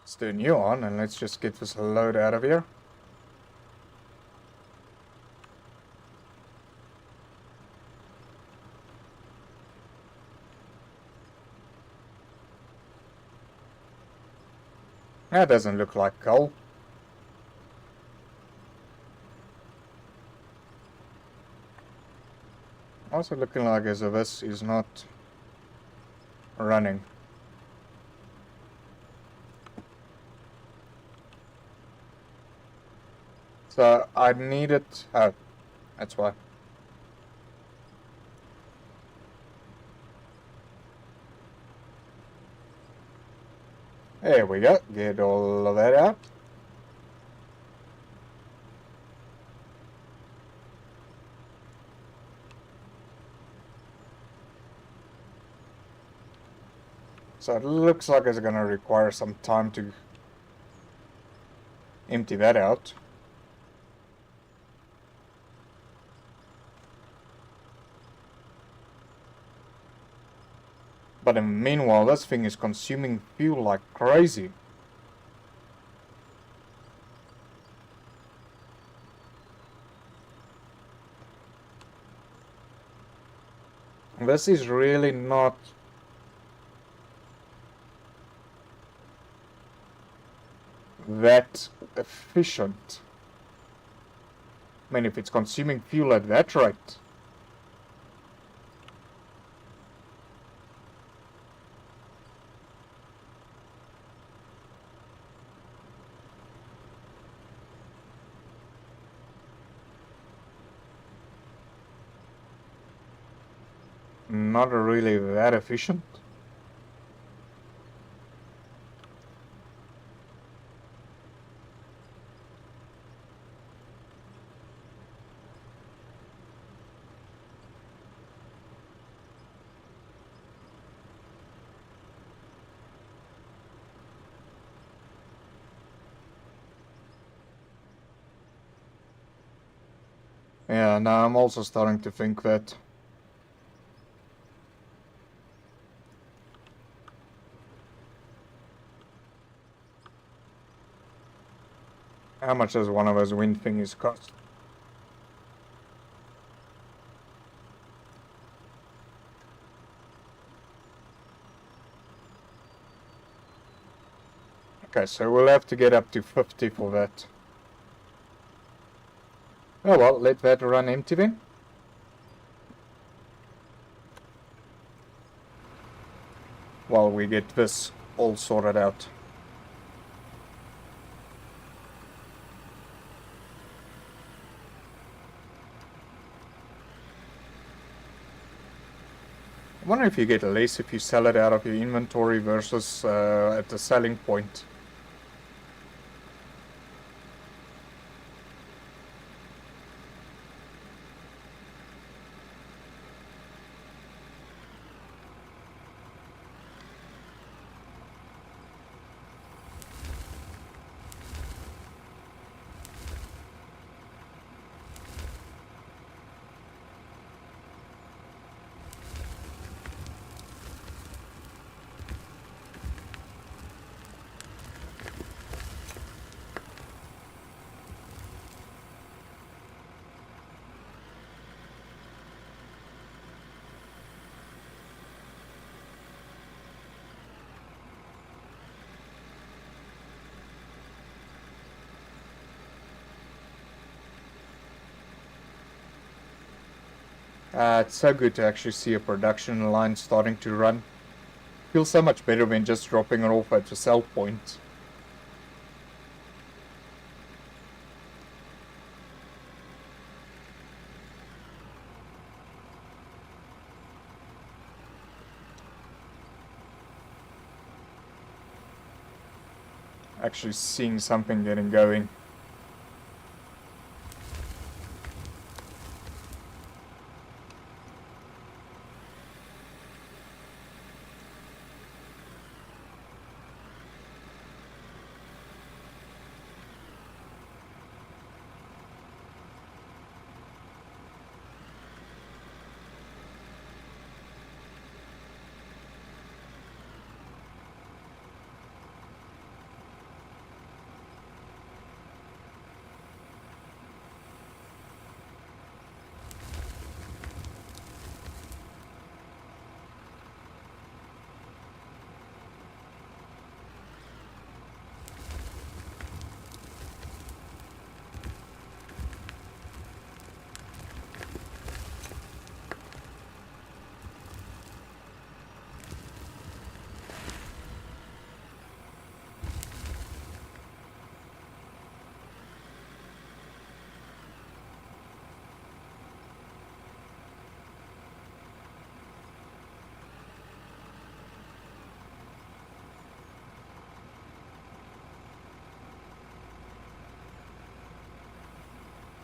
Let's turn you on and let's just get this load out of here. That doesn't look like coal. Also looking like as if this is not running. So I needed... oh, that's why. There we go, get all of that out. So it looks like it's gonna require some time to empty that out. But meanwhile, this thing is consuming fuel like crazy. This is really not that efficient. I mean, if it's consuming fuel at that rate. Not really that efficient. Yeah, now I'm also starting to think that how much does one of those wind thingies cost? Okay, so we'll have to get up to 50 for that. Oh well, let that run empty then. While we get this all sorted out. I wonder if you get less if you sell it out of your inventory versus at the selling point. It's so good to actually see a production line starting to run. Feels so much better than just dropping it off at the sell point. Actually seeing something getting going.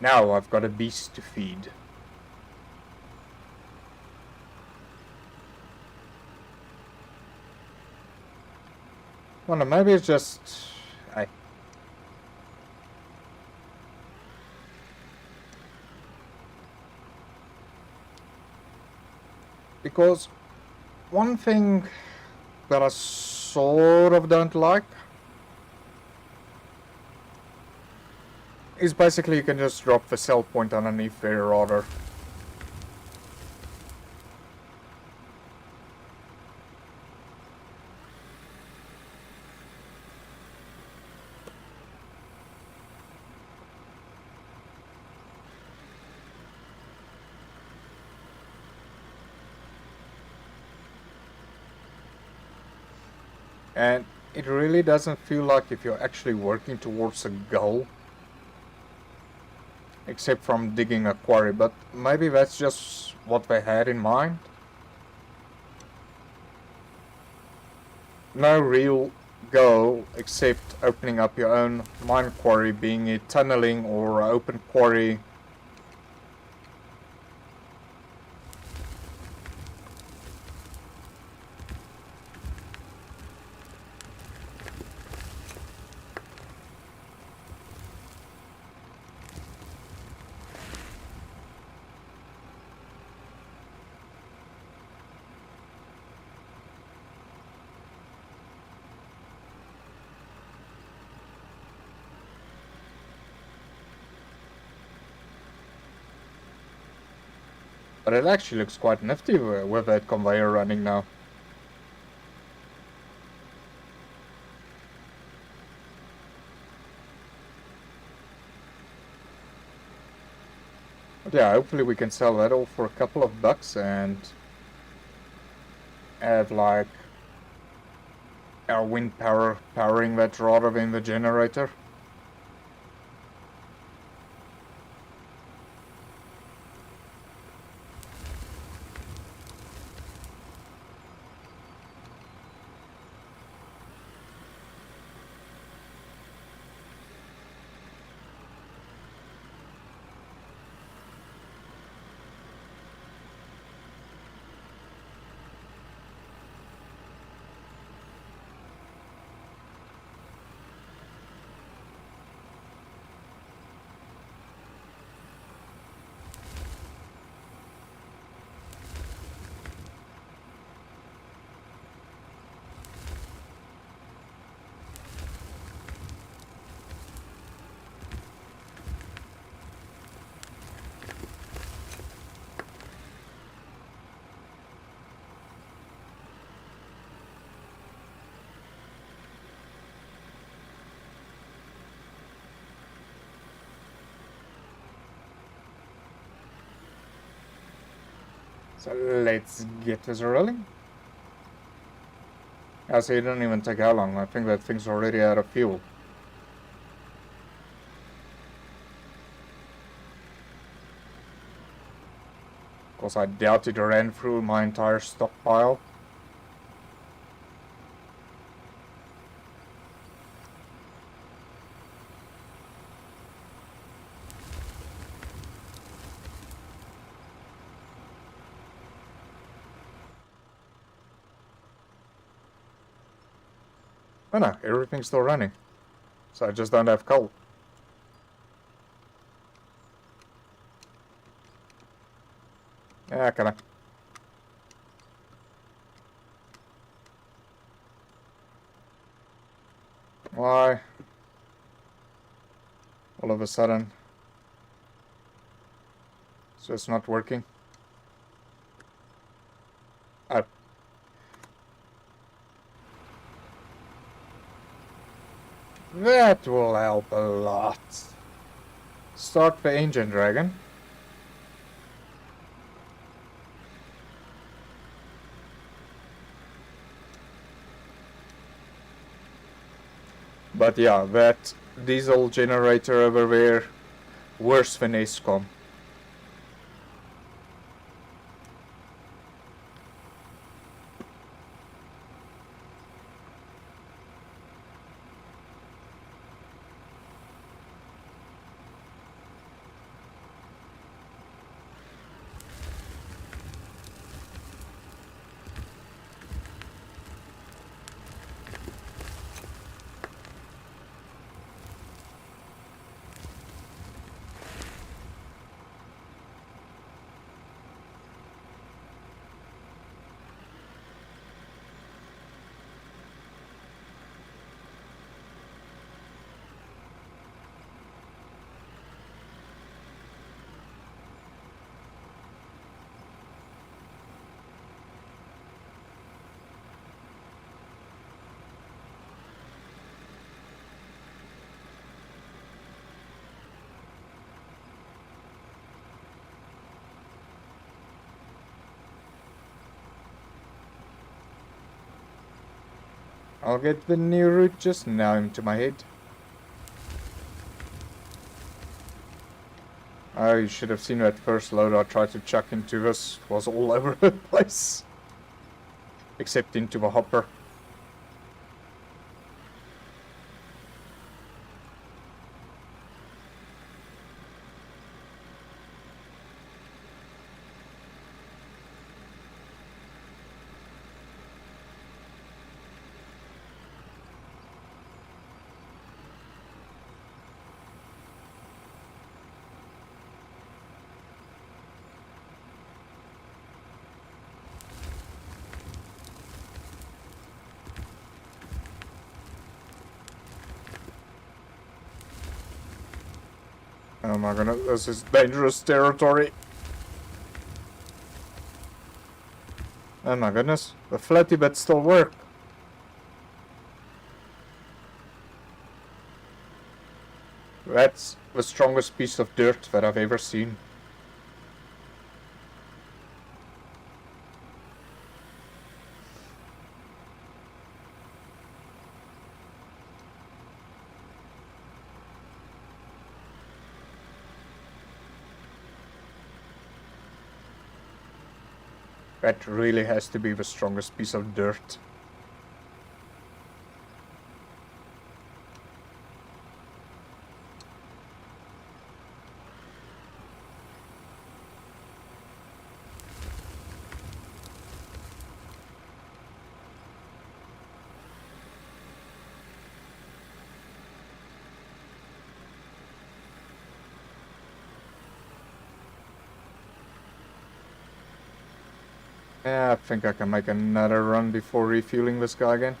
Now I've got a beast to feed. Well, maybe it's just... Because one thing that I sort of don't like is basically you can just drop the sell point underneath there rather. And it really doesn't feel like if you're actually working towards a goal. Except from digging a quarry, but maybe that's just what they had in mind. No real goal except opening up your own mine quarry, being it tunneling or open quarry. But it actually looks quite nifty with that conveyor running now. But yeah, hopefully we can sell that all for a couple of bucks and have like our wind power powering that rather than the generator. So let's get this rolling. I say it didn't even take how long. I think that thing's already out of fuel. Of course, I doubt it ran through my entire stockpile. Oh no, everything's still running. So I just don't have coal. Yeah, can I? Why? All of a sudden. So it's not working. Oh. That will help a lot. Start the engine, Dragon. But yeah, that diesel generator over there, worse than ESCOM. I'll get the new route just now into my head. Oh, you should have seen that first load I tried to chuck into this. It was all over the place. Except into the hopper. Oh my goodness, this is dangerous territory. Oh my goodness, the flatty bits still work. That's the strongest piece of dirt that I've ever seen. That really has to be the strongest piece of dirt. Yeah, I think I can make another run before refueling this guy again.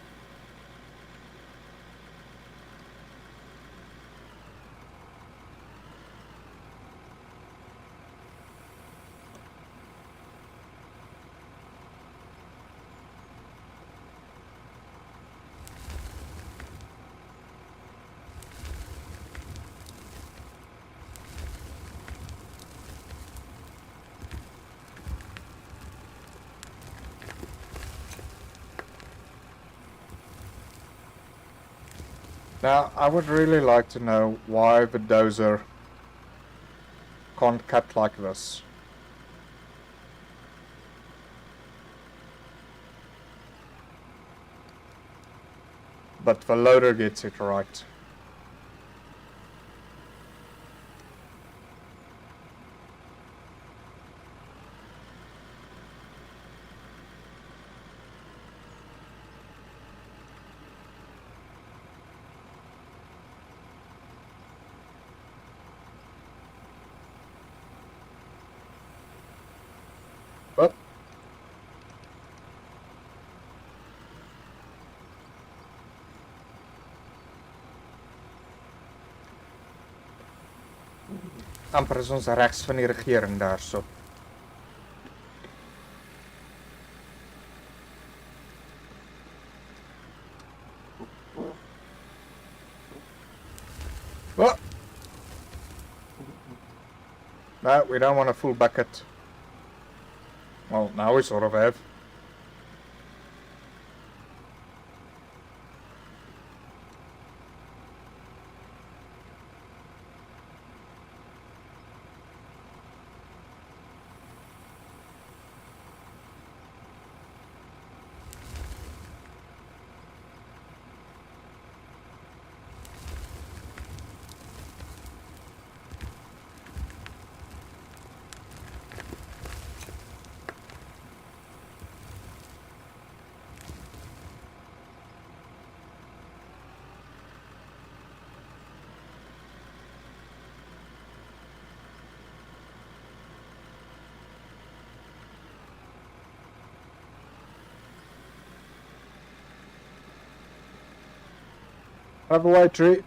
Now, I would really like to know why the dozer can't cut like this. But the loader gets it right. But amper is ons regs van die regering daarso. Oh! No, we don't want a full bucket. Well, now we sort of have. Have a white tree.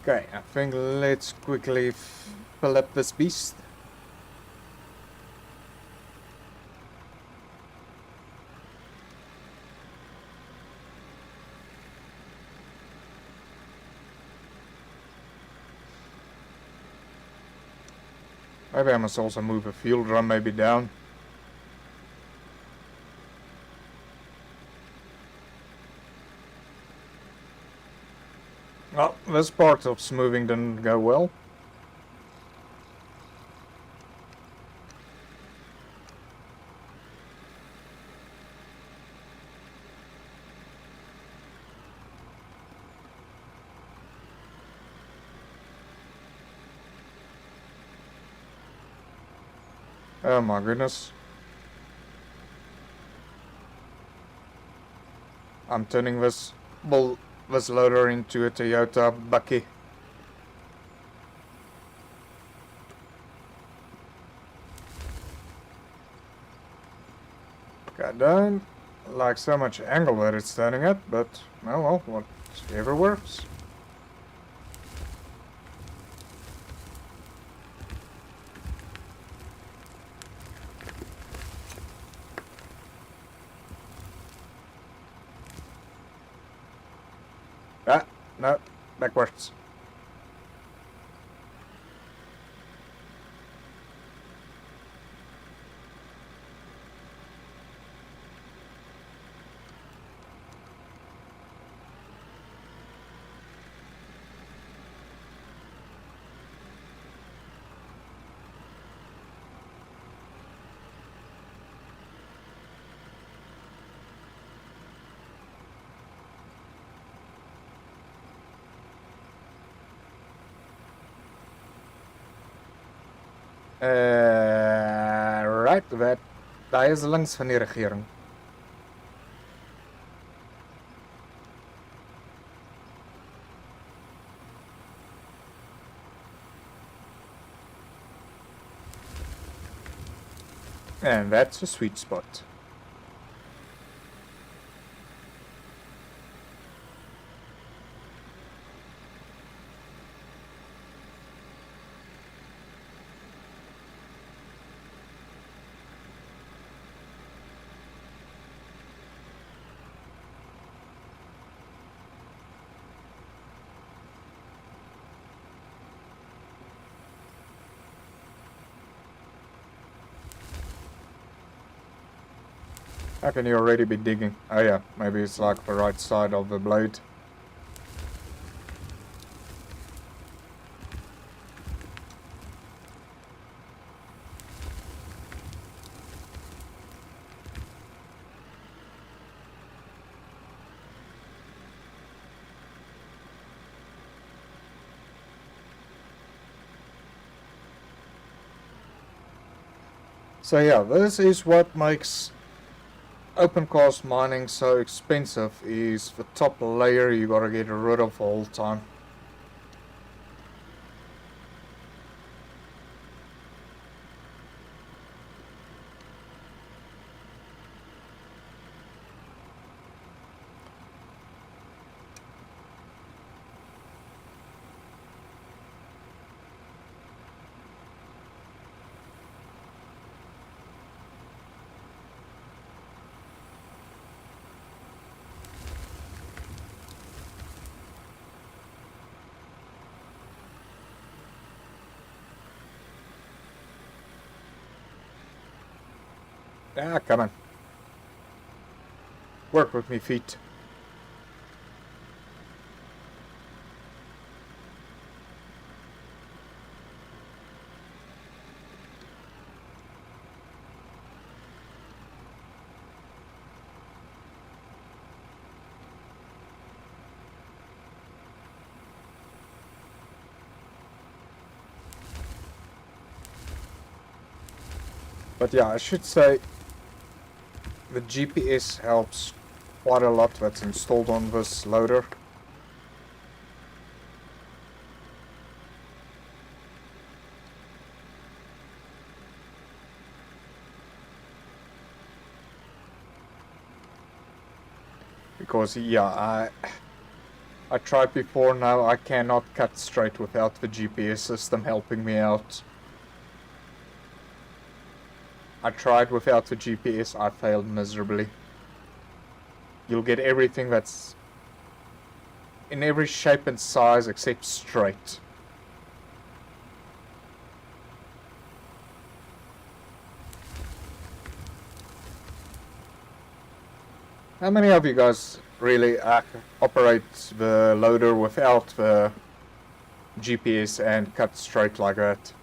Okay, I think let's quickly fill up this beast. Maybe I must also move a fuel drum maybe down. Well, this part of smoothing didn't go well. Oh my goodness. I'm turning this loader into a Toyota Bucky. I don't like so much angle that it's standing at, but oh well, whatever works. Ah, no, backwards. Right, daar is links van die regering. And that's a sweet spot. How can you already be digging? Oh yeah, maybe it's like the right side of the blade. So yeah, this is what makes open cast mining so expensive, is the top layer you gotta get rid of all the time. Ah, come on. Work with me feet. But yeah, I should say the GPS helps quite a lot that's installed on this loader. Because yeah, I tried before, now I cannot cut straight without the GPS system helping me out. I tried without the GPS, I failed miserably. You'll get everything that's in every shape and size except straight. How many of you guys really operate the loader without the GPS and cut straight like that?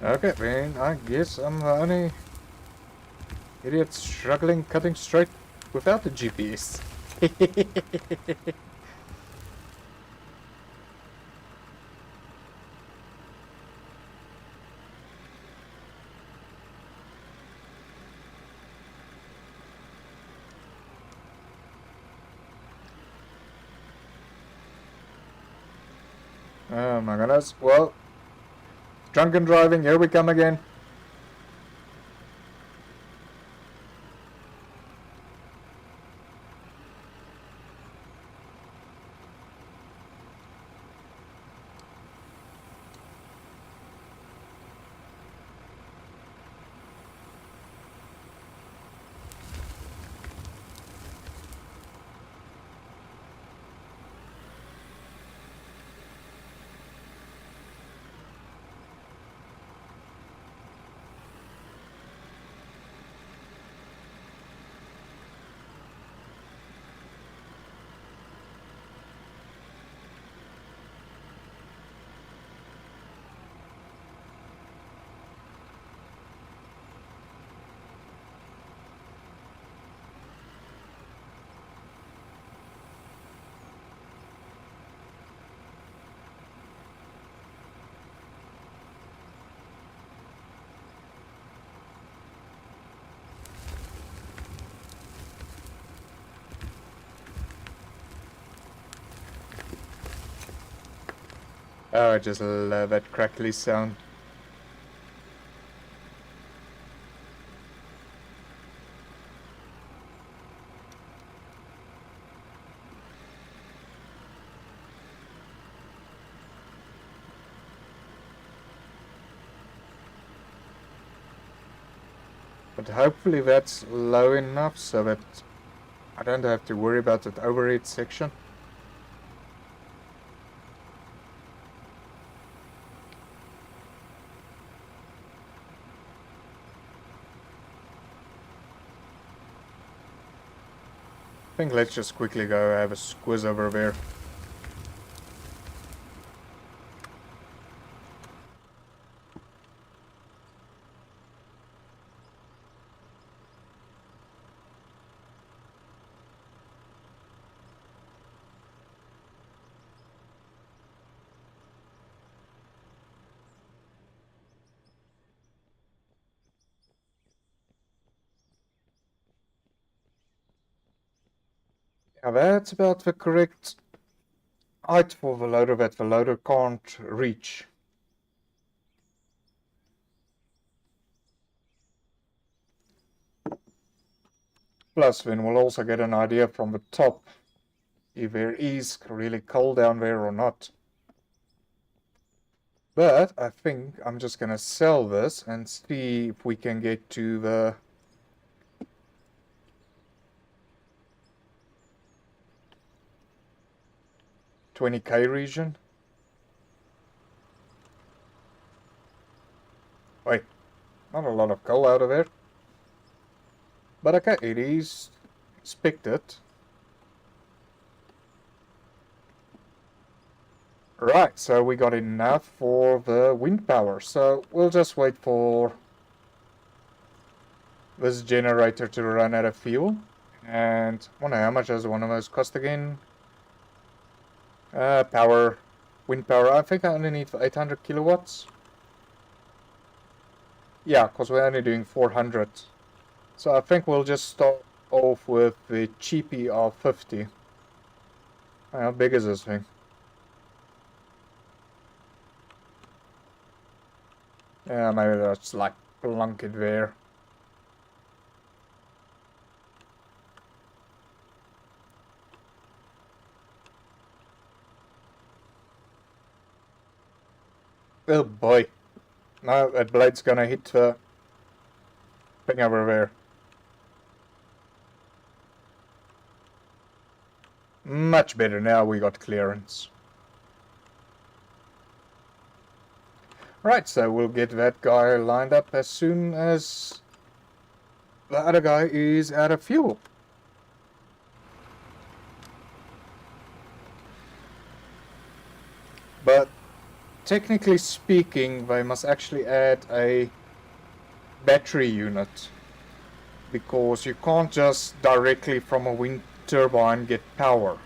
Okay, then I guess I'm the only idiot struggling cutting straight without the GPS. Oh my goodness. Well, drunken driving, here we come again. Oh, I just love that crackly sound. But hopefully that's low enough so that I don't have to worry about that overhead section. I think let's just quickly go have a squiz over there. Now that's about the correct height for the loader that the loader can't reach. Plus, then we'll also get an idea from the top if there is really cold down there or not. But I think I'm just gonna sell this and see if we can get to the $20K region. Wait, not a lot of coal out of there. But okay, it is expected. Right, so we got enough for the wind power. So we'll just wait for this generator to run out of fuel. And I wonder how much does one of those cost again? Wind power. I think I only need 800 kilowatts. Yeah, because we're only doing 400. So I think we'll just start off with the cheapie of 50. How big is this thing? Yeah, maybe that's like plunk it there. Oh boy. No, that blade's gonna hit the thing over there. Much better, now we got clearance. Right, so we'll get that guy lined up as soon as the other guy is out of fuel. But technically speaking, they must actually add a battery unit, because you can't just directly from a wind turbine get power.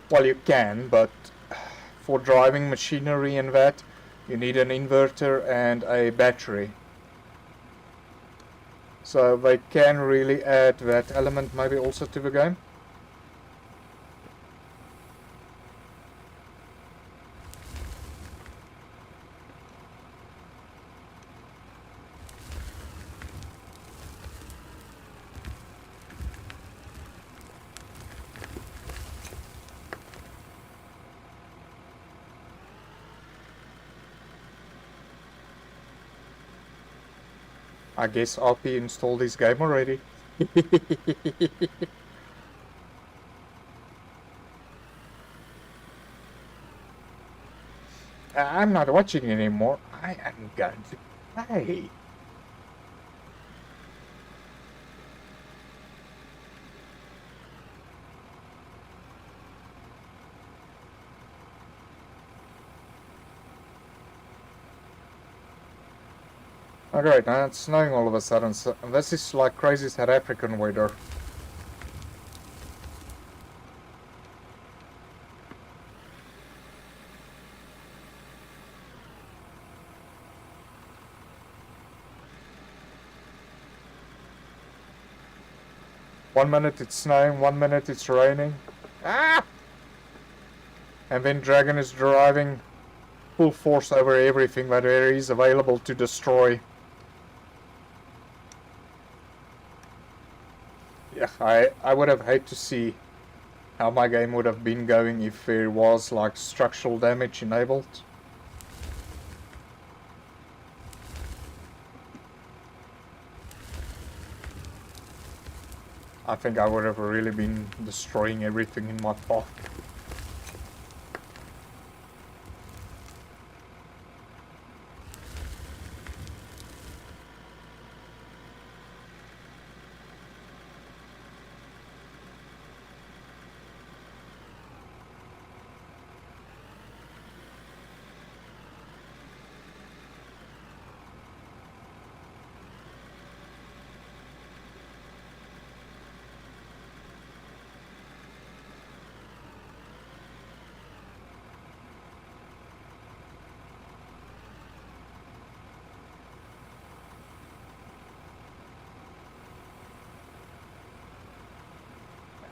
Well, you can, but for driving machinery and that, you need an inverter and a battery. So they can really add that element maybe also to the game. I guess RP installed this game already. I'm not watching anymore. I am going to play. Alright, now it's snowing all of a sudden. So this is like crazy South African weather. One minute it's snowing, 1 minute it's raining. Ah! And then Dragon is driving full force over everything that there is available to destroy. Yeah, I would have hated to see how my game would have been going if there was like structural damage enabled. I think I would have really been destroying everything in my path.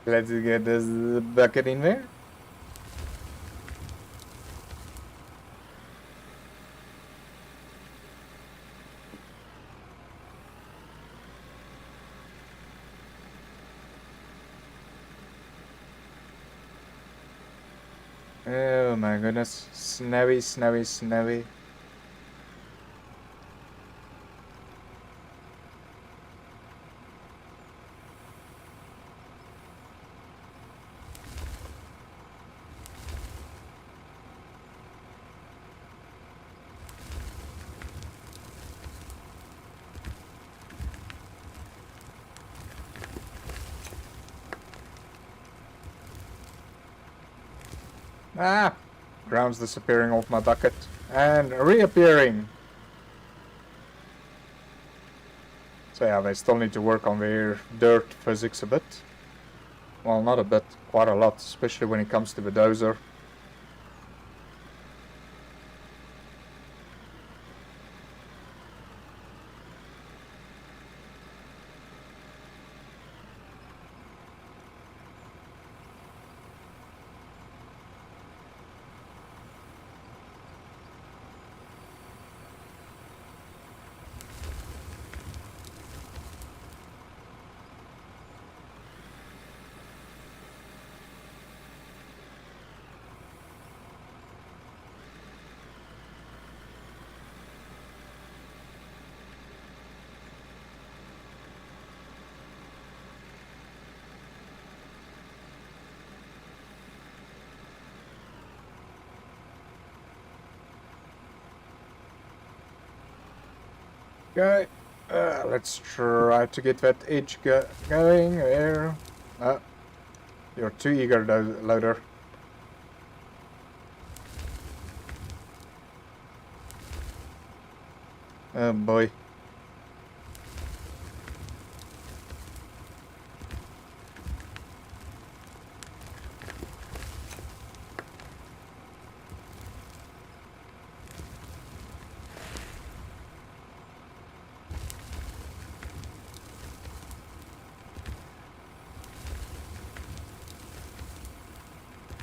Let's get this bucket in there. Oh my goodness. Snowy, snowy, snowy. Ah! Ground's disappearing off my bucket. And reappearing. So yeah, they still need to work on their dirt physics a bit. Well, not a bit, quite a lot, especially when it comes to the dozer. Okay, let's try to get that edge going there. You're too eager, loader. Oh boy.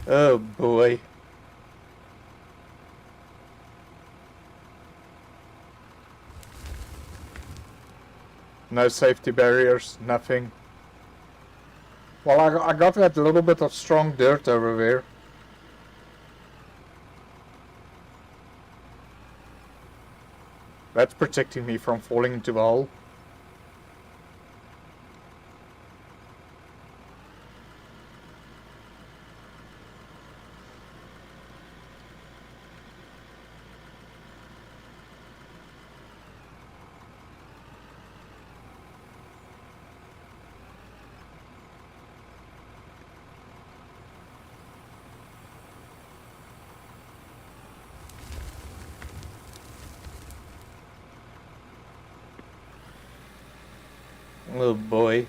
Oh boy. No safety barriers, nothing. Well, I got that little bit of strong dirt over there. That's protecting me from falling into the hole. Oh boy.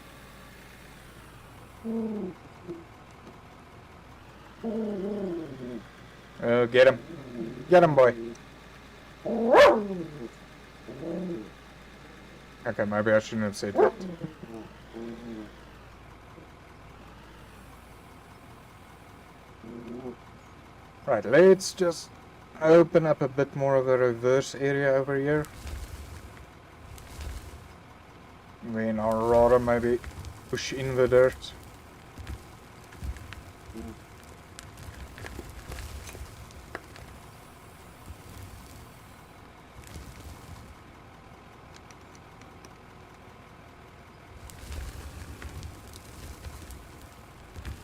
Oh, get him. Get him, boy. Okay, maybe I shouldn't have said that. Right, let's just open up a bit more of a reverse area over here. Then I'll rather maybe push in the dirt.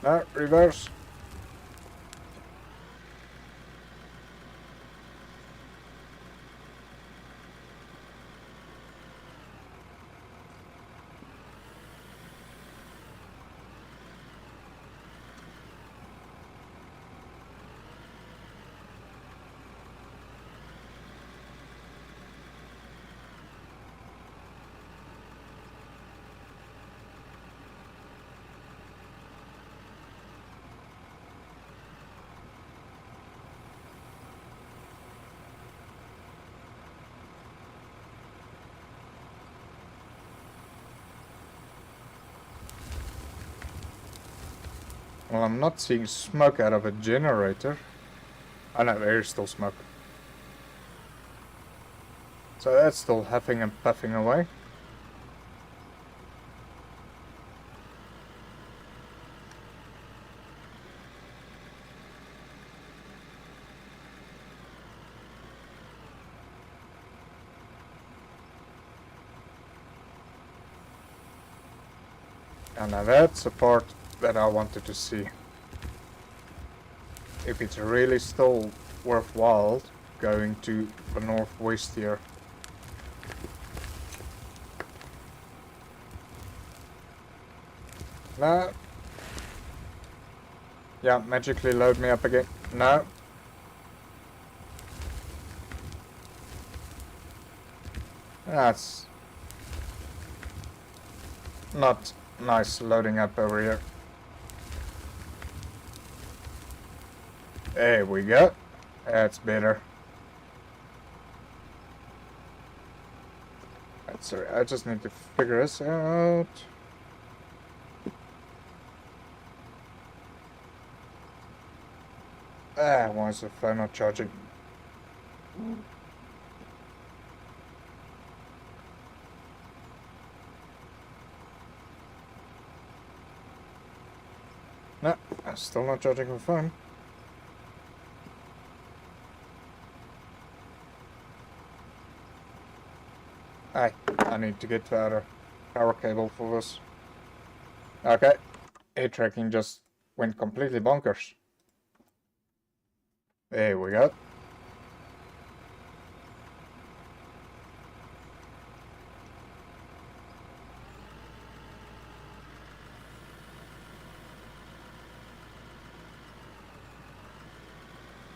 No, reverse. Well, I'm not seeing smoke out of a generator. Oh no, there is still smoke. So that's still huffing and puffing away. And now that's the part that I wanted to see. If it's really still worthwhile going to the northwest here. No. Yeah, magically load me up again. No. That's not nice loading up over here. There we go. That's better. Sorry, I just need to figure this out. Why is the phone not charging? No, I'm still not charging the phone. I need to get out a power cable for this. Okay, air tracking just went completely bonkers. There we go.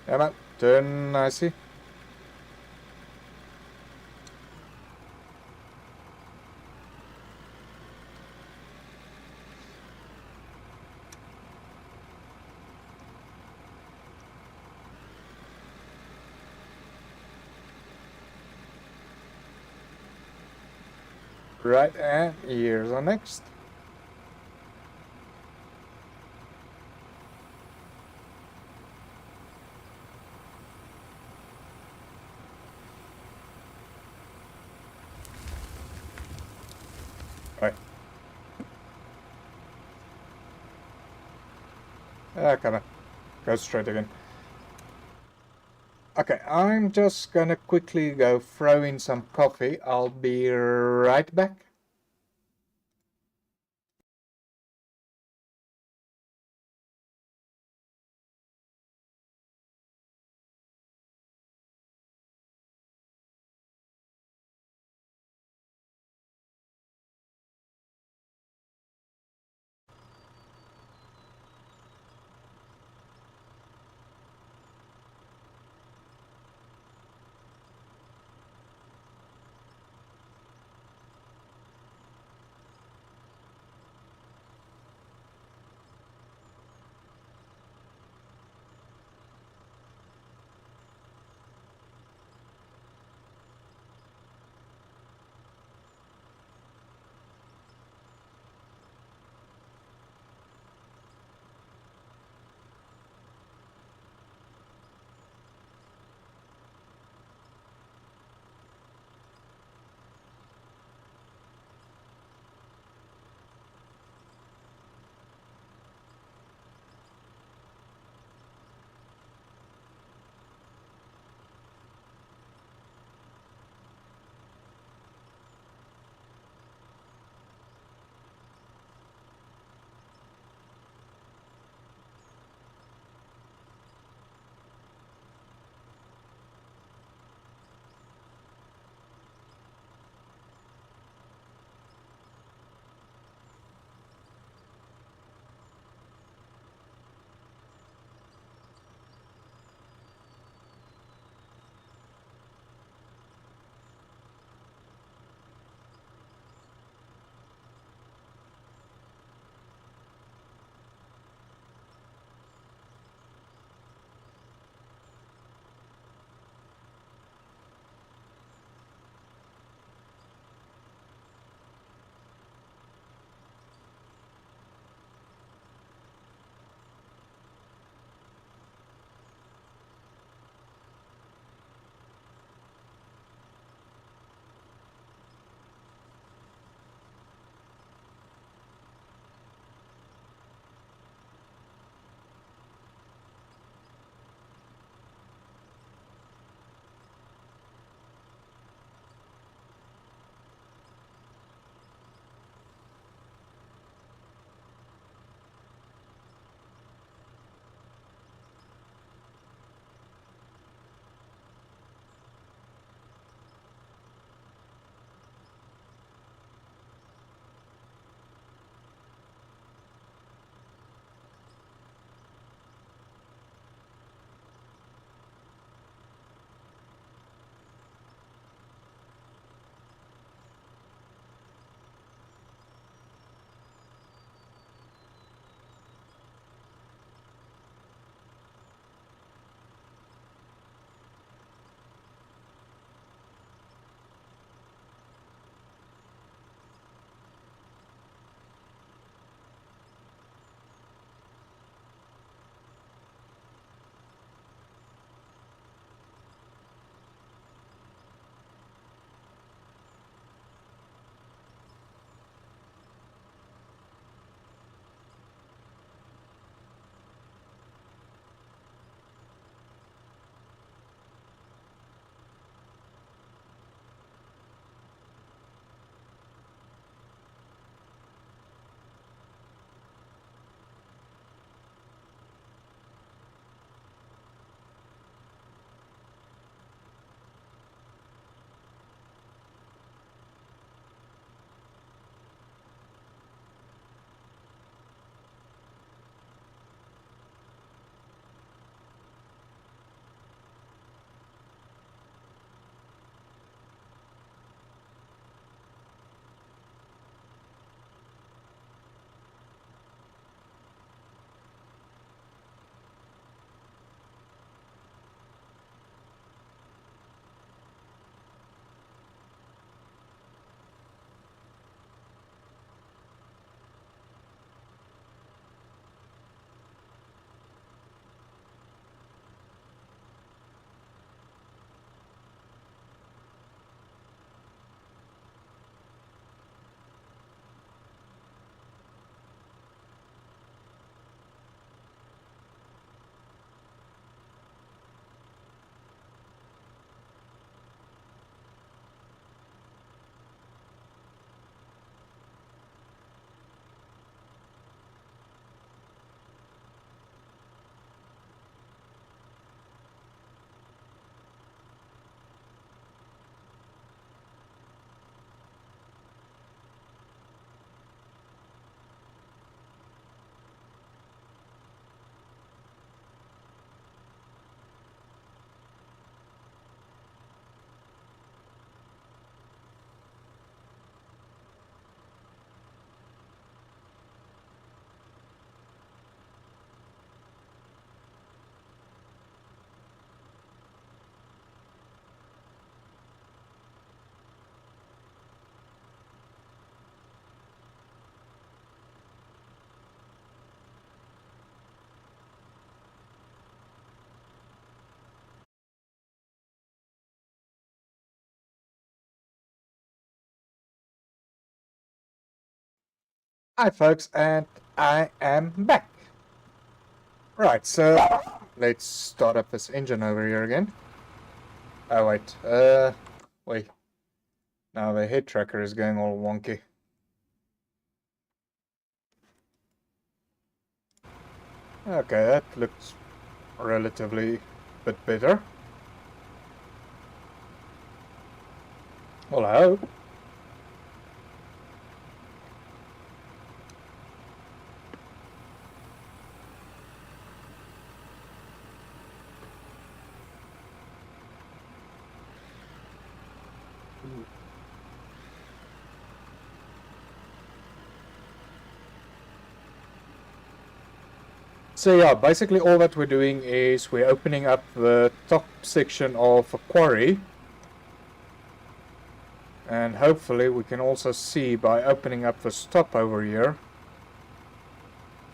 Yeah man, turn nicely. Right, and here's our next. Right. Come on. Go straight again. Okay, I'm just gonna quickly go throw in some coffee. I'll be right back. Hi folks, and I am back. Right, so let's start up this engine over here again. Oh wait. Now the head tracker is going all wonky. Okay, that looks relatively a bit better. Well, I hope. So yeah, basically all that we're doing is we're opening up the top section of a quarry. And hopefully we can also see by opening up the stop over here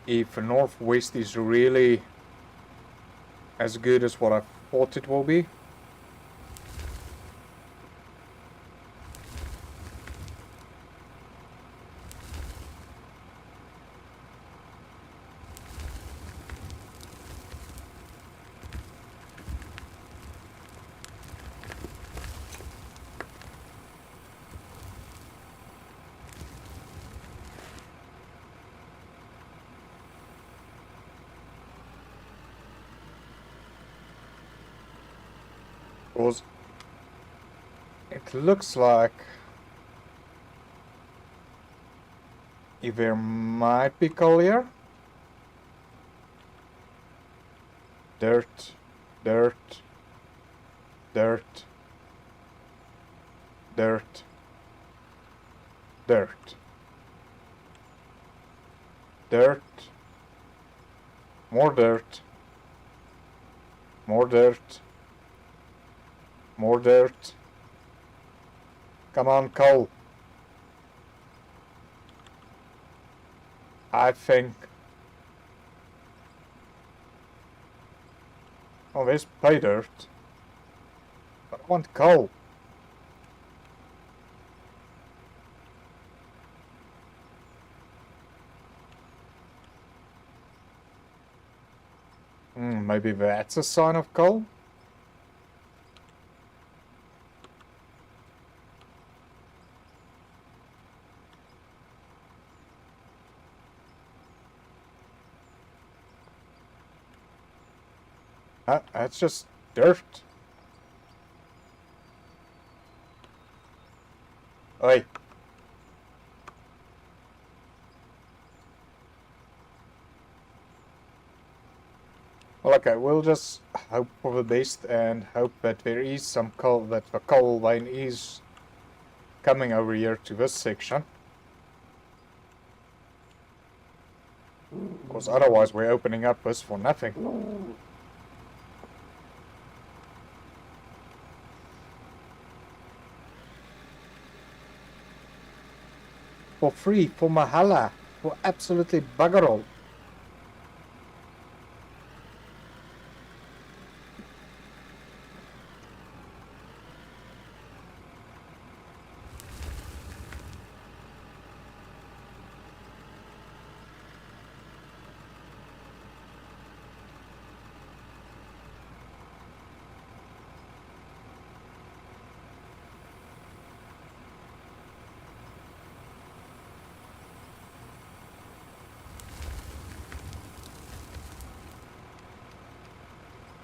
if the northwest is really as good as what I thought it will be. Because it looks like there might be coal here. Dirt, dirt, dirt, dirt, dirt, dirt, more dirt, more dirt, more dirt. Come on, coal. I think. Oh, there's pay dirt. But I want coal. Maybe that's a sign of coal? That's just dirt. Oi. Well, okay, we'll just hope for the best and hope that there is some coal, that the coal vein is coming over here to this section. Because otherwise we're opening up this for nothing. For free, for mahala, for absolutely bugger all.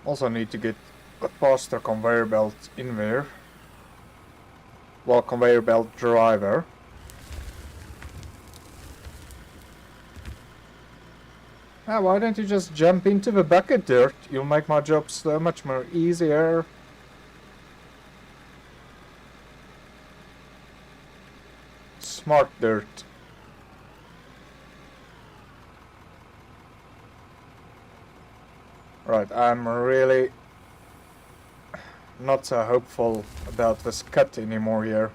Also need to get a faster conveyor belt in there. Well, conveyor belt driver. Ah, why don't you just jump into the bucket dirt? You'll make my job so much more easier. Smart dirt. Right, I'm really not so hopeful about this cut anymore here.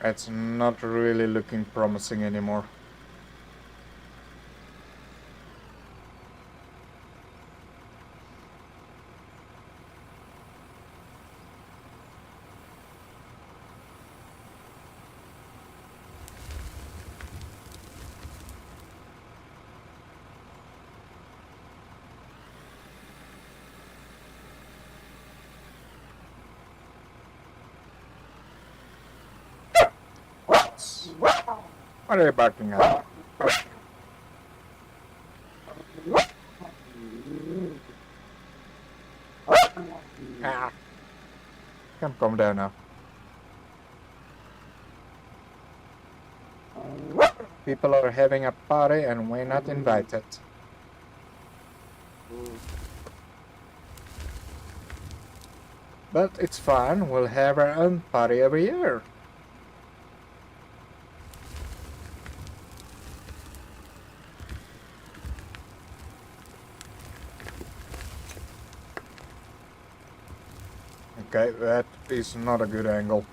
It's not really looking promising anymore. What are you barking at? Ah. Come calm down now. People are having a party and we're not invited. But it's fun, we'll have our own party every year. Okay, that is not a good angle.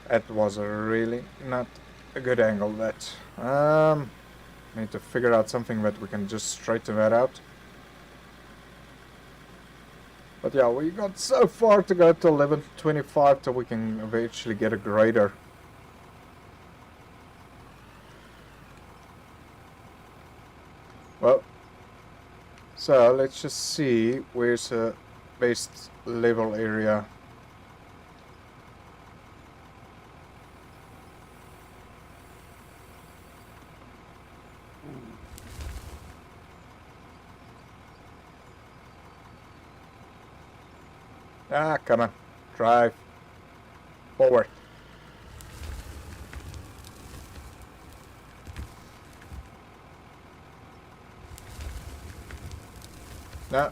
That was a really not a good angle, that. Need to figure out something that we can just straighten that out. But yeah, we got so far to go to 11:25 till we can eventually get a grader. Well, so let's just see where's the base level area. Ah, come on. Drive. Forward. No.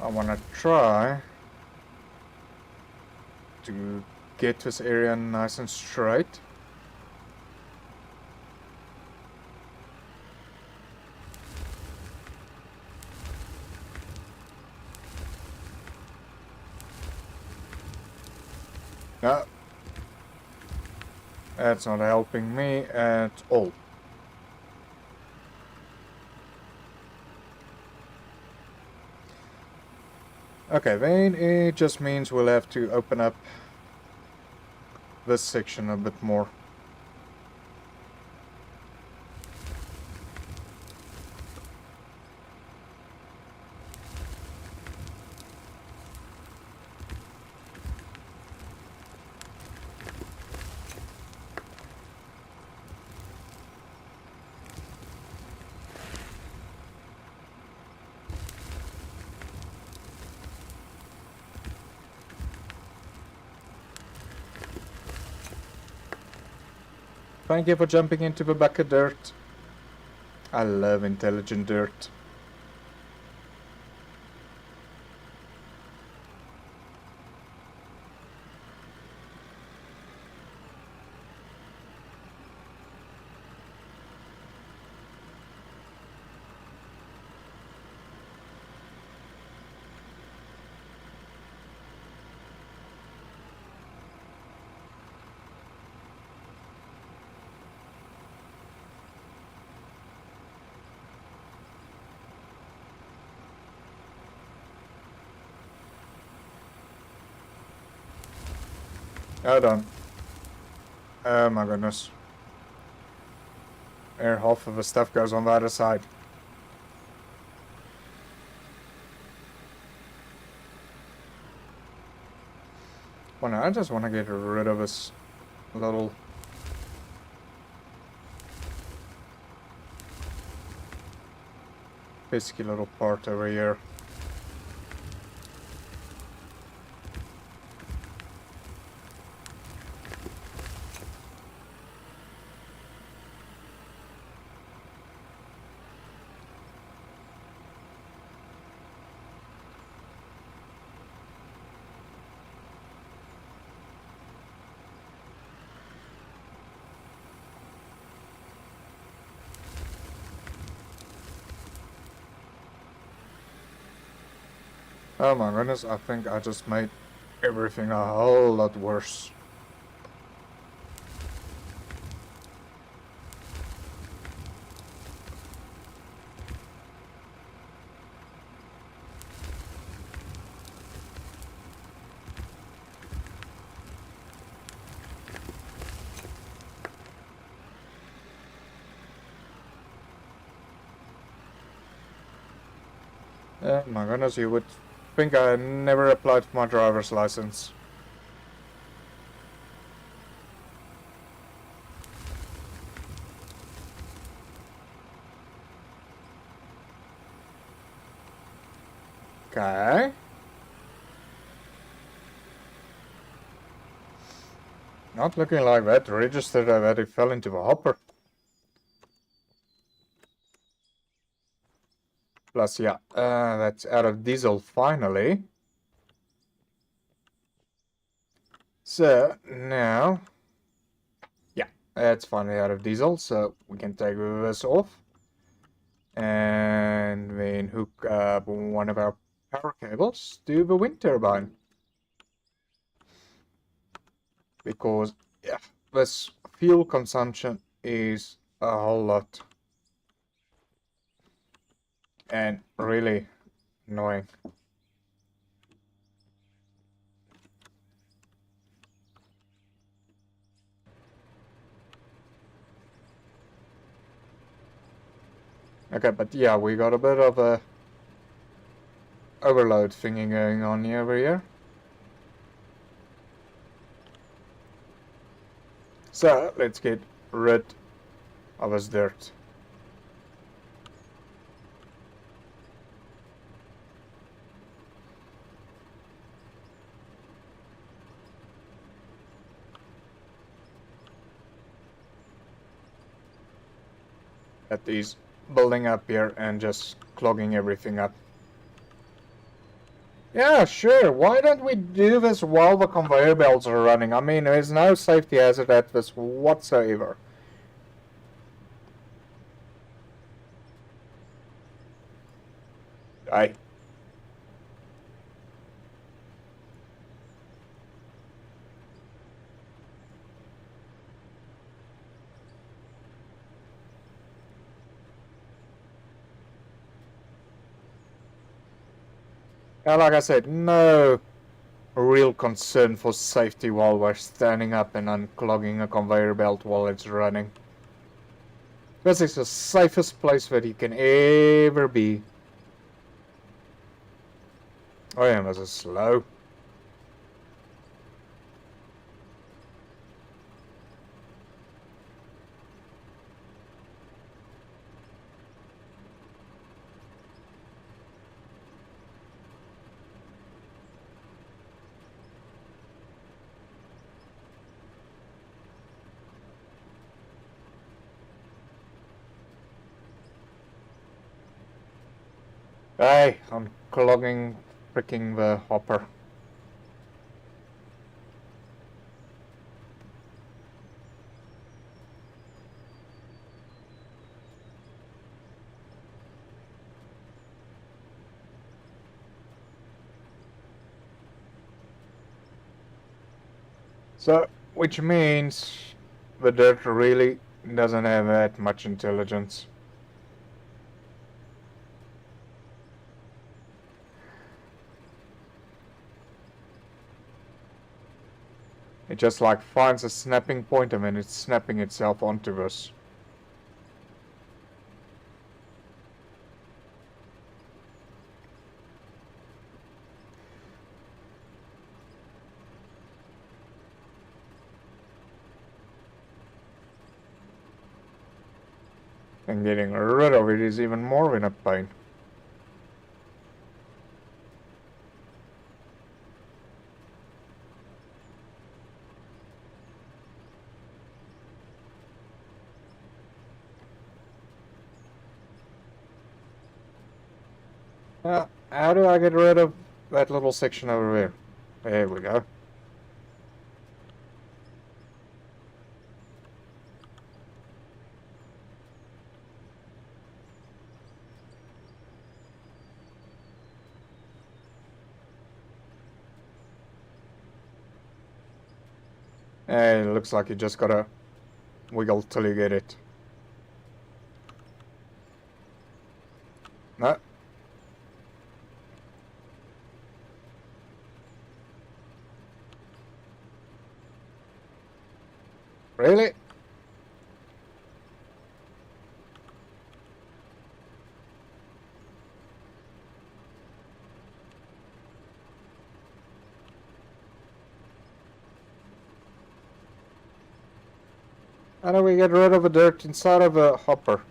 I wanna try to get this area nice and straight. No. That's not helping me at all. Okay, then it just means we'll have to open up this section a bit more. Thank you for jumping into the bucket dirt. I love intelligent dirt. Hold on. Oh my goodness. There, half of the stuff goes on the other side. Well, no, I just want to get rid of this little... pesky little part over here. Oh my goodness, I think I just made everything a whole lot worse. Oh my goodness, you would think I never applied for my driver's license. Okay. Not looking like that. Registered that it fell into the hopper. Plus, yeah, that's out of diesel finally. So, now... Yeah, that's finally out of diesel, so we can take this off. And then hook up one of our power cables to the wind turbine. Because, yeah, this fuel consumption is a whole lot. And really annoying. Okay, but yeah, we got a bit of a overload thingy going on over here. So, let's get rid of this dirt. That is building up here and just clogging everything up. Yeah, sure. Why don't we do this while the conveyor belts are running? I mean, there's no safety hazard at this whatsoever. Like I said, no real concern for safety while we're standing up and unclogging a conveyor belt while it's running. This is the safest place that you can ever be. Oh yeah, this is slow. Hey, I'm clogging freaking the hopper. So, which means the dirt really doesn't have that much intelligence. It just like finds a snapping point and then it's snapping itself onto us. And getting rid of it is even more in a pain. How do I get rid of that little section over there? There we go. Hey, it looks like you just gotta wiggle till you get it. No. Really? How do we get rid of the dirt inside of a hopper?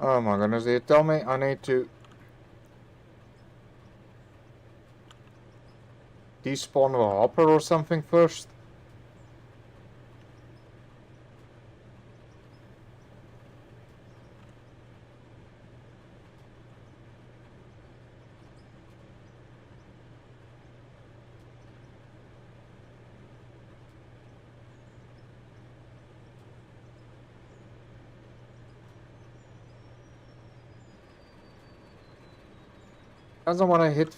Oh my goodness, you tell me I need to despawn the hopper or something first? Doesn't want to hit...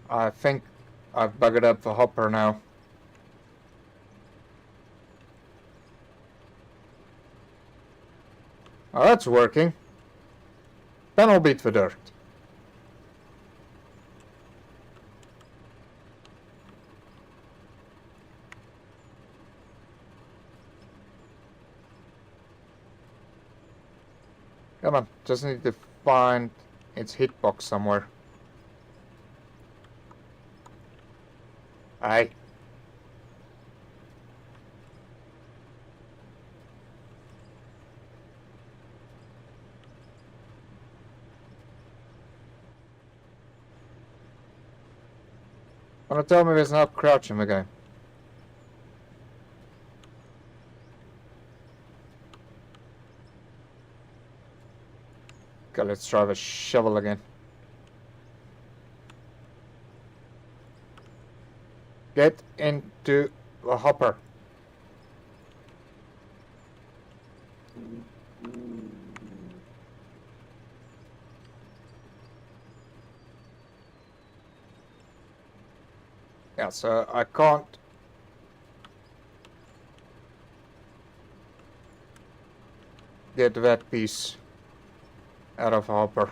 I think I've buggered up the hopper now. Oh, that's working. Then I'll beat the dirt. Come on, just need to find its hitbox somewhere. Aye. Wanna tell me there's no crouch in the game? Okay, let's try the shovel again. Get into the hopper. Yeah, so I can't... get that piece out of the hopper.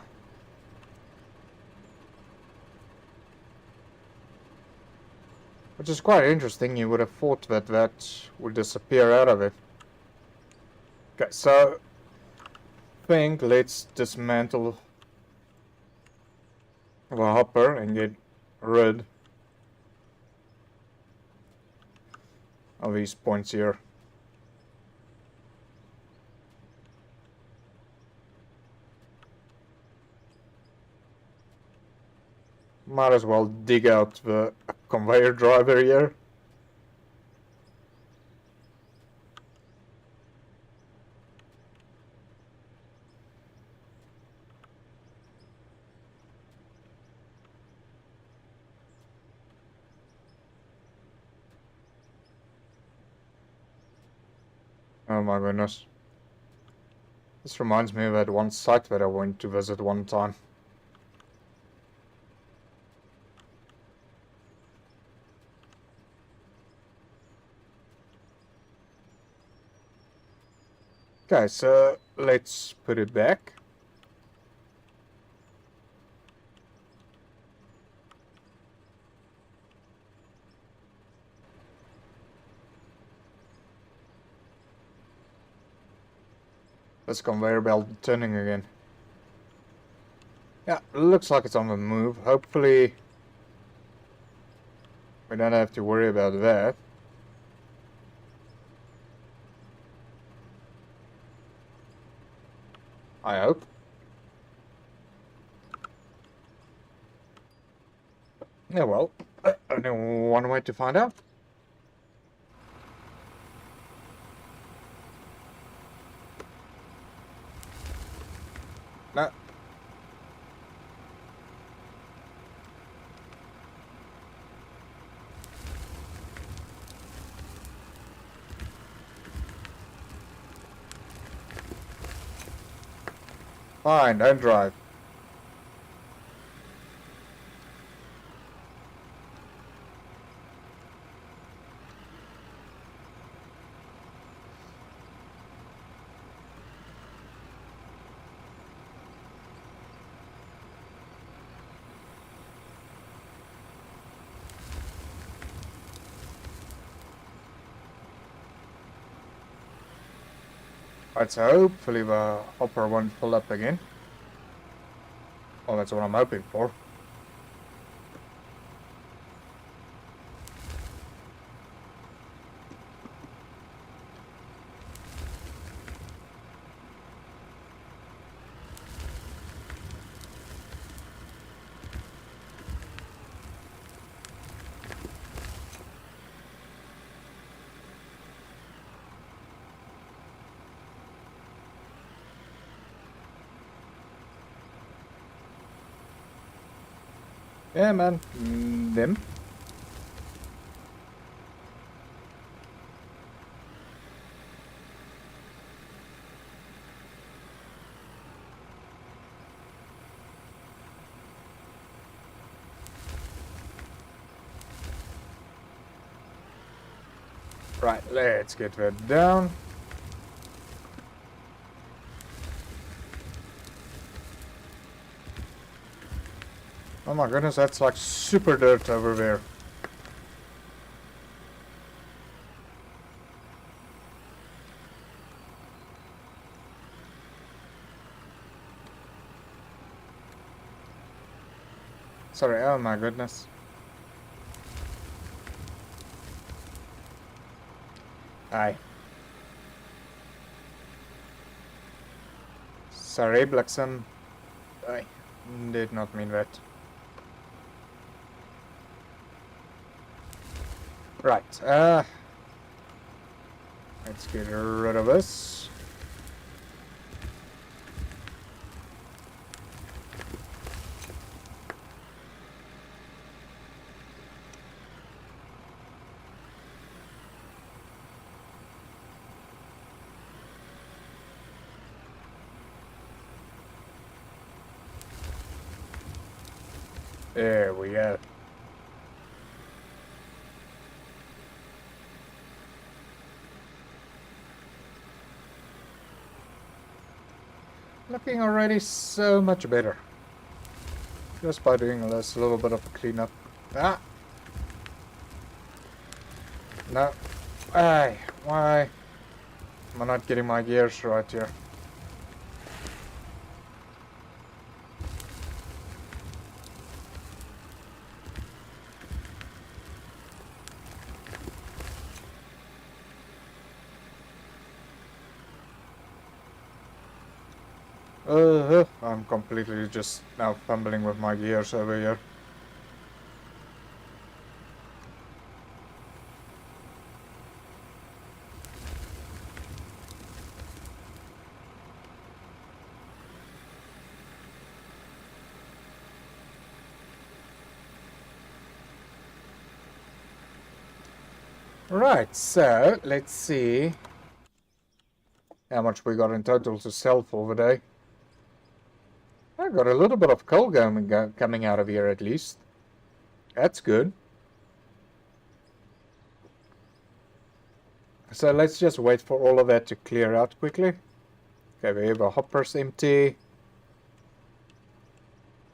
Which is quite interesting, you would have thought that that would disappear out of it. Okay, so... let's dismantle the hopper and get rid of these points here. Might as well dig out the conveyor driver here. Oh my goodness. This reminds me of that one site that I went to visit one time. Okay, so let's put it back. This conveyor belt turning again. Yeah, looks like it's on the move. Hopefully we don't have to worry about that. I hope. Yeah, well, only one way to find out. No. Fine, don't drive. Right, so hopefully the hopper won't pull up again. Well, that's what I'm hoping for. Yeah, man. Them. Right, let's get that down. Oh my goodness, that's like super dirt over there. Sorry, oh my goodness. Aye. Sorry, Blackson. I did not mean that. Right, let's get rid of this. There we go. Looking already so much better. Just by doing this little bit of a cleanup. Ah! No. Aye, why am I not getting my gears right here? I'm completely just now fumbling with my gears over here. Right, so let's see how much we got in total to sell for the day. I got a little bit of coal coming out of here at least. That's good. So let's just wait for all of that to clear out quickly. Okay, we have a hopper's empty.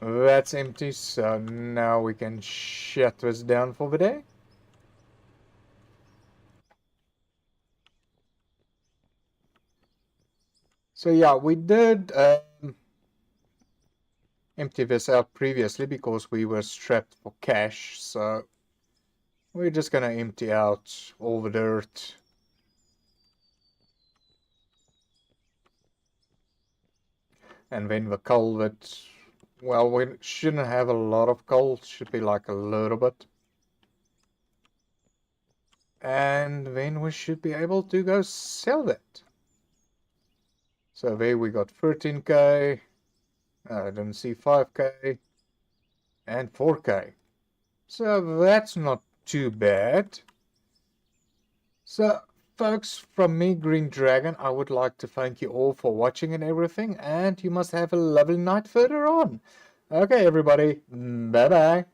That's empty, so now we can shut this down for the day. So yeah, we did empty this out previously because we were strapped for cash, so we're just gonna empty out all the dirt. And then the coal that, well, we shouldn't have a lot of coal, should be like a little bit. And then we should be able to go sell that. So there we got 13k, I didn't see 5k, and 4k. So that's not too bad. So folks, from me, Green Dragon, I would like to thank you all for watching and everything, and you must have a lovely night further on. Okay, everybody, bye-bye.